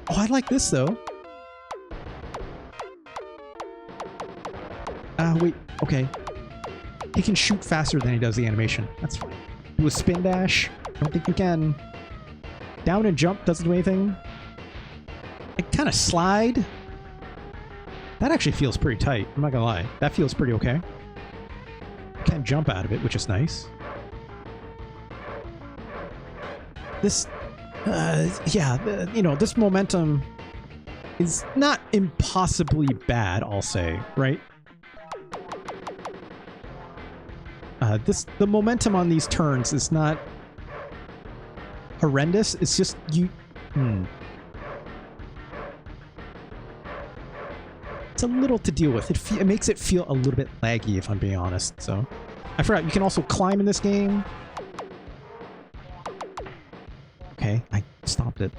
Oh, I like this though. Wait, okay. He can shoot faster than he does the animation. That's fine. Do a spin dash. I don't think you can. Down and jump doesn't do anything. I kind of slide. That actually feels pretty tight. I'm not gonna lie. That feels pretty okay. I can't jump out of it, which is nice. This, yeah, you know, this momentum is not impossibly bad, I'll say, right? The momentum on these turns is not horrendous. It's just you. It's a little to deal with. It makes it feel a little bit laggy, if I'm being honest. So, I forgot you can also climb in this game. Okay, I stopped it.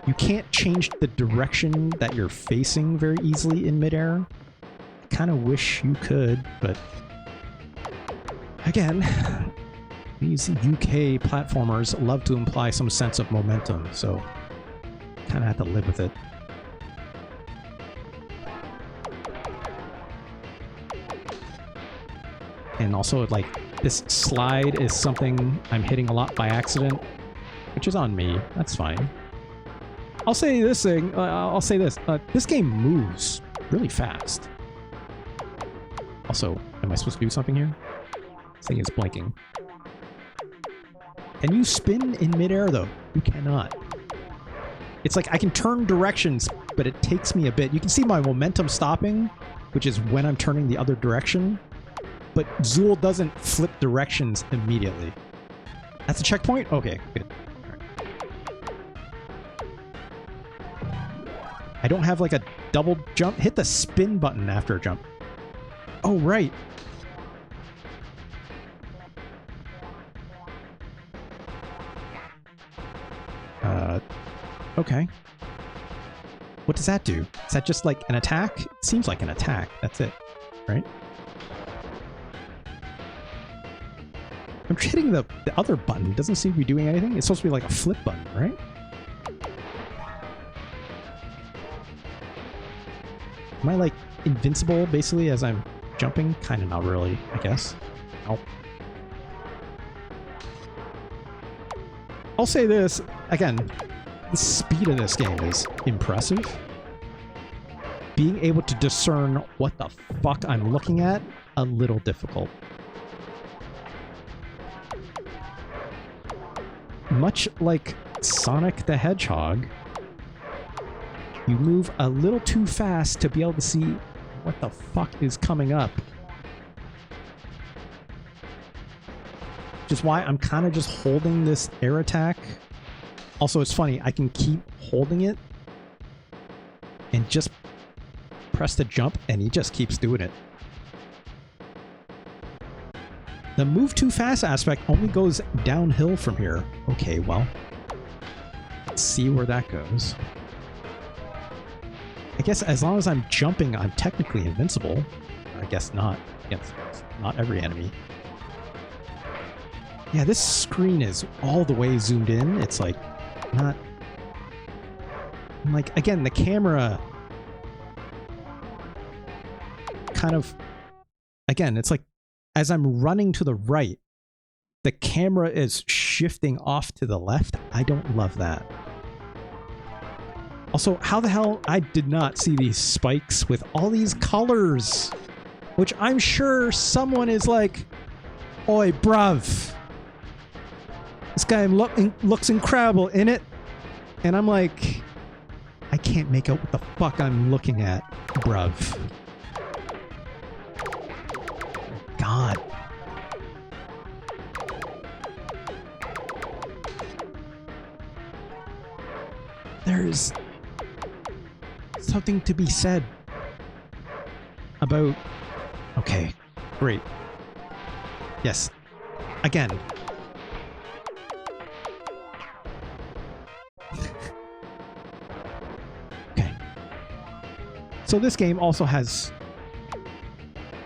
You can't change the direction that you're facing very easily in midair. I kind of wish you could, but again, these UK platformers love to imply some sense of momentum, so kind of have to live with it. And also, like, this slide is something I'm hitting a lot by accident, which is on me. That's fine. I'll say this thing. I'll say this. This game moves really fast. Also, am I supposed to do something here? This thing is blinking. Can you spin in midair, though? You cannot. It's like I can turn directions, but it takes me a bit. You can see my momentum stopping. which is when I'm turning the other direction. But Zool doesn't flip directions immediately. That's a checkpoint? Okay, good. I don't have like a double jump. Hit the spin button after a jump. Oh, right. Okay. What does that do? Is that just like an attack? It seems like an attack. That's it, right? I'm hitting the other button. It doesn't seem to be doing anything. It's supposed to be like a flip button, right? Am I like invincible basically as I'm jumping? Kind of not really, I guess. Nope. I'll say this, again, the speed of this game is impressive. Being able to discern what the fuck I'm looking at, a little difficult. Much like Sonic the Hedgehog, you move a little too fast to be able to see what the fuck is coming up. Which is why I'm kind of just holding this air attack. Also, it's funny, I can keep holding it and just press the jump and he just keeps doing it. The move too fast aspect only goes downhill from here. Okay, well, let's see where that goes. I guess as long as I'm jumping, I'm technically invincible. I guess not against not every enemy. Yeah, this screen is all the way zoomed in. It's like not... Like, again, the camera kind of... Again, it's like as I'm running to the right, the camera is shifting off to the left. I don't love that. Also, how the hell I did not see these spikes with all these colors, which I'm sure someone is like, oi, bruv. This guy looks incredible in it. And I'm like, I can't make out what the fuck I'm looking at, bruv. God. There's something to be said about... Okay, great. Yes. Again. Okay. So this game also has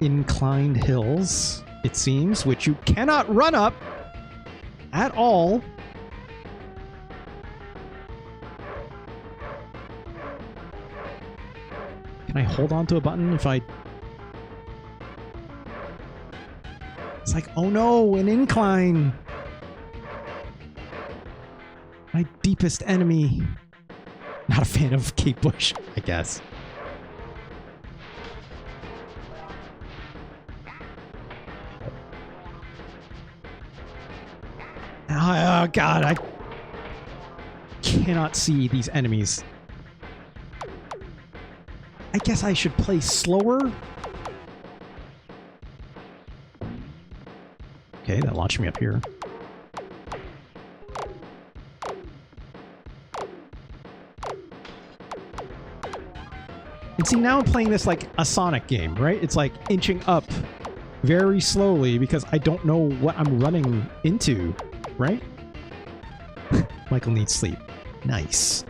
inclined hills, it seems, which you cannot run up at all. Can I hold on to a button if I... It's like, oh no, an incline! My deepest enemy. Not a fan of Kate Bush, I guess. Oh god, I cannot see these enemies. I guess I should play slower. Okay, that launched me up here. And see, now I'm playing this like a Sonic game, right? It's like inching up very slowly because I don't know what I'm running into, right? Michael needs sleep. Nice.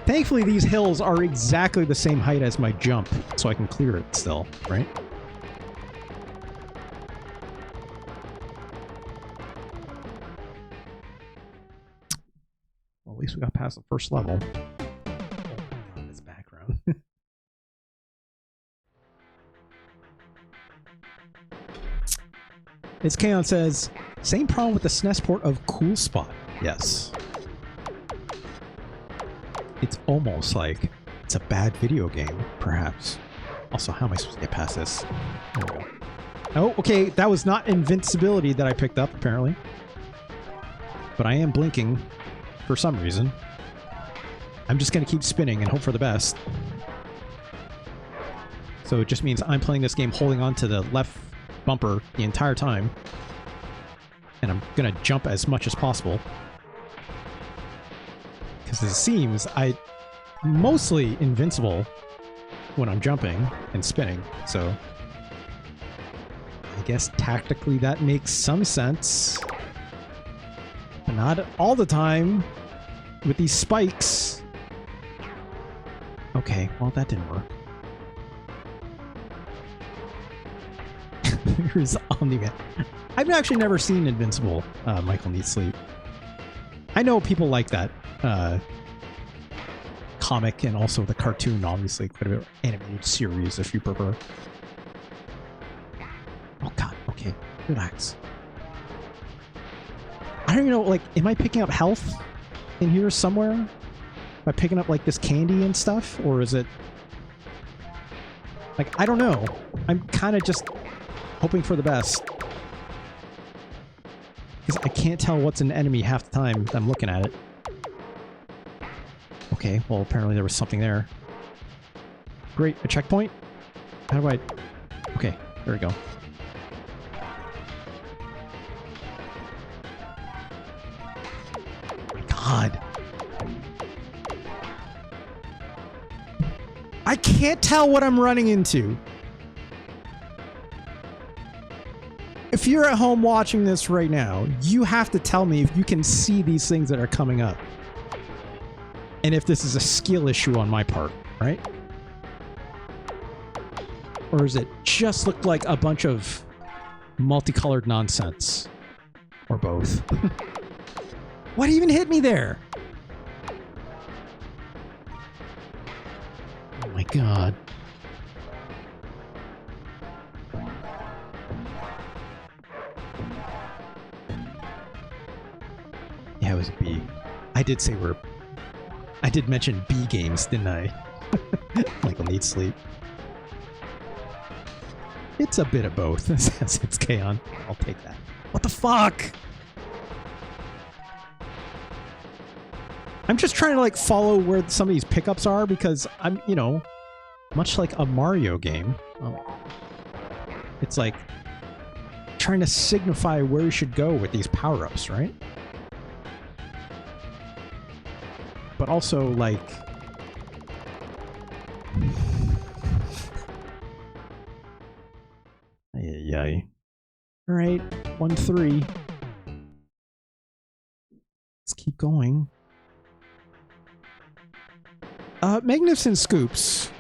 Thankfully, these hills are exactly the same height as my jump, so I can clear it still, right? Well, at least we got past the first level. Oh, this background. It's Kaon says, same problem with the SNES port of Cool Spot. Yes. It's almost like it's a bad video game, perhaps. Also, how am I supposed to get past this? There we go. Oh, okay, that was not invincibility that I picked up, apparently. But I am blinking for some reason. I'm just going to keep spinning and hope for the best. So it just means I'm playing this game holding on to the left bumper the entire time. And I'm gonna jump as much as possible. Because it seems I'm mostly invincible when I'm jumping and spinning, so I guess tactically that makes some sense. But not all the time with these spikes. Okay, well that didn't work. Here's Omni-Man. I've actually never seen Invincible, Michael Needs Sleep. I know people like that comic and also the cartoon, obviously, quite a bit of animated series if you prefer. Oh god, okay, relax. I don't even know, like, am I picking up health in here somewhere? Am I picking up, like, this candy and stuff? Or is it... Like, I don't know. I'm kind of just hoping for the best. Because I can't tell what's an enemy half the time I'm looking at it. Okay, well, apparently there was something there. Great, a checkpoint? How do I... Okay, there we go. Oh my god. I can't tell what I'm running into. If you're at home watching this right now, you have to tell me if you can see these things that are coming up. And if this is a skill issue on my part, right? Or does it just look like a bunch of multicolored nonsense? Or both? What even hit me there? Oh my god. Yeah, it was B. I did say I did mention B games, didn't I? Michael Needs Sleep. It's a bit of both. Since it's K-On. I'll take that. What the fuck? I'm just trying to, like, follow where some of these pickups are because I'm, you know, much like a Mario game. It's like trying to signify where you should go with these power-ups, right? But also, like... Ay. Alright, 1-3. Let's keep going. Magnificent Scoops.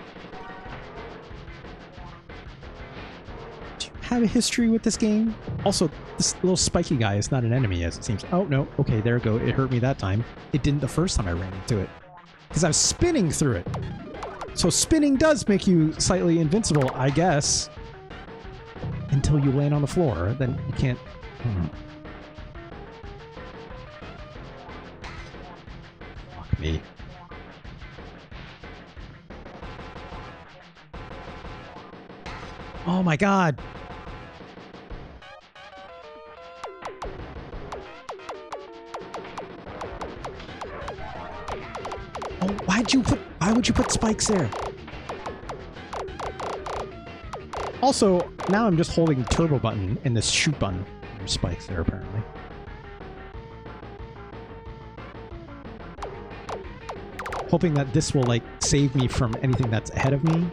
Do you have a history with this game? Also, this little spiky guy is not an enemy, as it seems. Oh, no. Okay, there we go. It hurt me that time. It didn't the first time I ran into it. Because I was spinning through it. So spinning does make you slightly invincible, I guess. Until you land on the floor. Then you can't... Fuck me. Oh my god! Oh, why would you put spikes there? Also, now I'm just holding the turbo button and this shoot button. There's spikes there, apparently. Hoping that this will, like, save me from anything that's ahead of me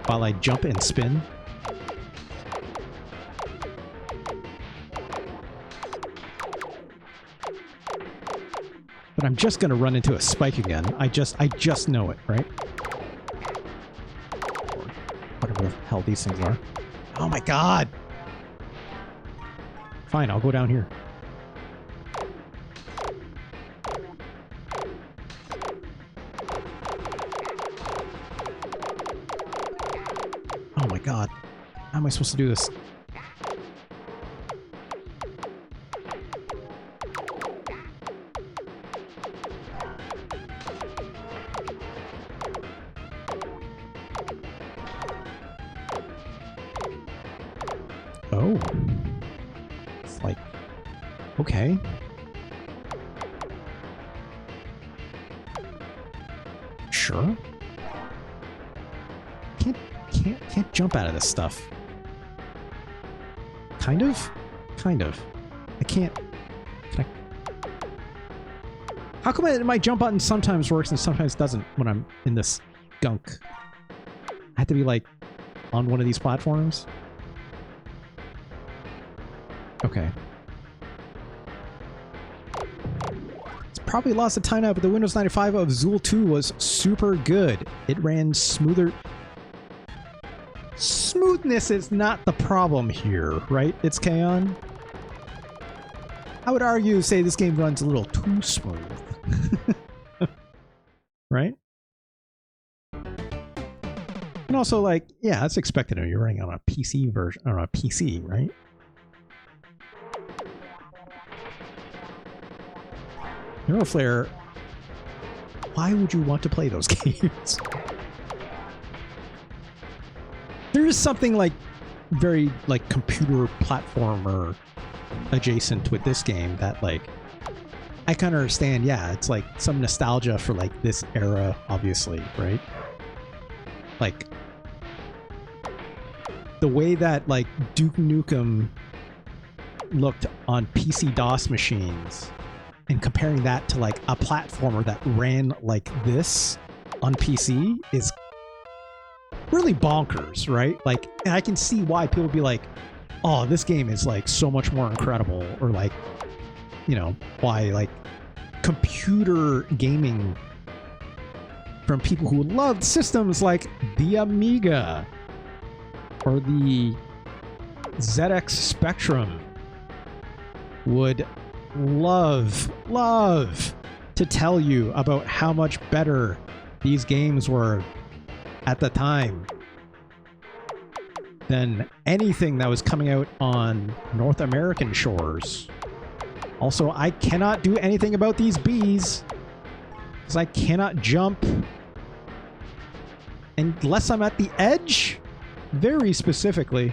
while I jump and spin. But I'm just gonna run into a spike again. I just know it, right? Or whatever the hell these things are. Oh my god! Fine, I'll go down here. Oh my god. How am I supposed to do this? Oh. It's like... Okay. Sure. Can't can't jump out of this stuff. Kind of? Kind of. I can't... Can I... How come my jump button sometimes works and sometimes doesn't when I'm in this gunk? I have to be, like, on one of these platforms? Okay. It's probably lost a time now, but the Windows 95 of Zool 2 was super good. It ran smoother... Smoothness is not the problem here, right? It's Kaon. I would argue, say this game runs a little too smooth. Right? And also, like, yeah, that's expected of you running on a PC version, or a PC, right? Neuroflare, why would you want to play those games? There is something like very like computer platformer adjacent with this game that like I kind of understand. Yeah, it's like some nostalgia for like this era, obviously, right? Like the way that like Duke Nukem looked on PC DOS machines and comparing that to like a platformer that ran like this on PC is really bonkers, right? Like, and I can see why people be like, oh, this game is like so much more incredible, or like, you know, why like computer gaming from people who loved systems like the Amiga or the ZX Spectrum would love to tell you about how much better these games were at the time than anything that was coming out on North American shores. Also, I cannot do anything about these bees because I cannot jump unless I'm at the edge, very specifically.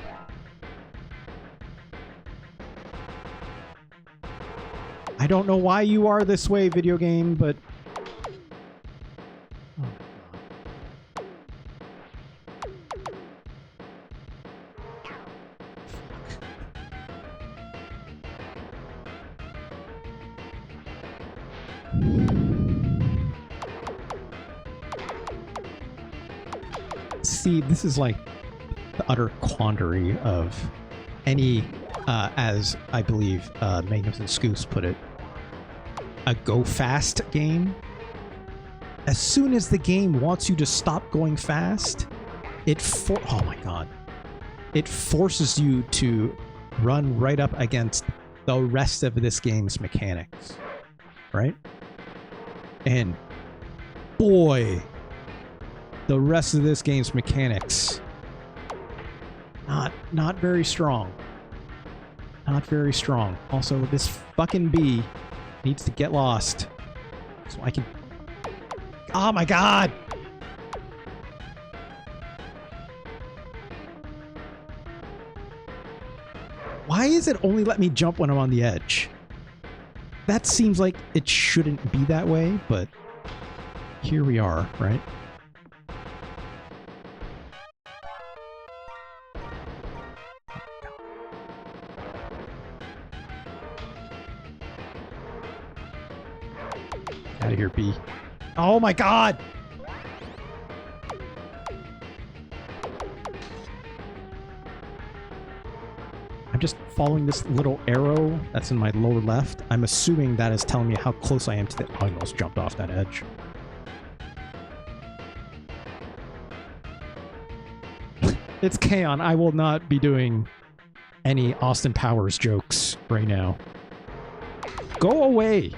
I don't know why you are this way, video game, but see, this is like the utter quandary of any, as I believe Magnificent Scoops put it, a go fast game. As soon as the game wants you to stop going fast, oh my god, it forces you to run right up against the rest of this game's mechanics, right? And boy, the rest of this game's mechanics, not very strong. Not very strong. Also, this fucking bee needs to get lost so I can... Oh my god! Why is it only let me jump when I'm on the edge? That seems like it shouldn't be that way, but here we are, right? Out of here, bee. Oh my god! I'm just following this little arrow that's in my lower left. I'm assuming that is telling me how close I am to the... I almost jumped off that edge. It's Kaon. I will not be doing any Austin Powers jokes right now. Go away!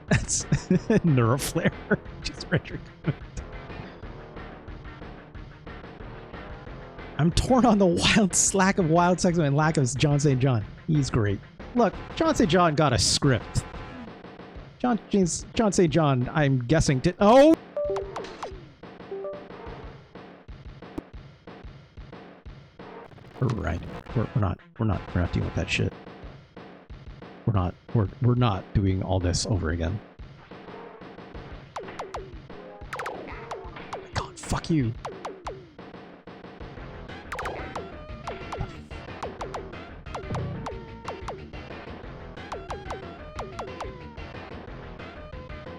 That's Neuroflare. Just rendered. I'm torn on the lack of wild sex and lack of John St. John. He's great. Look, John St. John got a script. John St. John, I'm guessing did... Oh! We're right. We're not dealing with that shit. We're not doing all this over again. God, fuck you.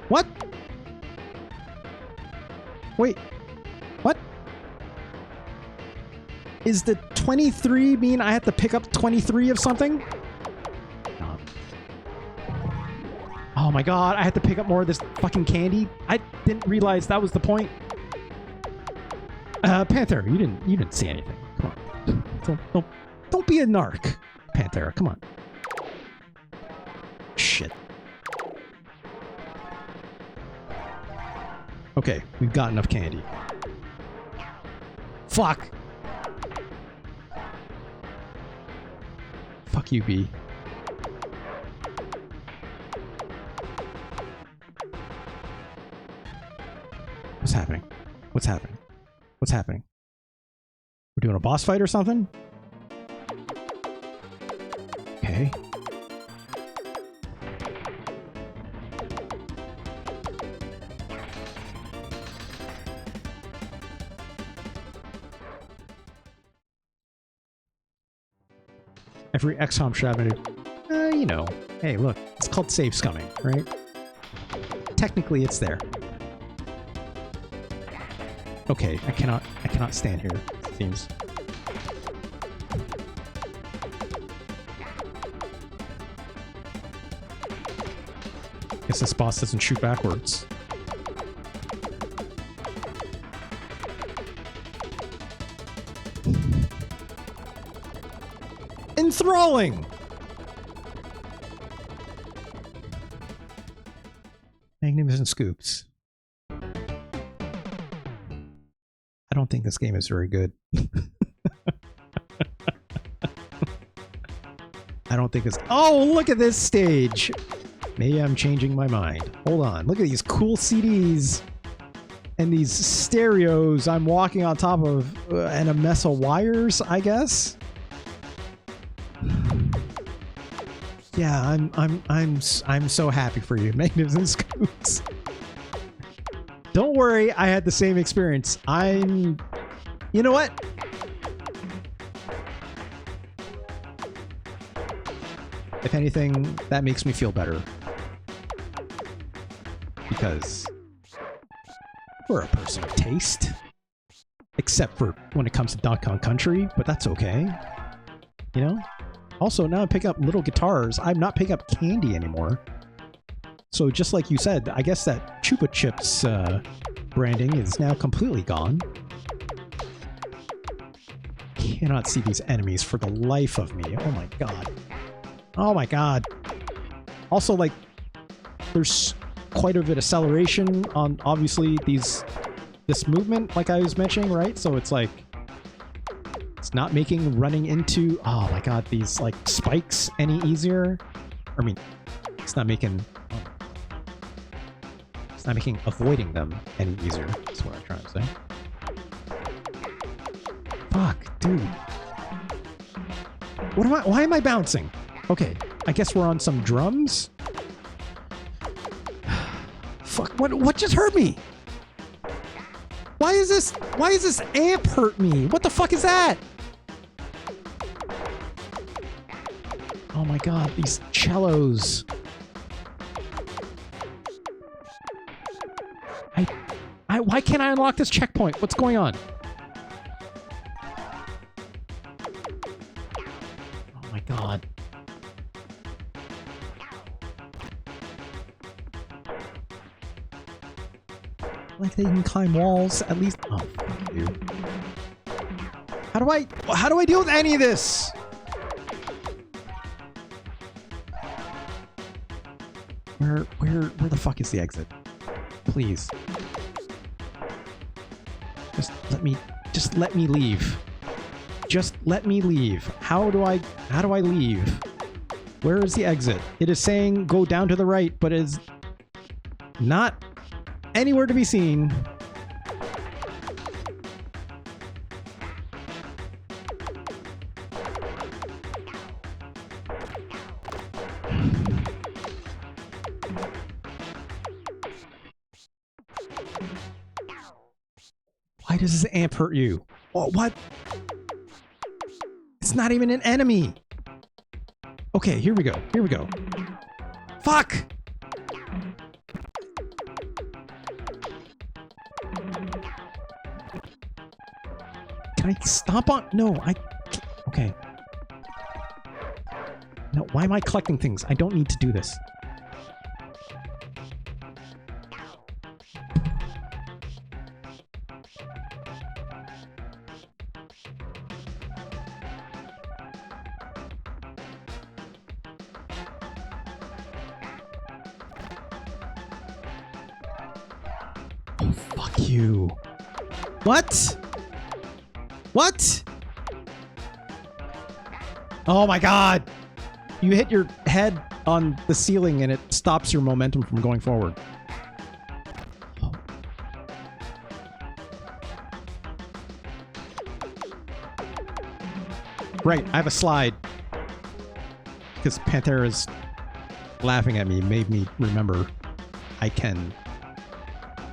What? Wait. What? Is the 23 mean I have to pick up 23 of something? No. Oh my god, I have to pick up more of this fucking candy? I didn't realize that was the point. Panther, you didn't see anything. Come on. Don't be a narc. Panther, come on. Shit. Okay, we've got enough candy. Fuck! Fuck you, B. What's happening? What's happening? What's happening? We're doing a boss fight or something? Okay. Every XCOM should have a, you know, hey, look, it's called save scumming, right? Technically, it's there. Okay, I cannot stand here, it seems. Guess this boss doesn't shoot backwards. Enthralling! Magnificent scoops. I don't think this game is very good. I don't think it's... Oh, look at this stage! Maybe I'm changing my mind. Hold on. Look at these cool CDs and these stereos I'm walking on top of and a mess of wires, I guess. Yeah, I'm so happy for you, Magnificent Scoops. Don't worry, I had the same experience. You know what? If anything, that makes me feel better. Because we're a person of taste. Except for when it comes to Donkey Kong Country, but that's okay. You know? Also, now I'm picking up little guitars. I'm not picking up candy anymore. So just like you said, I guess that Chupa Chips branding is now completely gone. Cannot see these enemies for the life of me. Oh my god. Oh my god. Also, like, there's quite a bit of acceleration on, obviously, this movement, like I was mentioning, right? So it's like, it's not making running into, oh my god, these, like, spikes any easier. I mean, it's not making avoiding them any easier. That's what I'm trying to say. Fuck, dude. Why am I bouncing? Okay, I guess we're on some drums. Fuck, what just hurt me? Why is this amp hurt me? What the fuck is that? Oh my god, these cellos. Why can't I unlock this checkpoint? What's going on? Oh my god. Like they can climb walls, at least. Oh, fuck you. How do I deal with any of this? Where the fuck is the exit? Please. Just let me leave. Just let me leave. How do I leave? Where is the exit? It is saying go down to the right, but it is not anywhere to be seen. Why does this amp hurt you? Oh, what? It's not even an enemy. Okay, here we go. Here we go. Fuck! Can I stomp on? No, okay. No, why am I collecting things? I don't need to do this. Oh, fuck you. What? What? Oh my god! You hit your head on the ceiling and it stops your momentum from going forward. Oh. Right, I have a slide. Because Panthera's laughing at me made me remember I can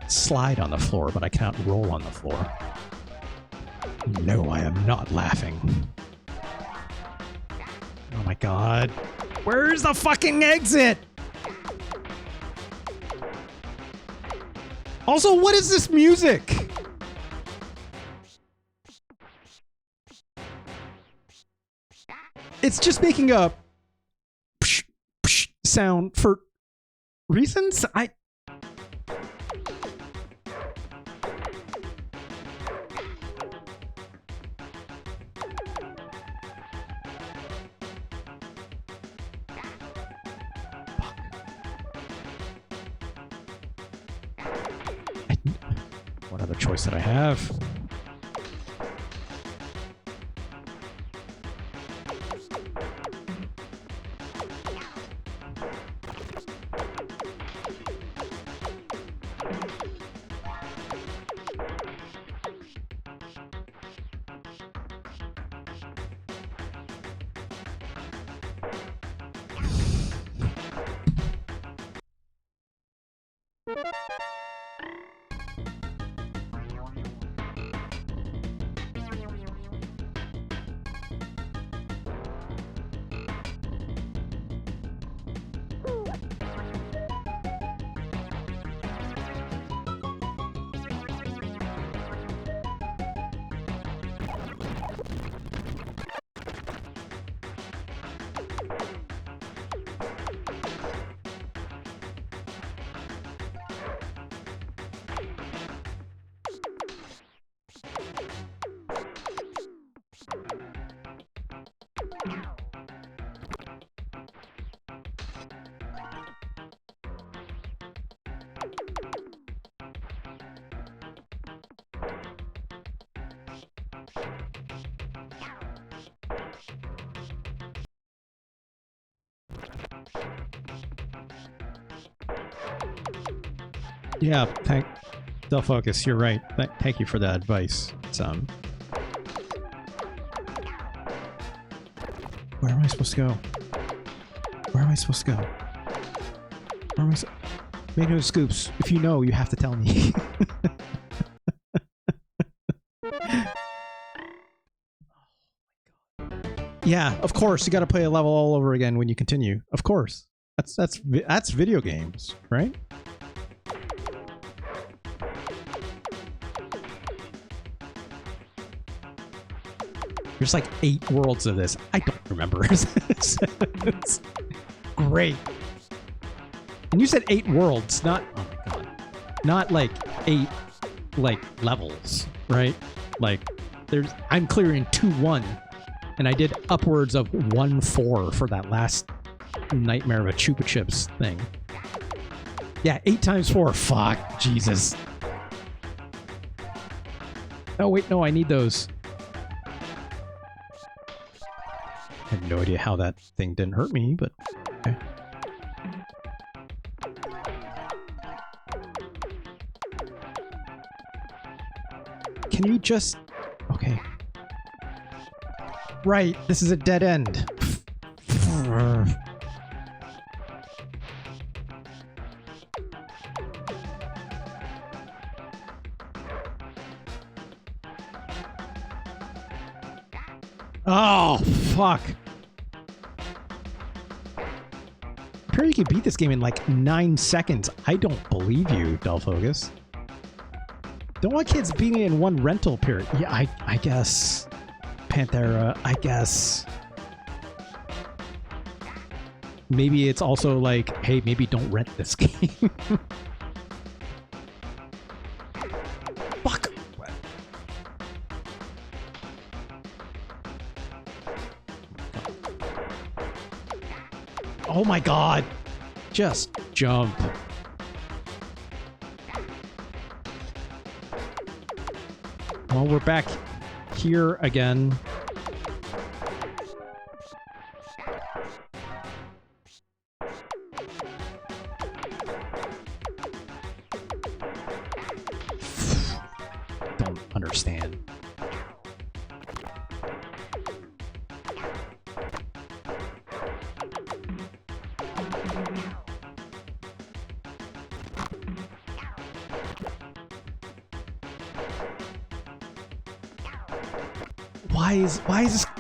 slide on the floor, but I cannot roll on the floor. No, I am not laughing. Oh my god. Where's the fucking exit? Also, what is this music? It's just making a psh, psh sound for reasons I... What other choice did I have? Yeah, Delfocus, you're right. Thank you for that advice. It's, where am I supposed to go? Where am I supposed to go? Where am I Mano Scoops, if you know, you have to tell me. Yeah, of course, you gotta play a level all over again when you continue. Of course. That's video games, right? There's like 8 worlds of this. I don't remember. It's great. And you said 8 worlds, not, oh my god, not like 8 like levels, right? Like I'm clearing 2-1, and I did upwards of 1-4 for that last nightmare of a Chupa Chips thing. Yeah, 8 times 4. Fuck, Jesus. Oh wait, no, I need those. I have no idea how that thing didn't hurt me, but okay. Can you just... Okay. Right, this is a dead end. Oh, fuck. Apparently you can beat this game in like 9 seconds. I don't believe you, Delfocus. Don't want kids being in one rental period. Yeah, I guess. Panthera, I guess. Maybe it's also like, hey, maybe don't rent this game. Fuck. Oh my god. Just jump. Well, we're back here again. Don't understand.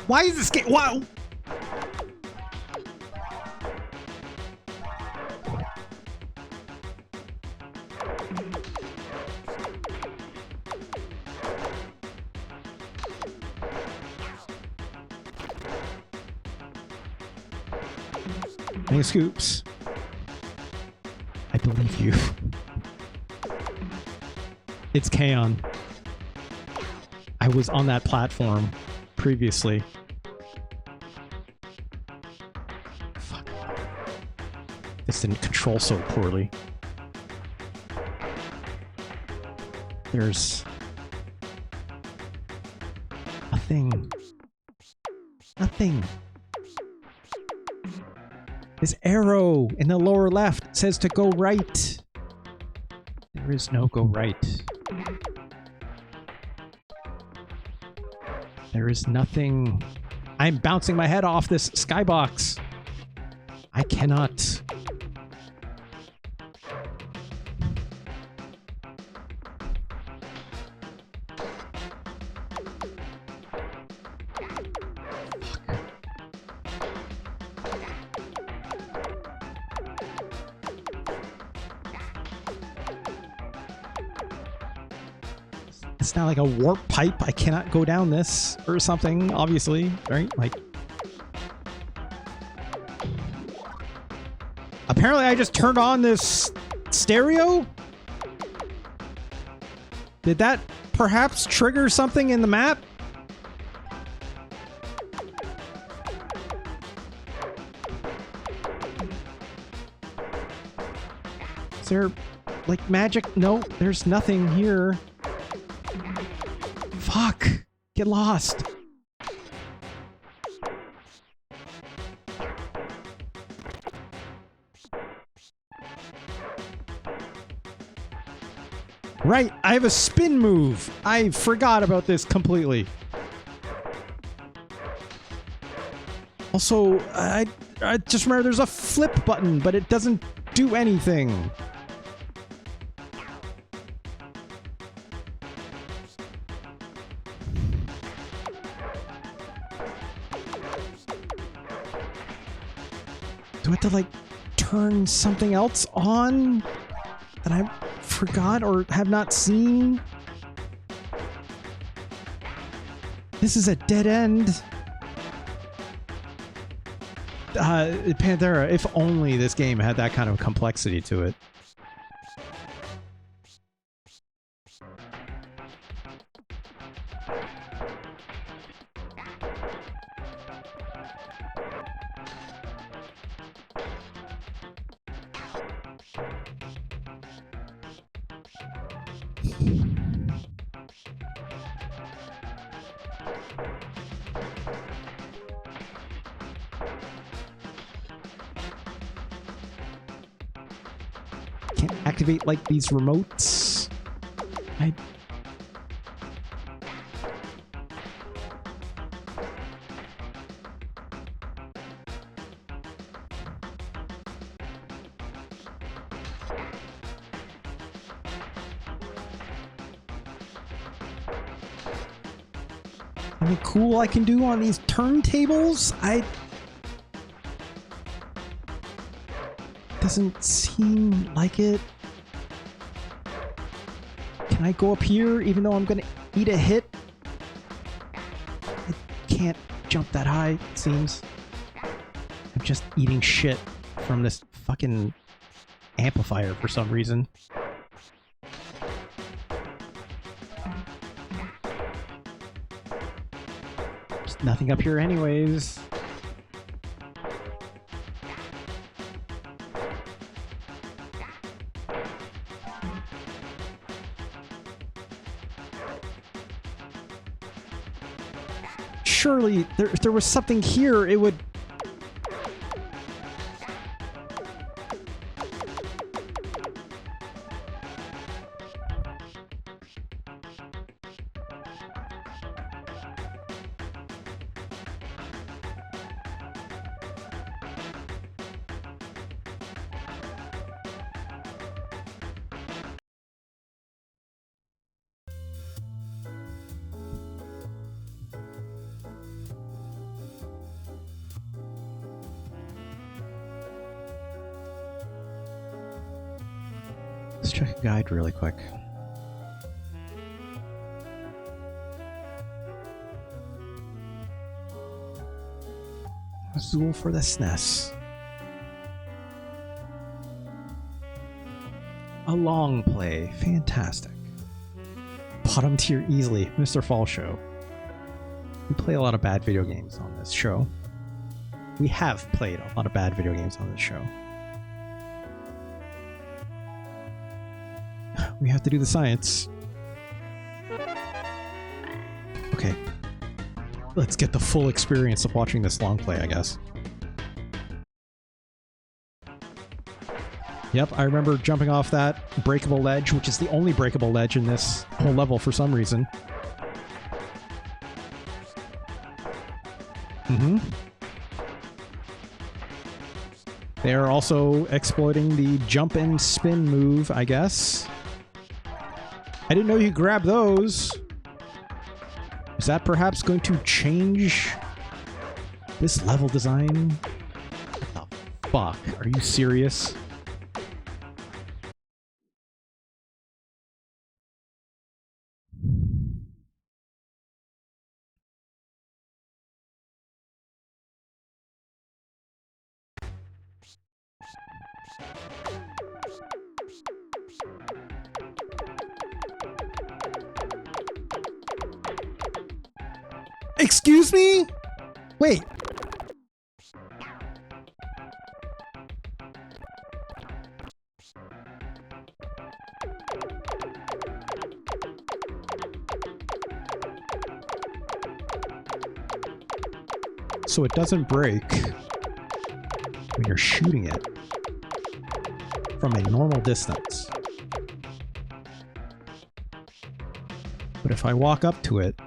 Why is this game? Wow. Hey, Scoops. I believe you. It's Kaon. I was on that platform previously. Fuck. This didn't control so poorly. There's nothing. Nothing. This arrow in the lower left says to go right. There is no go right. There is nothing. I'm bouncing my head off this skybox. I cannot. It's not like a warp pipe. I cannot go down this or something, obviously, right? Like, apparently I just turned on this stereo? Did that perhaps trigger something in the map? Is there, like, magic? No, there's nothing here. Fuck! Get lost! Right, I have a spin move! I forgot about this completely. Also, I just remember there's a flip button, but it doesn't do anything. Do I have to, like, turn something else on that I forgot or have not seen? This is a dead end. Panthera, if only this game had that kind of complexity to it. Can't activate, like, these remotes. Anything cool I can do on these turntables? Doesn't seem like it. Can I go up here even though I'm gonna eat a hit? I can't jump that high, it seems. I'm just eating shit from this fucking amplifier for some reason. There's nothing up here anyways. Surely, if there was something here, it would... Let's check a guide really quick. Zool for the SNES. A long play. Fantastic. Bottom tier easily. Mr. Fall Show. We play a lot of bad video games on this show. We have played a lot of bad video games on this show. We have to do the science. Okay. Let's get the full experience of watching this long play, I guess. Yep, I remember jumping off that breakable ledge, which is the only breakable ledge in this whole level for some reason. They are also exploiting the jump and spin move, I guess. I didn't know you could grab those. Is that perhaps going to change this level design? What the fuck? Are you serious? Excuse me? Wait. So it doesn't break when you're shooting it from a normal distance. But if I walk up to it,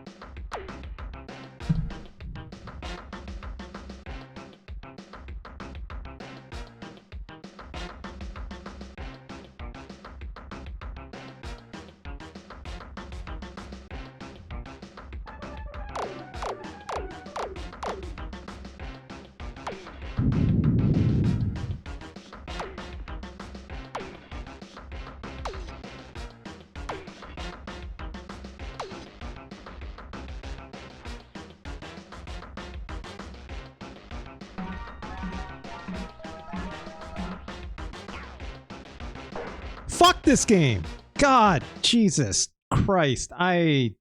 fuck this game! God, Jesus Christ, I...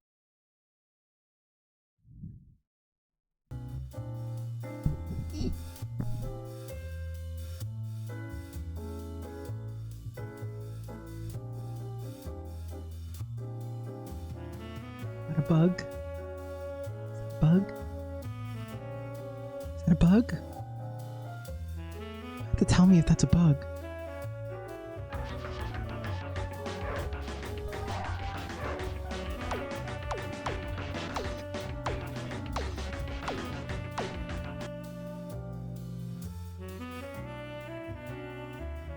Is that a bug? Bug? Is that a bug? You have to tell me if that's a bug.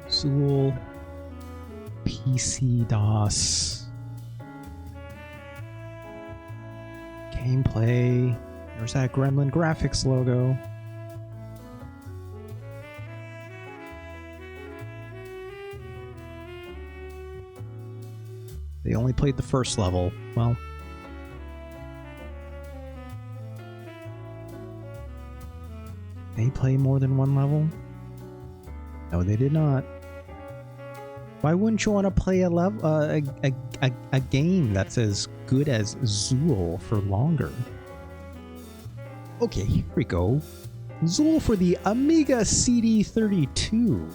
Zool, PC DOS, gameplay, there's that Gremlin Graphics logo. They only played the first level. Well, they play more than one level? No, they did not. Why wouldn't you want to play a level, a game that's as good as Zool for longer? Okay, here we go. Zool for the Amiga CD32.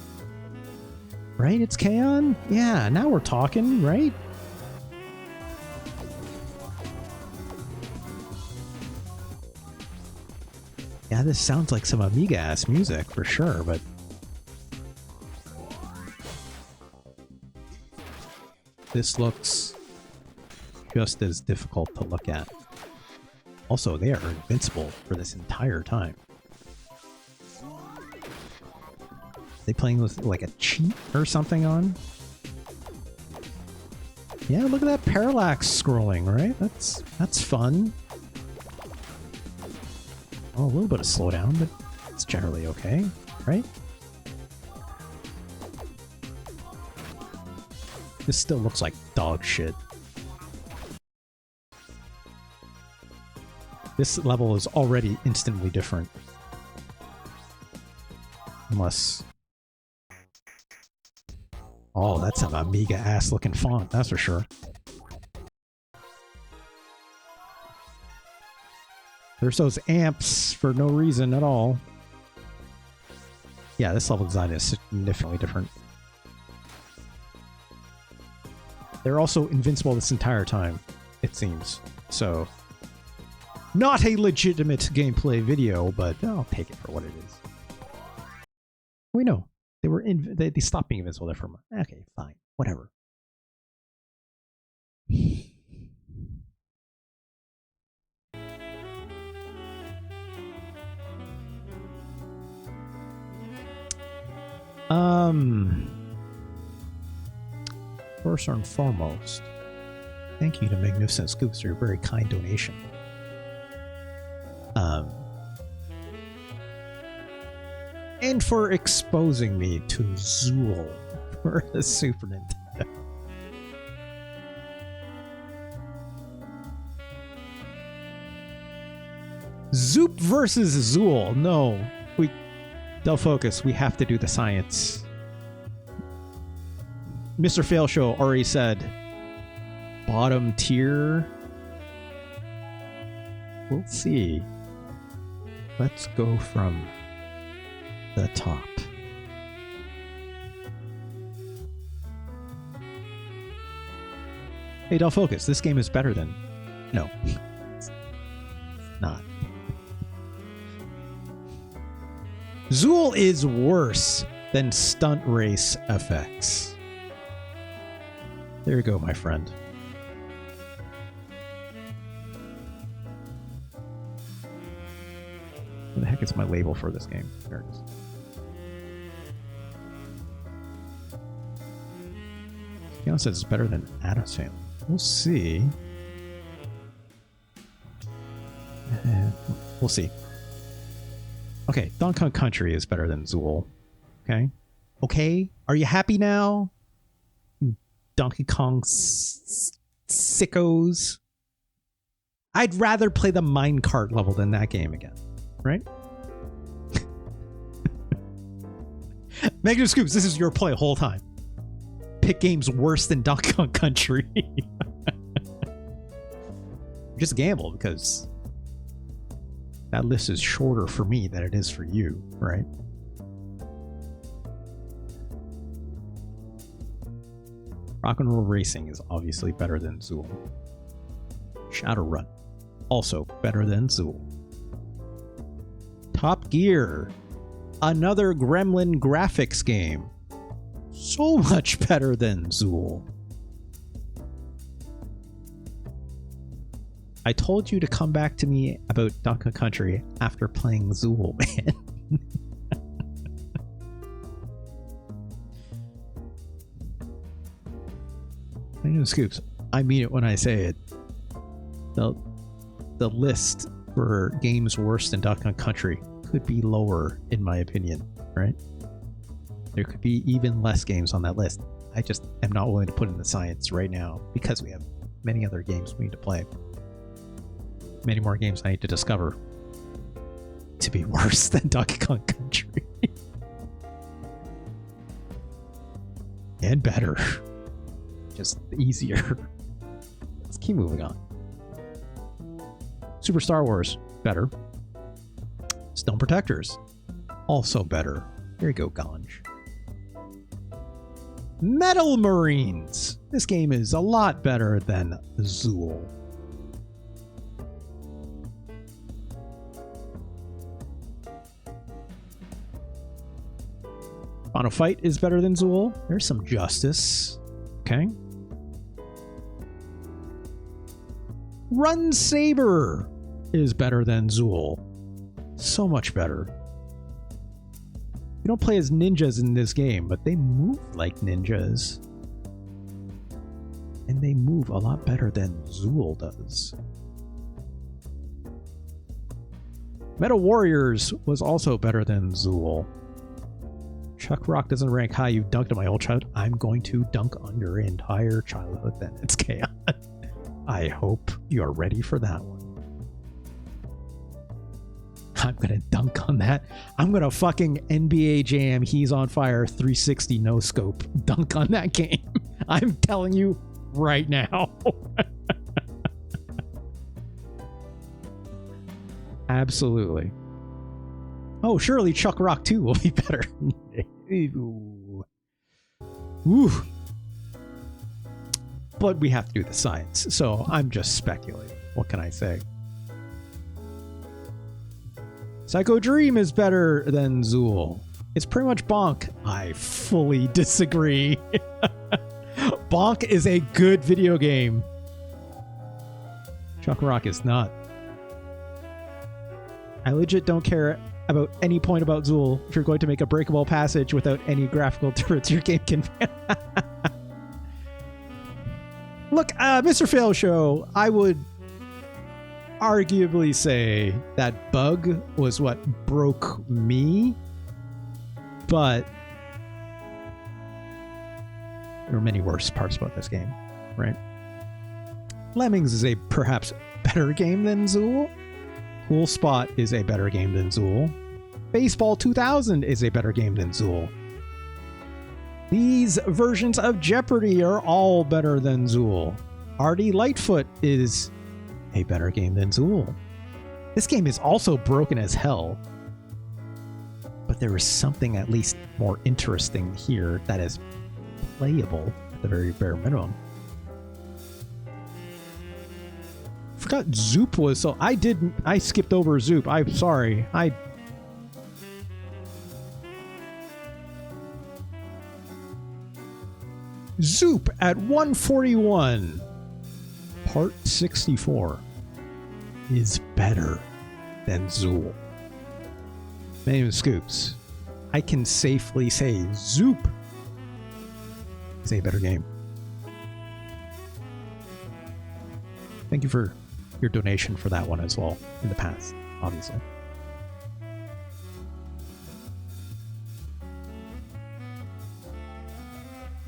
Right? It's K-On? Yeah, now we're talking, right? Yeah, this sounds like some Amiga-ass music for sure, but... this looks just as difficult to look at. Also, they are invincible for this entire time. They playing with like a cheat or something on? Yeah, look at that parallax scrolling, right? That's fun. Oh, a little bit of slowdown, but it's generally okay, right? This still looks like dog shit. This level is already instantly different. Unless... oh, that's an Amiga-ass looking font, that's for sure. There's those amps for no reason at all. Yeah, this level design is significantly different. They're also invincible this entire time, it seems. So, not a legitimate gameplay video, but I'll take it for what it is. We know they were they stopped being invincible there for a moment. Okay, fine, whatever. First and foremost, thank you to Magnificent Scoops for your very kind donation. And for exposing me to Zool for the Super Nintendo. Zoop versus Zool. No, they'll focus. We have to do the science. Mr. Fail Show already said bottom tier. We'll see. Let's go from the top. Hey, don't focus. This game is better than... no. It's not. Zool is worse than Stunt Race FX. There you go, my friend. Where the heck is my label for this game? There it is. Keon says it's better than Adam's Family. We'll see. We'll see. Okay, Donkey Kong Country is better than Zool. Okay? Okay? Are you happy now? Donkey Kong sickos. I'd rather play the minecart level than that game again. Right? Negative Scoops, this is your play the whole time. Pick games worse than Donkey Kong Country. Just gamble because that list is shorter for me than it is for you, right? Rock and Roll Racing is obviously better than Zool. Shadowrun, also better than Zool. Top Gear, another Gremlin graphics game. So much better than Zool. I told you to come back to me about Donkey Kong Country after playing Zool, man. I know, Scoops. I mean it when I say it. The list for games worse than Donkey Kong Country could be lower, in my opinion, right? There could be even less games on that list. I just am not willing to put in the science right now because we have many other games we need to play. Many more games I need to discover to be worse than Donkey Kong Country. And better. Just easier. Let's keep moving on. Super Star Wars, better. Stone Protectors, also better. There you go, Ganj. Metal Marines. This game is a lot better than Zool. Final Fight is better than Zool. There's some justice. Okay. Run Saber is better than Zool. So much better. You don't play as ninjas in this game, but they move like ninjas. And they move a lot better than Zool does. Metal Warriors was also better than Zool. Chuck Rock doesn't rank high. You dunked on my whole childhood. I'm going to dunk on your entire childhood then. It's chaos. I hope you're ready for that one. I'm gonna dunk on that. I'm gonna fucking NBA Jam He's on Fire 360 no scope dunk on that game. I'm telling you right now. Absolutely. Oh, surely Chuck Rock 2 will be better. Ooh. Ooh. But we have to do the science, so I'm just speculating. What can I say? Psycho Dream is better than Zool. It's pretty much Bonk. I fully disagree. Bonk is a good video game. Chuck Rock is not. I legit don't care about any point about Zool. If you're going to make a breakable passage without any graphical turrets, your game can... Look, Mr. Fail Show, I would arguably say that bug was what broke me, but there were many worse parts about this game, right? Lemmings is a perhaps better game than Zool. Cool Spot is a better game than Zool. Baseball 2000 is a better game than Zool. These versions of Jeopardy are all better than Zool. Artie Lightfoot is a better game than Zool. This game is also broken as hell, but there is something at least more interesting here that is playable at the very bare minimum. Forgot Zoop was so I skipped over Zoop. I'm sorry. Zoop at 141. Part 64 is better than Zool. My name is Scoops. I can safely say Zoop is a better game. Thank you for your donation for that one as well in the past, obviously.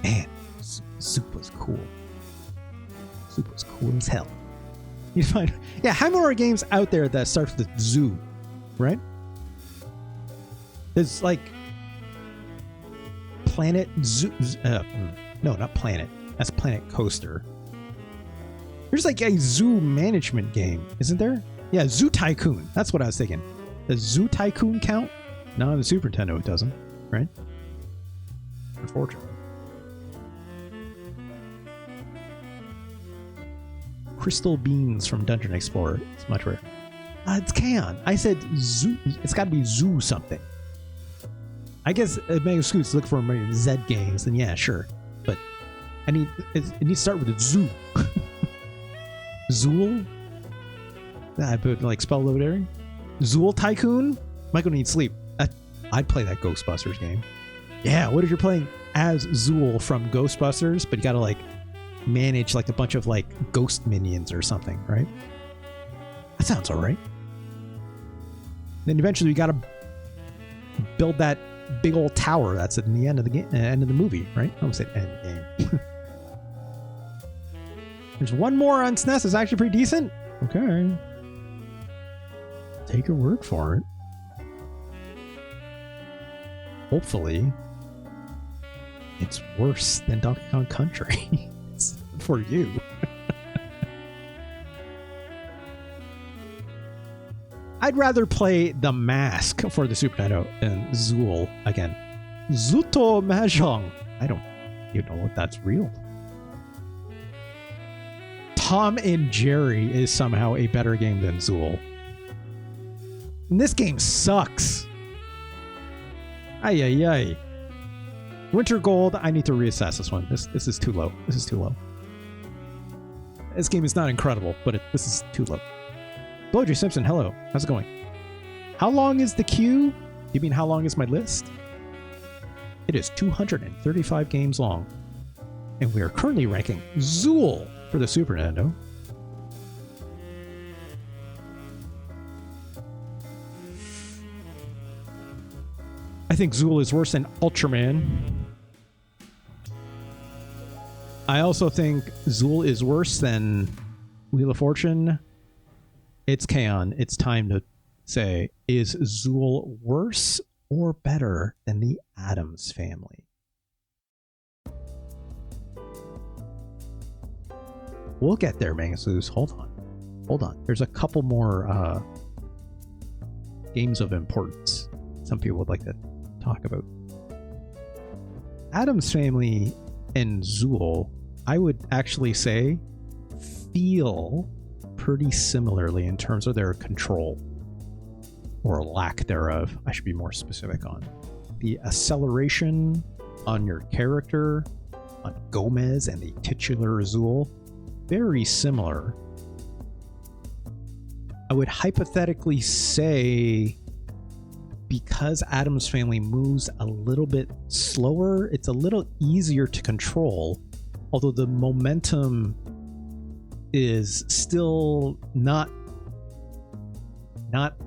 Man, Zoop was cool. Zoop was cool as hell. You find, yeah, how many more games out there that starts with Zoo, right? There's like Planet Zoo. No, not Planet. That's Planet Coaster. There's like a zoo management game, isn't there? Yeah, Zoo Tycoon. That's what I was thinking. Does Zoo Tycoon count? No, on the Super Nintendo it doesn't, right? Unfortunately. Crystal Beans from Dungeon Explorer. It's much better. It's Can. I said Zoo. It's got to be Zoo something. I guess Mega Scoots look for Z games, then yeah, sure. But it needs to start with a Zoo. Zool? I put like spell over there. Zool Tycoon? Michael needs sleep. I'd play that Ghostbusters game. Yeah, what if you're playing as Zool from Ghostbusters, but you gotta like manage like a bunch of like ghost minions or something, right? That sounds alright. Then eventually you gotta build that big old tower that's at the end of the game, end of the movie, right? I almost said end of the game. There's one more on SNES. It's actually pretty decent. Okay. Take your word for it. Hopefully, it's worse than Donkey Kong Country. It's for you. I'd rather play The Mask for the Super Nintendo than Zool again. Zuto Mahjong. I don't even know if that's real. Tom and Jerry is somehow a better game than Zool. And this game sucks. Ay, ay, ay. Winter Gold, I need to reassess this one. This is too low. This is too low. This game is not incredible, but this is too low. Blow Simpson, hello. How's it going? How long is the queue? You mean how long is my list? It is 235 games long. And we are currently ranking Zool for the Super Nintendo. I think Zool is worse than Ultraman. I also think Zool is worse than Wheel of Fortune. It's K-On! It's time to say, is Zool worse or better than the Addams Family? We'll get there, Mangasus. Hold on. Hold on. There's a couple more games of importance some people would like to talk about. Addams Family and Zool, I would actually say, feel pretty similarly in terms of their control, or lack thereof. I should be more specific on the acceleration on your character, on Gomez and the titular Zool. Very similar. I would hypothetically say, because Addams Family moves a little bit slower, it's a little easier to control, although the momentum is still not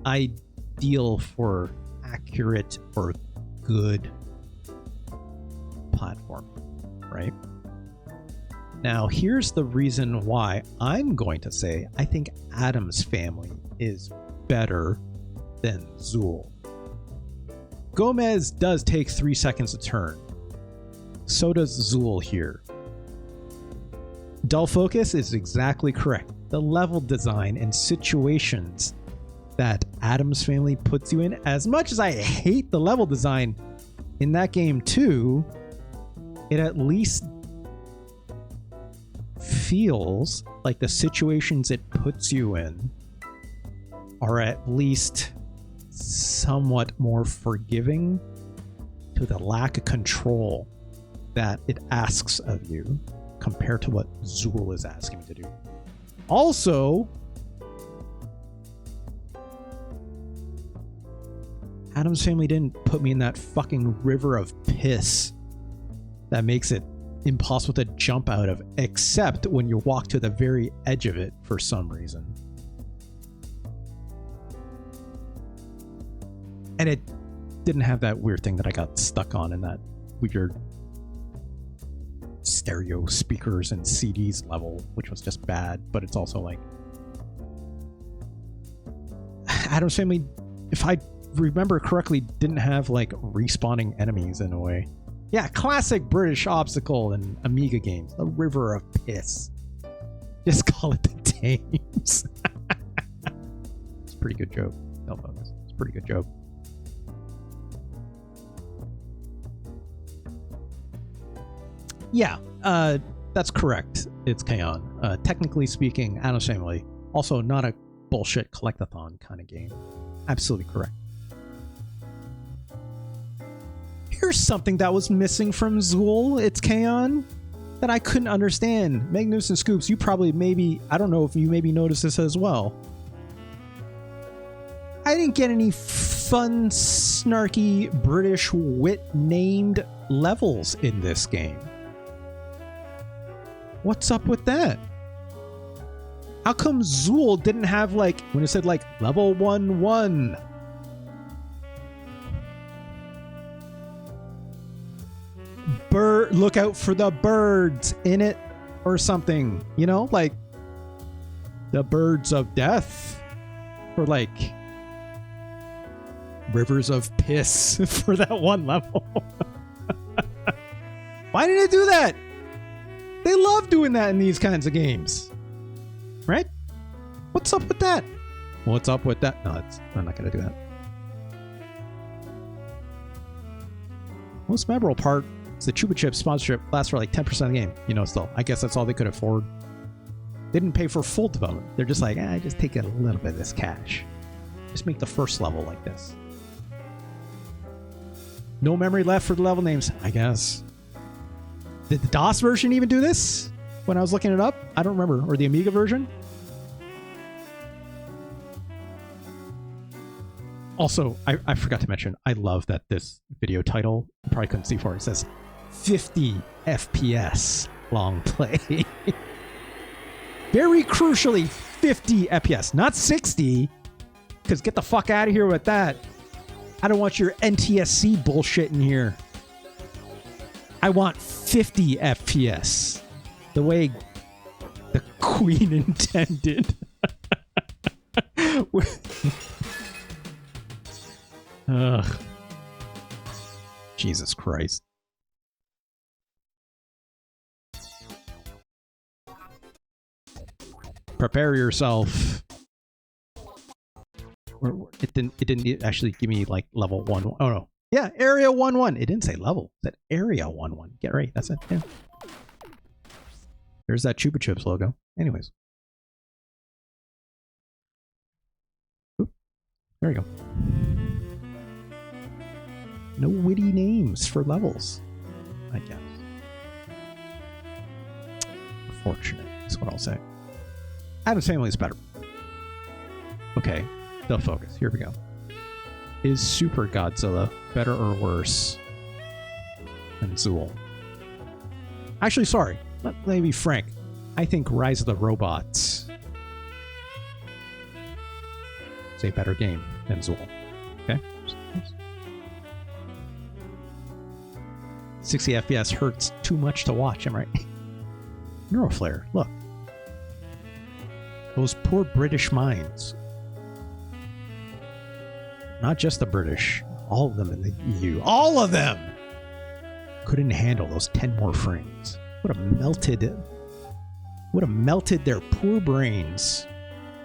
ideal for accurate or good platforming, right? Now, here's the reason why I'm going to say I think Addams Family is better than Zool. Gomez does take 3 seconds to turn. So does Zool here. Dull focus is exactly correct. The level design and situations that Addams Family puts you in, as much as I hate the level design in that game too, it at least feels like the situations it puts you in are at least somewhat more forgiving to the lack of control that it asks of you compared to what Zool is asking me to do. Also, Addams Family didn't put me in that fucking river of piss that makes it impossible to jump out of, except when you walk to the very edge of it for some reason. And it didn't have that weird thing that I got stuck on in that weird stereo speakers and CDs level, which was just bad. But it's also like, Addams Family, if I remember correctly, didn't have like respawning enemies in a way. Yeah, classic British obstacle and Amiga games. The river of piss. Just call it the Thames. It's a pretty good joke. It's a pretty good joke. Yeah, that's correct. It's K-On! Technically speaking, Addams Family, also not a bullshit collectathon kind of game. Absolutely correct. Here's something that was missing from Zool, it's K-On! That I couldn't understand. Magnificent Scoops, you probably maybe, I don't know if you maybe noticed this as well. I didn't get any fun, snarky, British wit named levels in this game. What's up with that? How come Zool didn't have, like, when it said like level 1-1? look out for the birds in it or something, you know, like the birds of death, or like rivers of piss for that one level. Why did it do that? They love doing that in these kinds of games, right? What's up with that? What's up with that? No, I'm not going to do that. Most memorable part is the Chupa Chip sponsorship lasts for like 10% of the game. You know, still, I guess that's all they could afford. They didn't pay for full development. They're just like, just take a little bit of this cash. Just make the first level like this. No memory left for the level names, I guess. Did the DOS version even do this when I was looking it up? I don't remember. Or the Amiga version? Also, I forgot to mention, I love that this video title, you probably couldn't see for it, it says 50 FPS long play. Very crucially, 50 FPS, not 60, because get the fuck out of here with that. I don't want your NTSC bullshit in here. I want 50 FPS. The way the Queen intended. Ugh. Jesus Christ. Prepare yourself. It didn't actually give me like level 1. Oh no. Yeah, area 1-1. It didn't say level. It said area 1-1. Get right. That's it. Yeah. There's that Chupa Chips logo. Anyways. Oop. There you go. No witty names for levels, I guess. Fortunate is what I'll say. Adam's Family is better. Okay, the focus. Here we go. Is Super Godzilla better or worse than Zool? Actually, sorry. Let me be frank. I think Rise of the Robots is a better game than Zool. Okay? 60 FPS hurts too much to watch, am I right? Neuroflare, look. Those poor British minds. Not just the British, all of them in the EU. All of them! Couldn't handle those 10 more frames. Would have melted their poor brains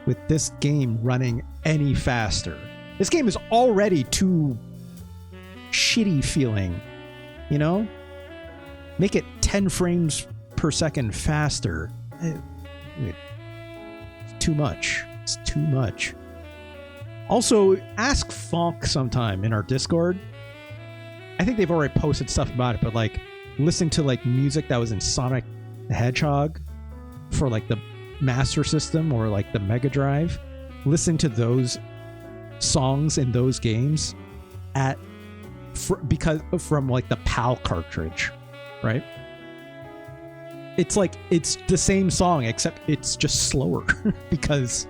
with this game running any faster. This game is already too shitty feeling. You know? Make it 10 frames per second faster. It's too much. It's too much. Also, ask Fonk sometime in our Discord. I think they've already posted stuff about it, but like listening to like music that was in Sonic the Hedgehog for like the Master System or like the Mega Drive, listening to those songs in those games because from like the PAL cartridge, right? It's like it's the same song except it's just slower because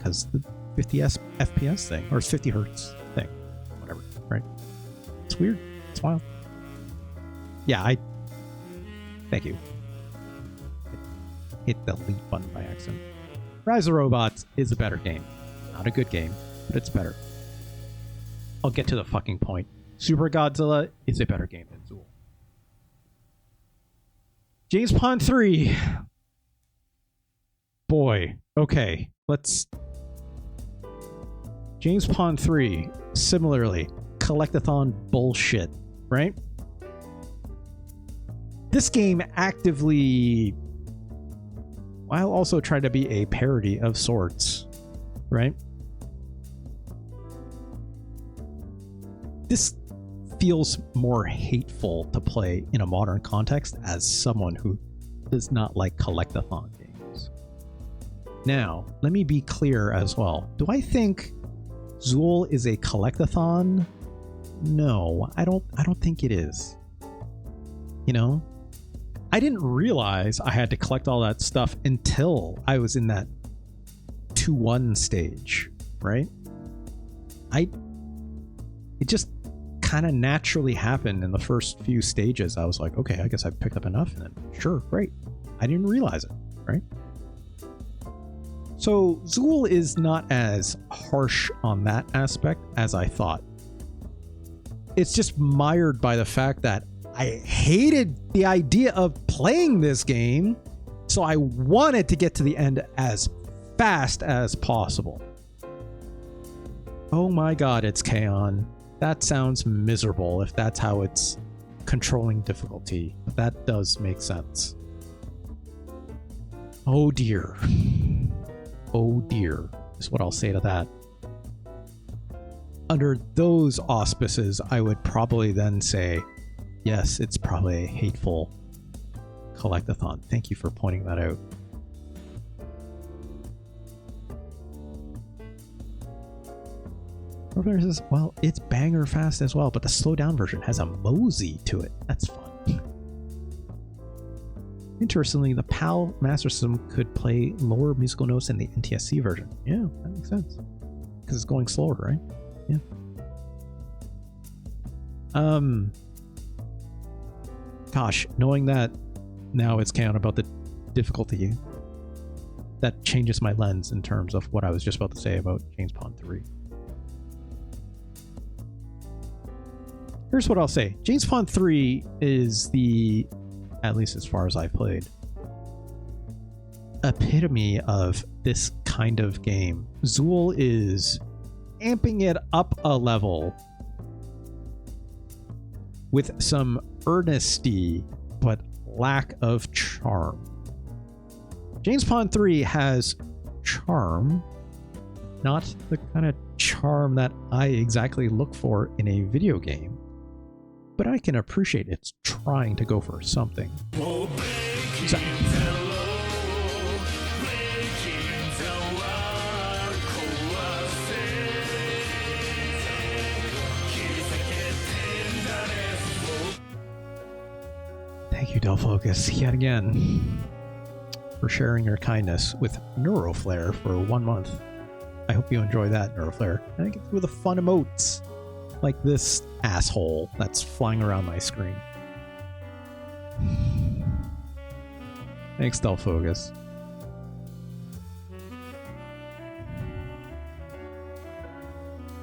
the 50 FPS thing or 50 hertz thing, whatever, right? It's weird. It's wild. Yeah, thank you. Hit the delete button by accident. Rise of Robots is a better game. Not a good game, but it's better. I'll get to the fucking point. Super Godzilla is a better game than Zool. James Pond 3. Boy. Okay. Let's... James Pond 3. Similarly. Collectathon bullshit. Right? This game actively... while also trying to be a parody of sorts. Right? This feels more hateful to play in a modern context as someone who does not like collectathon games. Now, let me be clear as well. Do I think Zool is a collectathon? No, I don't think it is. You know? I didn't realize I had to collect all that stuff until I was in that 2-1 stage, right? It just kind of naturally happened in the first few stages. I was like, okay, I guess I've picked up enough, and then sure, great. I didn't realize it, right? So Zool is not as harsh on that aspect as I thought. It's just mired by the fact that I hated the idea of playing this game, so I wanted to get to the end as fast as possible. Oh my god, it's K-On! That sounds miserable if that's how it's controlling difficulty, but that does make sense. Oh dear. Oh dear, is what I'll say to that. Under those auspices, I would probably then say, yes, it's probably a hateful collectathon. Thank you for pointing that out. Robert says, well, it's banger fast as well, but the slowed down version has a mosey to it. That's fun. Interestingly, the PAL Master System could play lower musical notes than the NTSC version. Yeah, that makes sense. Because it's going slower, right? Yeah. Gosh, knowing that now it's K-On! About the difficulty, that changes my lens in terms of what I was just about to say about James Bond 3. Here's what I'll say. James Bond 3 is the, at least as far as I've played, epitome of this kind of game. Zool is amping it up a level with some earnesty but lack of charm. James Bond 3 has charm, not the kind of charm that I exactly look for in a video game, but I can appreciate it's trying to go for something. So, thank you, Delfocus, yet again, for sharing your kindness with Neuroflare for 1 month. I hope you enjoy that, Neuroflare. And I get through the fun emotes, like this asshole that's flying around my screen. Thanks, Delfocus.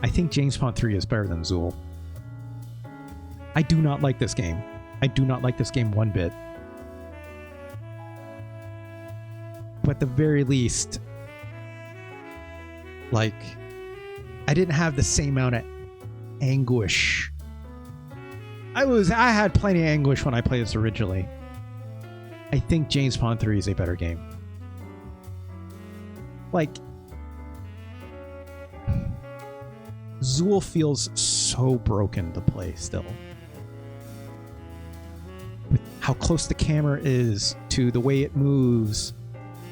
I think James Bond 3 is better than Zool. I do not like this game. I do not like this game one bit. But at the very least, like, I didn't have the same amount of anguish. I had plenty of anguish when I played this originally. I think James Bond 3 is a better game. Like, Zool feels so broken to play still. With how close the camera is to the way it moves.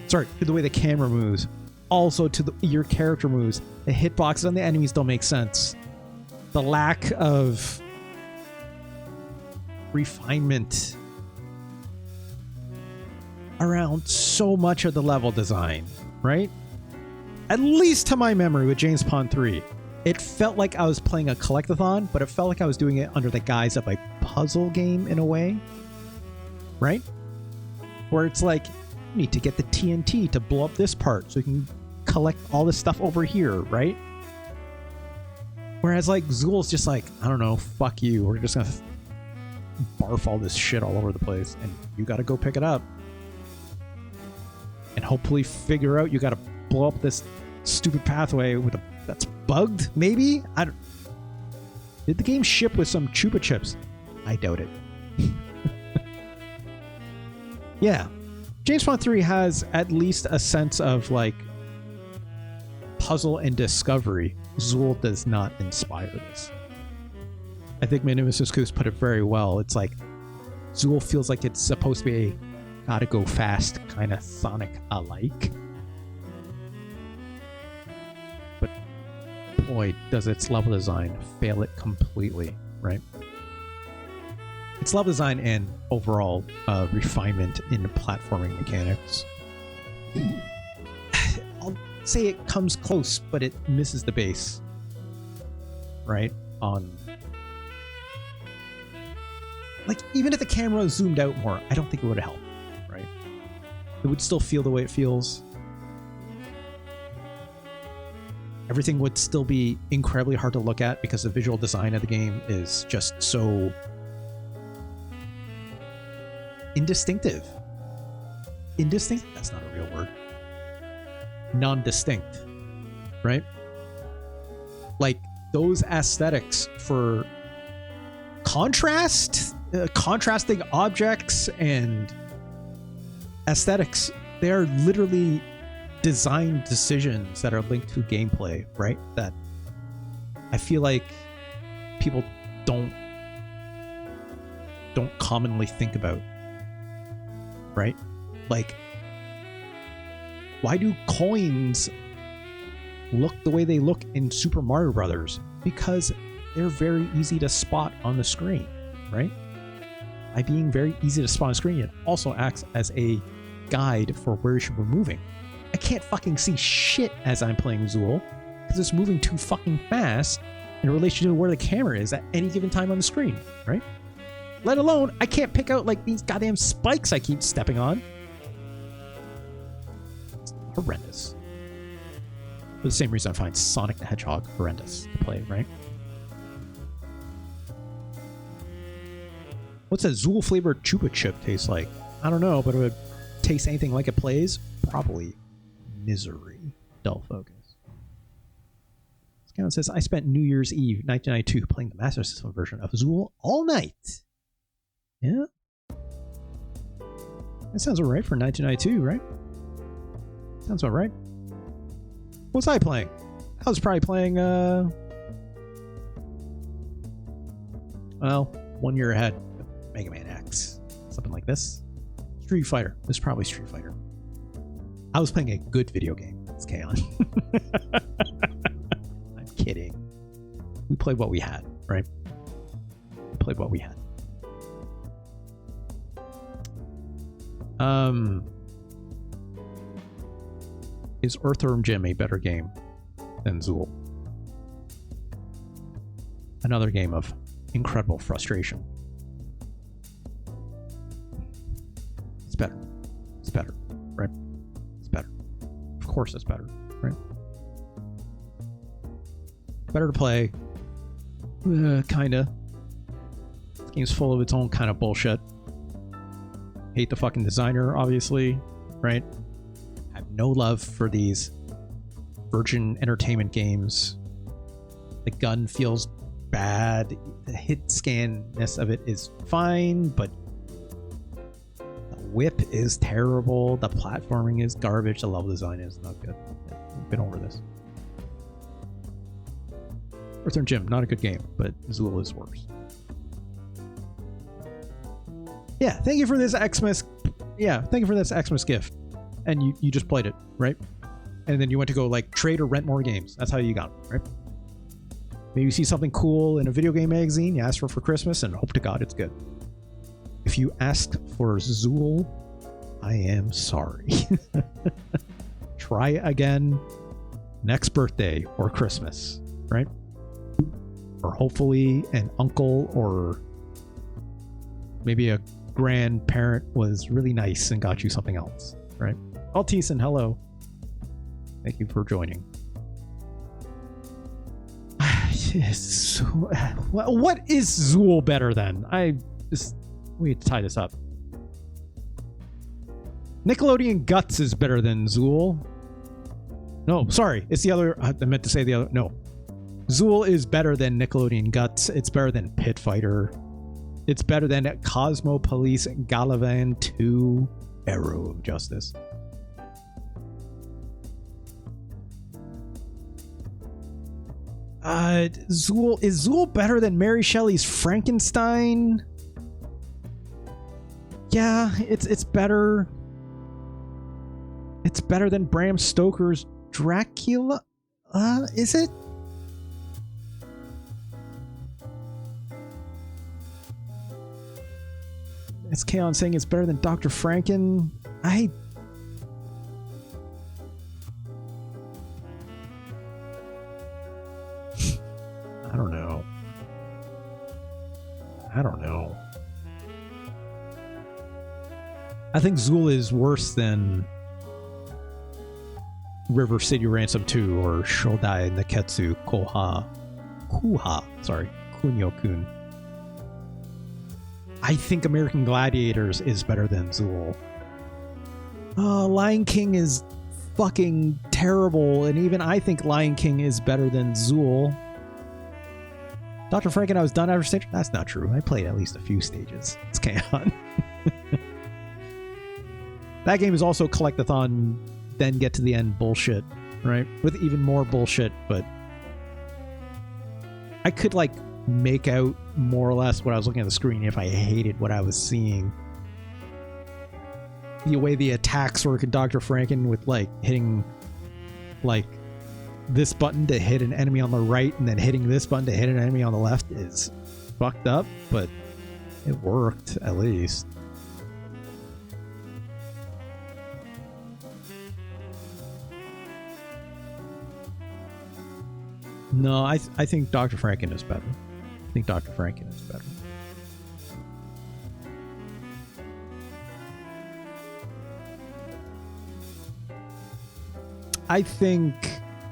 Sorry, to the way the camera moves. Also to your character moves. The hitboxes on the enemies don't make sense. The lack of refinement around so much of the level design, right? At least to my memory with James Bond 3. It felt like I was playing a collectathon, but it felt like I was doing it under the guise of a puzzle game in a way. Right? Where it's like, you need to get the TNT to blow up this part so you can collect all this stuff over here, right? Whereas like Zool's just like, I don't know, fuck you. We're just gonna barf all this shit all over the place and you gotta go pick it up. And hopefully figure out you gotta blow up this stupid pathway with a that's bugged, maybe? Did the game ship with some Chupa Chips? I doubt it. Yeah. James Bond 3 has at least a sense of like puzzle and discovery. Zool does not inspire this. I think Minimus Coos put it very well. It's like Zool feels like it's supposed to be a gotta go fast kind of Sonic alike. But boy, does its level design fail it completely, right? Its level design and overall refinement in platforming mechanics. I'll say it comes close, but it misses the base, right? On like, even if the camera zoomed out more, I don't think it would have helped, right? It would still feel the way it feels. Everything would still be incredibly hard to look at because the visual design of the game is just so indistinctive. Indistinct? That's not a real word. Non-distinct, right? Like, those aesthetics for contrasting objects and aesthetics, they're literally design decisions that are linked to gameplay, right? That I feel like people don't commonly think about, right? Like, why do coins look the way they look in Super Mario Brothers? Because they're very easy to spot on the screen, right? By being very easy to spot on the screen, it also acts as a guide for where you should be moving. I can't fucking see shit as I'm playing Zool because it's moving too fucking fast in relation to where the camera is at any given time on the screen, right? Let alone, I can't pick out like these goddamn spikes I keep stepping on. It's horrendous. For the same reason I find Sonic the Hedgehog horrendous to play, right? What's a Zool flavored Chupa Chip taste like? I don't know, but it would taste anything like it plays? Probably misery. Dull focus. Scout says, I spent New Year's Eve 1992 playing the Master System version of Zool all night. Yeah? That sounds alright for 1992, right? Sounds alright. What was I playing? I was probably playing, well, 1 year ahead. Mega Man X. Something like this. Street Fighter. This is probably Street Fighter. I was playing a good video game. It's Kaon. I'm kidding. We played what we had, right? We played what we had. Is Earthworm Jim a better game than Zool? Another game of incredible frustration. It's better. It's better, right? It's better. Of course it's better, right? Better to play. Kinda. This game's full of its own kind of bullshit. Hate the fucking designer, obviously, right? Have no love for these Virgin Entertainment games. The gun feels bad. The hit scanness of it is fine, but the whip is terrible. The platforming is garbage. The level design is not good. We've been over this. Earthworm Jim, not a good game, but Zool is worse. Yeah, thank you for this Xmas. Yeah, thank you for this Xmas gift. And you just played it, right? And then you went to go like trade or rent more games. That's how you got it, right? Maybe you see something cool in a video game magazine, you ask for Christmas, and hope to God it's good. If you asked for Zool, I am sorry. Try again next birthday or Christmas, right? Or hopefully an uncle or maybe a grandparent was really nice and got you something else, right? Alteason, hello. Thank you for joining. What is Zool better than? We need to tie this up. Nickelodeon Guts is better than Zool. No, sorry. It's the other. I meant to say the other. No. Zool is better than Nickelodeon Guts. It's better than Pit Fighter. It's better than Cosmo Police Galavan 2 Arrow of Justice. Zool, is Zool better than Mary Shelley's Frankenstein? Yeah, it's better. It's better than Bram Stoker's Dracula. Is it? It's Kaon saying it's better than Dr. Franken. I don't know. I think Zool is worse than River City Ransom 2 or Shodai Neketsu Kunio-kun. I think American Gladiators is better than Zool. Lion King is fucking terrible, and even I think Lion King is better than Zool. Dr. Frank and I was done after stage. That's not true. I played at least a few stages. It's K-On! That game is also collectathon, then get to the end bullshit, right? With even more bullshit, but I could like make out more or less what I was looking at the screen if I hated what I was seeing. The way the attacks work in Dr. Franken with like hitting like this button to hit an enemy on the right and then hitting this button to hit an enemy on the left is fucked up, but it worked at least. No, I think Dr. Franken is better. I think Dr. Franken is better. I think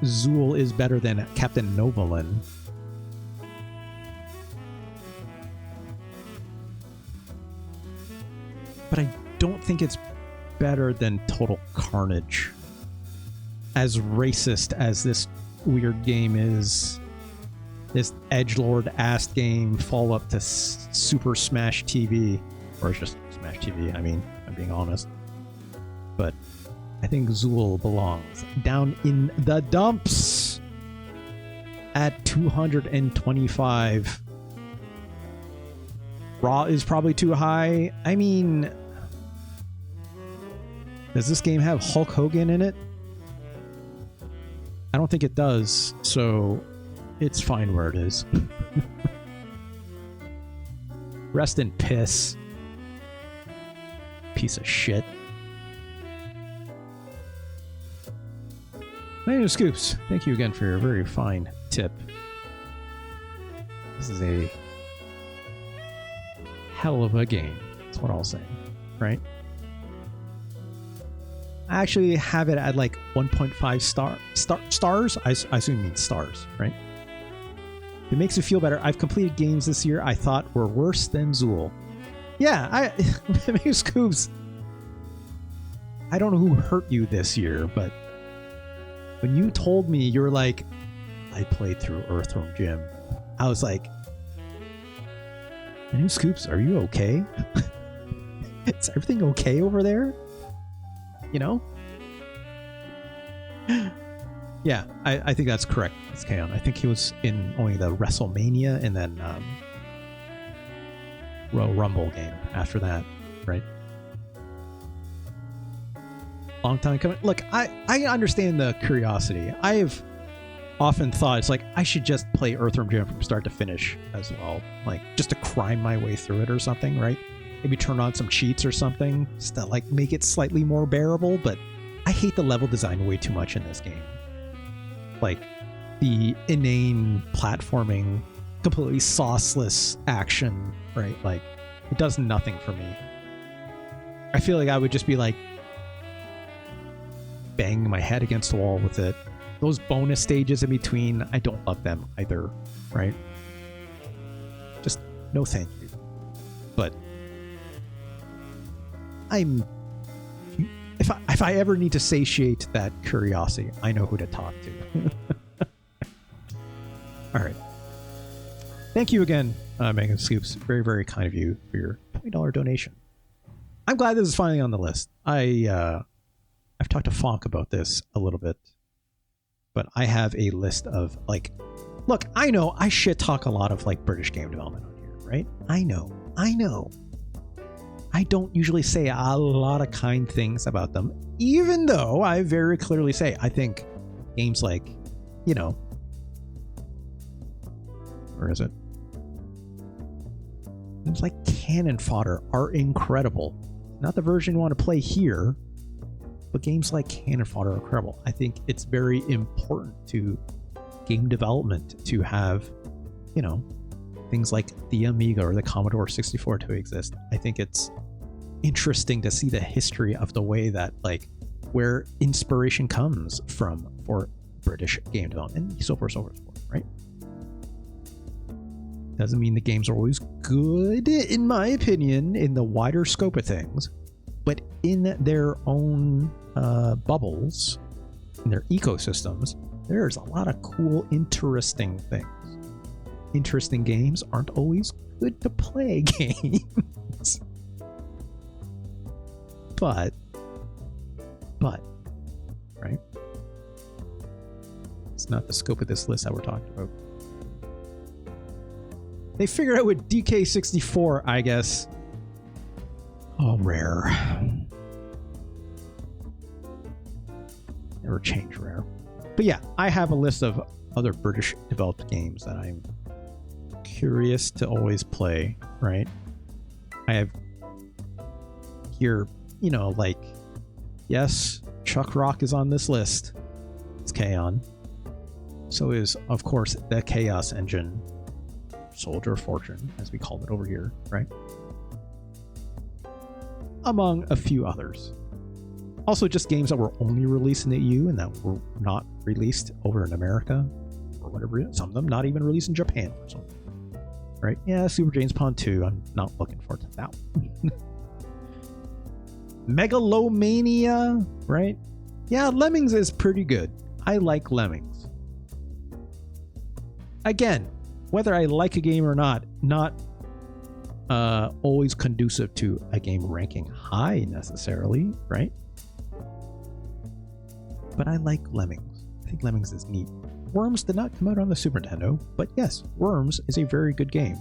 Zool is better than Captain Novolin. But I don't think it's better than Total Carnage. As racist as this weird game is, this edgelord ass game follow up to Super Smash TV, or it's just Smash TV, I mean, I'm being honest. But I think Zool belongs down in the dumps at 225. Raw is probably too high. I mean, does this game have Hulk Hogan in it? I don't think it does, so it's fine where it is. Rest in piss. Piece of shit. My name is Scoops. Thank you again for your very fine tip. This is a hell of a game. That's what I'll say, right? I actually have it at like 1.5 stars. I assume it means stars, right? It makes you feel better. I've completed games this year I thought were worse than Zool. Yeah, maybe Scoops. I don't know who hurt you this year, but when you told me you're like, I played through Earthworm Jim, I was like, "Hey, Scoops, are you okay? Is everything okay over there? You know?" Yeah, I think that's correct. It's K-On! I think he was in only the WrestleMania and then Royal Rumble game after that, right? Long time coming. Look, I understand the curiosity. I've often thought it's like I should just play Earthworm Jim from start to finish as well, like just to crime my way through it or something, right? Maybe turn on some cheats or something just to like make it slightly more bearable. But I hate the level design way too much in this game. Like the inane platforming, completely sauceless action, right? Like it does nothing for me. I feel like I would just be like banging my head against the wall with it. Those bonus stages in between, I don't love them either, right? Just no thank you. But if I ever need to satiate that curiosity, I know who to talk to. All right. Thank you again, Megan Scoops. Very, very kind of you for your $20 donation. I'm glad this is finally on the list. I've talked to Fonk about this a little bit, but I have a list of like, look, I know I shit talk a lot of like British game development on here, right? I know. I don't usually say a lot of kind things about them, even though I very clearly say I think games like, you know, where is it? Games like Cannon Fodder are incredible. Not the version you want to play here, but games like Cannon Fodder are incredible. I think it's very important to game development to have, you know, things like the Amiga or the Commodore 64 to exist. I think it's interesting to see the history of the way that, like, where inspiration comes from for British game development, and so forth, right? Doesn't mean the games are always good, in my opinion, in the wider scope of things, but in their own bubbles, in their ecosystems, there's a lot of cool, interesting things. Interesting games aren't always good to play games. But, right? It's not the scope of this list that we're talking about. They figured out with DK64, I guess. Oh, Rare. Never change Rare. But yeah, I have a list of other British developed games that I'm curious to always play, right? I have here, you know, like, yes, Chuck Rock is on this list. It's K-On! So is, of course, the Chaos Engine, Soldier of Fortune, as we call it over here, right? Among a few others. Also, just games that were only released in the EU and that were not released over in America, or whatever. Some of them not even released in Japan or something. Right? Yeah, Super James Pond 2. I'm not looking forward to that one. Megalomania, right? Yeah, Lemmings is pretty good. I like Lemmings. Again, whether I like a game or not always conducive to a game ranking high necessarily, right? But I like Lemmings. I think Lemmings is neat. Worms did not come out on the Super Nintendo, but yes, Worms is a very good game.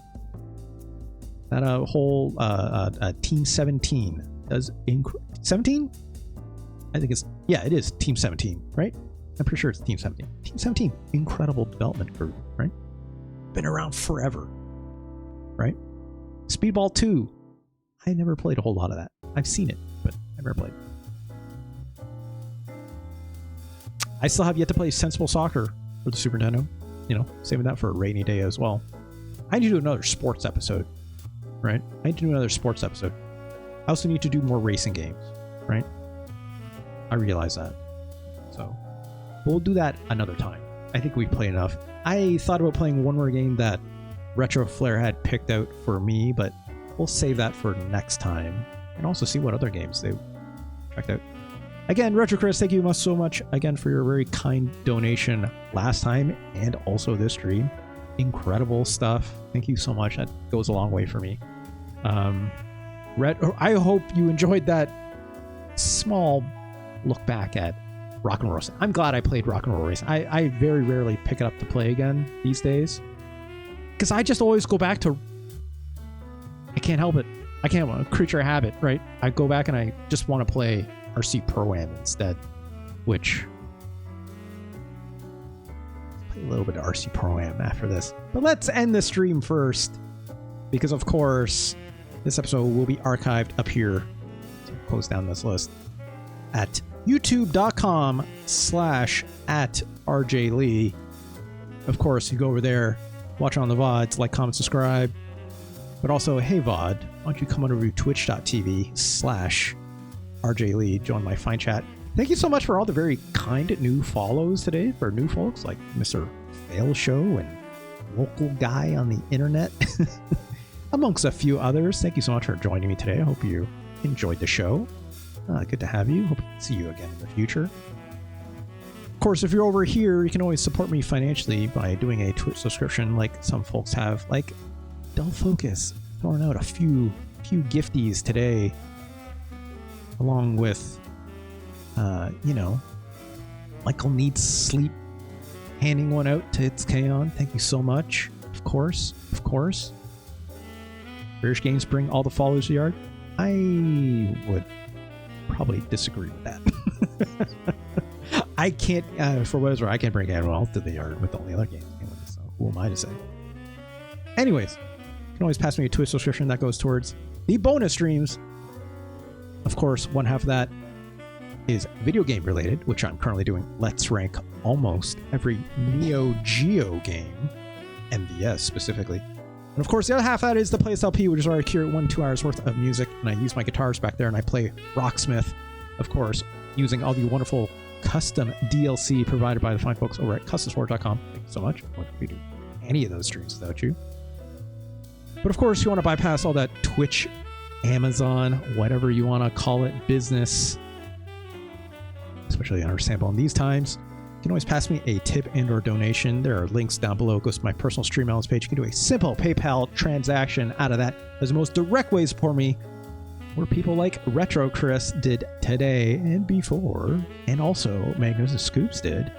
That whole Team 17 does 17? I think it's, yeah, it is Team 17, right? I'm pretty sure it's Team 17. Team 17, incredible development group, right? Been around forever, right? Speedball 2, I never played a whole lot of that. I've seen it, but I never played. I still have yet to play Sensible Soccer for the Super Nintendo. You know, saving that for a rainy day as well. I need to do another sports episode, right? I need to do another sports episode. I also need to do more racing games, right? I realize that. So we'll do that another time. I think we played enough. I thought about playing one more game that Retro Flair had picked out for me, but we'll save that for next time and also see what other games they checked out. Again, Retro Chris, thank you so much again for your very kind donation last time and also this stream. Incredible stuff. Thank you so much. That goes a long way for me. I hope you enjoyed that small look back at Rock and Roll Racing. I'm glad I played Rock and Roll Racing. I very rarely pick it up to play again these days because I just always go back to, I can't help it. I can't, creature of habit, right? I go back and I just want to play RC Pro-Am instead, which play a little bit of RC Pro-Am after this. But let's end the stream first because, of course, this episode will be archived up here. So close down this list at youtube.com/@RJLee. Of course, you go over there, watch on the VODs, like, comment, subscribe. But also, hey VOD, why don't you come on over to twitch.tv/RJLee, join my fine chat. Thank you so much for all the very kind new follows today for new folks like Mr. Fail Show and Local Guy on the Internet, amongst a few others. Thank you so much for joining me today. I hope you enjoyed the show. Good to have you. Hope to see you again in the future. Of course, if you're over here, you can always support me financially by doing a Twitch subscription like some folks have, like Dull Focus, throwing out a few gifties today, along with, Michael Needs Sleep, handing one out to It's K-On! Thank you so much. Of course. British Games bring all the followers to the yard. I would probably disagree with that. I can't, for what it's worth, I can't bring anyone else to the yard with all the other games. So who am I to say? Anyways, you can always pass me a Twitch subscription that goes towards the bonus streams. Of course, one half of that is video game related, which I'm currently doing Let's Rank almost every Neo Geo game, MVS specifically. And of course, the other half of that is the Playlist LP, which is where I curate 1-2 hours worth of music, and I use my guitars back there, and I play Rocksmith, of course, using all the wonderful custom DLC provided by the fine folks over at customsport.com. Thank you so much. I wouldn't be doing any of those streams without you. But of course, you want to bypass all that Twitch, Amazon, whatever you want to call it, business, especially understandable in these times. You can always pass me a tip and or donation. There are links down below. It goes to my personal stream balance page. You can do a simple PayPal transaction out of that. As the most direct way to support me, where people like Retro Chris did today and before, and also Magnificent Scoops did,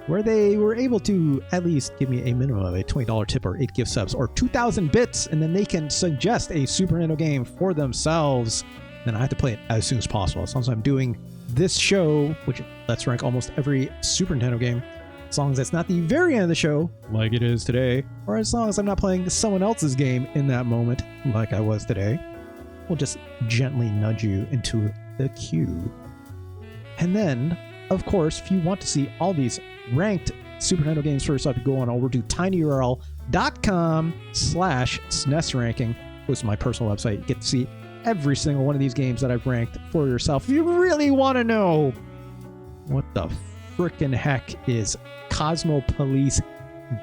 where they were able to at least give me a minimum of a $20 tip or 8 gift subs or 2,000 bits, and then they can suggest a Super Nintendo game for themselves. Then I have to play it as soon as possible. As long as I'm doing this show, which lets rank almost every Super Nintendo game, as long as it's not the very end of the show, like it is today, or as long as I'm not playing someone else's game in that moment, like I was today, we'll just gently nudge you into the queue. And then, of course, if you want to see all these ranked Super Nintendo games first up, you go on over to tinyurl.com/SNES ranking. Goes to my personal website. You get to see every single one of these games that I've ranked for yourself. If you really want to know what the frickin' heck is Cosmo Police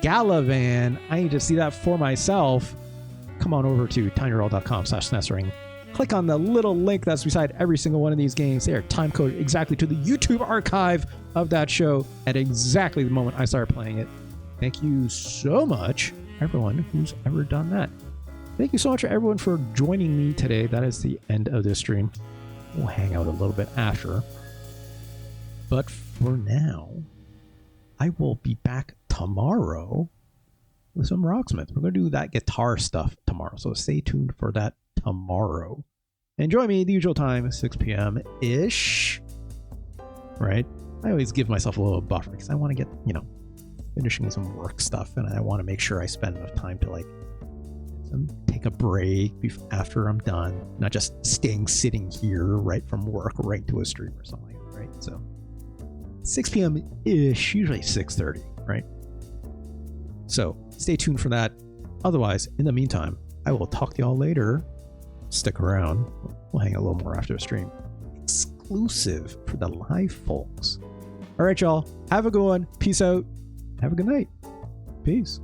Galavan, I need to see that for myself. Come on over to tinyurl.com/SNES ranking. Click on the little link that's beside every single one of these games. They are time coded exactly to the YouTube archive of that show at exactly the moment I started playing it. Thank you so much, everyone who's ever done that. Thank you so much, everyone, for joining me today. That is the end of this stream. We'll hang out a little bit after. But for now, I will be back tomorrow with some Rocksmith. We're going to do that guitar stuff tomorrow, so stay tuned for that tomorrow. And join me the usual time, 6 p.m.-ish. Right? I always give myself a little buffer because I want to get, finishing some work stuff, and I want to make sure I spend enough time to, take a break after I'm done, not just sitting here right from work right to a stream or something like that, right? So 6 p.m.-ish, usually 6:30, right? So stay tuned for that. Otherwise, in the meantime, I will talk to y'all later. Stick around. We'll hang a little more after the stream. Exclusive for the live folks. All right, y'all. Have a good one. Peace out. Have a good night. Peace.